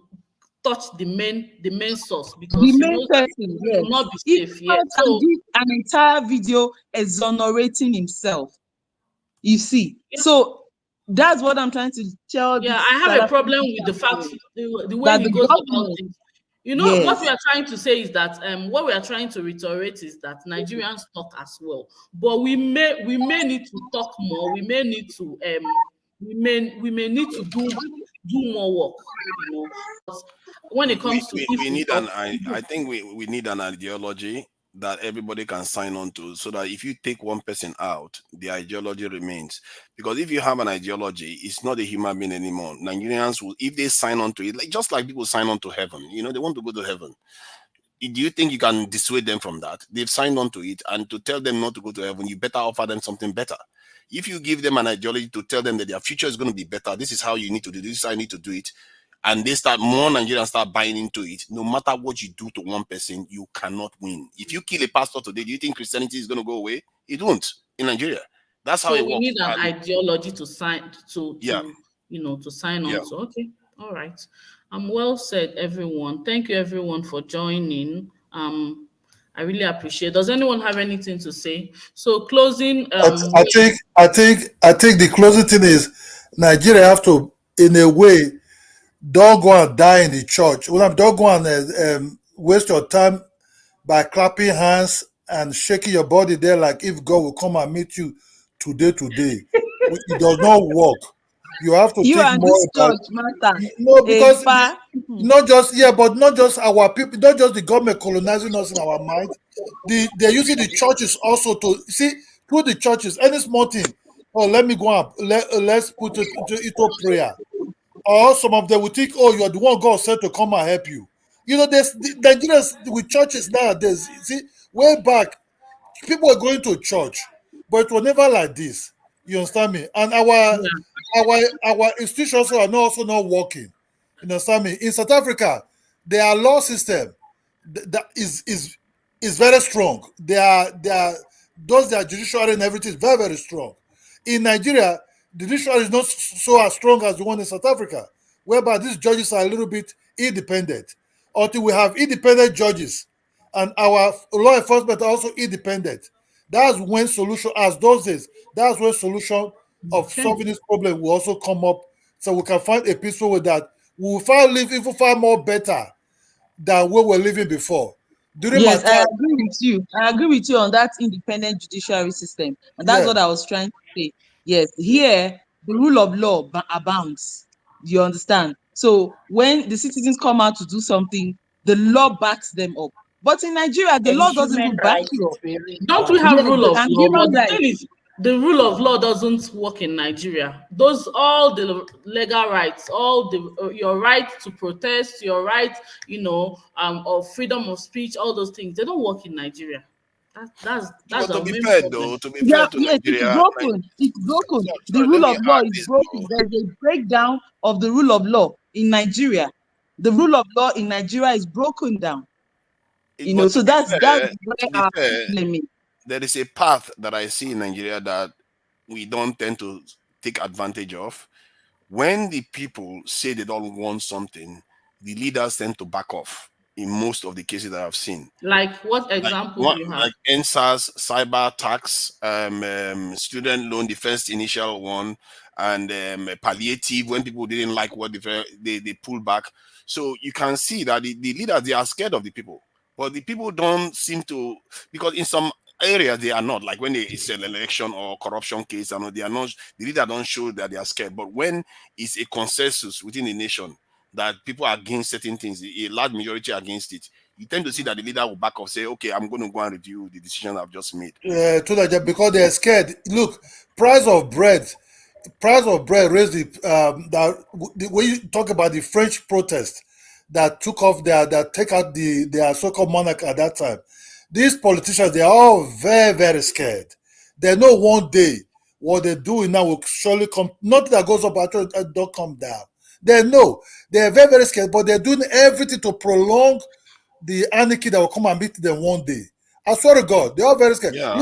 A: touch the main source
B: The
A: because he
B: main
A: knows that
B: person,
A: he will
B: yes.
A: not be
B: He
A: safe
B: came
A: yet.
B: out and
A: So
B: did an entire video exonerating himself. You see,
A: yeah,
B: so that's what I'm trying to tell
A: yeah,
B: this
A: I
B: South
A: have a
B: African
A: problem with the fact
B: people,
A: the way
B: that
A: he
B: the
A: goes about
B: government,
A: things. You know what we
B: yes,
A: are trying to say is that what we are trying to reiterate is that Nigerians talk as well, but we may need to talk more. We may need to we may need to do more work. You know, but when it comes to if
E: We
A: we
E: need
A: talk,
E: I think we need an ideology that everybody can sign on to, so that if you take one person out, the ideology remains. Because if you have an ideology, it's not a human being anymore. Nigerians will, if they sign on to it, like just like people sign on to heaven, they want to go to heaven. Do you think you can dissuade them from that? They've signed on to it, and to tell them not to go to heaven, you better offer them something better. If you give them an ideology to tell them that their future is going to be better, this is how you need to do this, is how you need to do it. and more Nigerians start buying into it, no matter what you do to one person, you cannot win. If you kill a pastor today, do you think Christianity is going to go away? It won't in Nigeria. That's how
A: So
E: it
A: we
E: works.
A: need an
E: And
A: ideology to sign
E: yeah,
A: to sign
E: yeah.
A: on to. Okay, all right. Well said, everyone. Thank you, everyone, for joining. I really appreciate. Does anyone have anything to say? So closing.
F: I think the closing thing is Nigeria have to, in a way, don't go and die in the church. Well, don't go and waste your time by clapping hands and shaking your body there like if God will come and meet you today, today. It does not work. You have to
B: You
F: think
B: and
F: more
B: this
F: about,
B: church matter.
F: no,
B: A
F: because
B: far.
F: not just, yeah, but not just our people, not just the government colonizing us in our mind. They're using the churches also to see through the churches any small thing. Oh, let me go up. Let's put it into prayer. Or some of them will think, oh, you're the one God sent to come and help you. There's the Nigerians with churches nowadays. You see, way back, people were going to church, but it was never like this. You understand me? And
A: Yeah.
F: our institutions are also not working. You understand me? In South Africa, their law system that is very strong. They are those their judiciary and everything is very very strong. In Nigeria, the judiciary is not so as strong as the one in South Africa, whereby these judges are a little bit independent. Until we have independent judges, and our law enforcement are also independent, that's when solution, as those days, that's when solution of
A: Okay.
F: solving this problem will also come up, so we can find a peaceful way that we will find live even far more better than we were living before. During my
B: Yes, I
F: time,
B: agree with you. I agree with you on that independent judiciary system. And that's
F: yeah,
B: what I was trying to say. Yes, here, the rule of law abounds. You understand? So when the citizens come out to do something, the law backs them up. But in Nigeria, the
C: And
B: law doesn't
C: human
B: even back
C: rights
B: you
C: is
B: up.
C: very
A: Don't we
B: Yeah,
A: have
C: important.
A: rule of
B: and
A: law? But
B: human
A: the thing
B: rights.
A: is, the rule of law doesn't work in Nigeria. Those all the legal rights, all the your right to protest, your right, of freedom of speech, all those things, they don't work in Nigeria. That's
E: But
A: our
E: to be
A: main
E: fair,
A: problem.
E: though, to be
B: Yeah,
E: fair to
B: yes, it's
E: Nigeria,
B: broken. It's broken. The
E: sorry, let
B: rule
E: me
B: of law
E: add
B: is
E: this,
B: broken.
E: though.
B: There's a breakdown of the rule of law in Nigeria. The rule of law in Nigeria is broken down.
E: But
B: So that's where
E: to be
B: our
E: fair,
B: problem is.
E: there is a path that I see in Nigeria that we don't tend to take advantage of. When the people say they don't want something, the leaders tend to back off in most of the cases that I've seen.
A: Like, what
E: Like
A: example
E: what,
A: do you have?
E: like NSAS, cyber tax, student loan, the first initial one, and palliative when people didn't like what they pull back. So you can see that the leaders, they are scared of the people, but the people don't seem to, because in some areas they are not, like when it's an election or corruption case, and they are not, the leader don't show that they are scared. But when it's a consensus within the nation that people are against certain things, a large majority against it, you tend to see that the leader will back off, say, okay, I'm going to go and review the decision I've just made.
F: to that, because they're scared. Look, price of bread, raised when you talk about the French protest that took off that take out their so-called monarch at that time. These politicians, they are all very very scared. They know one day what they're doing now will surely come. Nothing that goes up actually don't come down. They know they are very very scared, but they're doing everything to prolong the anarchy that will come and meet them one day. I swear to God, they are very scared.
E: Yeah.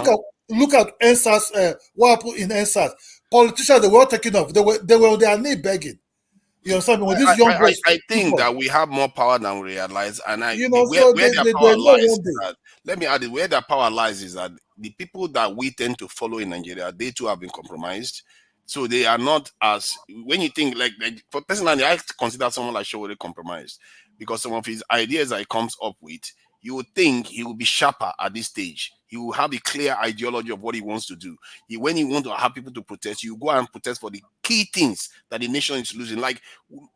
F: Look at NSAS, what happened in NSAS. Politicians, they were all taking off. They were on their knee begging. You understand me? When these young boys
E: I
F: took
E: think
F: off,
E: that we have more power than we realize, and
F: so
E: where their
F: they
E: power
F: know
E: lies
F: one
E: is
F: day.
E: that, let me add it, where their power lies is that the people that we tend to follow in Nigeria, they too have been compromised. So they are not as, when you think like for personally, I consider someone like Showore compromised, because some of his ideas that he comes up with, you would think he will be sharper at this stage. He will have a clear ideology of what he wants to do. When he wants to have people to protest, you go and protest for the key things that the nation is losing. Like,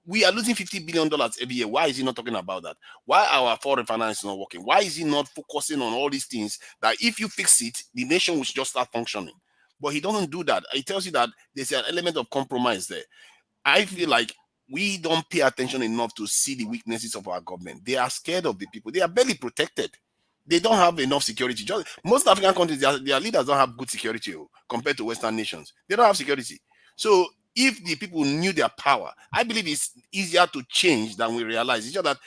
E: we are losing $50 billion every year. Why is he not talking about that? Why our foreign finance is not working? Why is he not focusing on all these things that if you fix it, the nation will just start functioning? But he doesn't do that. He tells you that there's an element of compromise there. I feel like we don't pay attention enough to see the weaknesses of our government. They are scared of the people. They are barely protected. They don't have enough security. Just most African countries, their leaders don't have good security compared to Western nations. They don't have security. So If the people knew their power, I believe it's easier to change than we realize. It's just that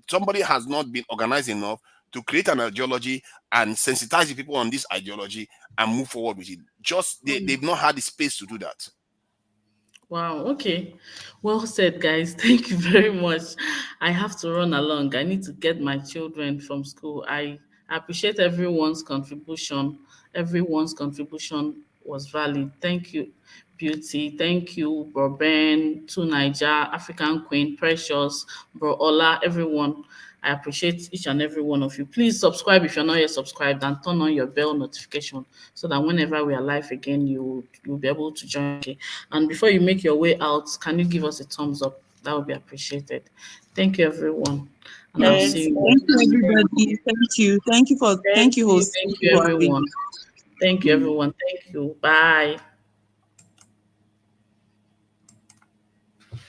E: somebody has not been organized enough to create an ideology and sensitize the people on this ideology and move forward with it. Just they've not had the space to do that.
A: Wow, okay. Well said, guys. Thank you very much. I have to run along. I need to get my children from school. I appreciate everyone's contribution. Everyone's contribution was valid. Thank you, Beauty. Thank you, Bro Ben, to Niger, African Queen, Precious, Bro Ola, everyone. I appreciate each and every one of you. Please subscribe if you're not yet subscribed and turn on your bell notification so that whenever we are live again, you'll be able to join. Okay. And before you make your way out, can you give us a thumbs up? That would be appreciated. Thank you, everyone. And I'll
C: Thanks.
A: see you
B: Thank you,
A: next.
B: everybody. Thank you. Thank you,
A: Thank
B: thank you,
A: you.
B: host.
A: Thank
B: Thank you
A: you,
B: for having
A: everyone.
B: me.
A: Thank you, everyone. Thank you. Bye.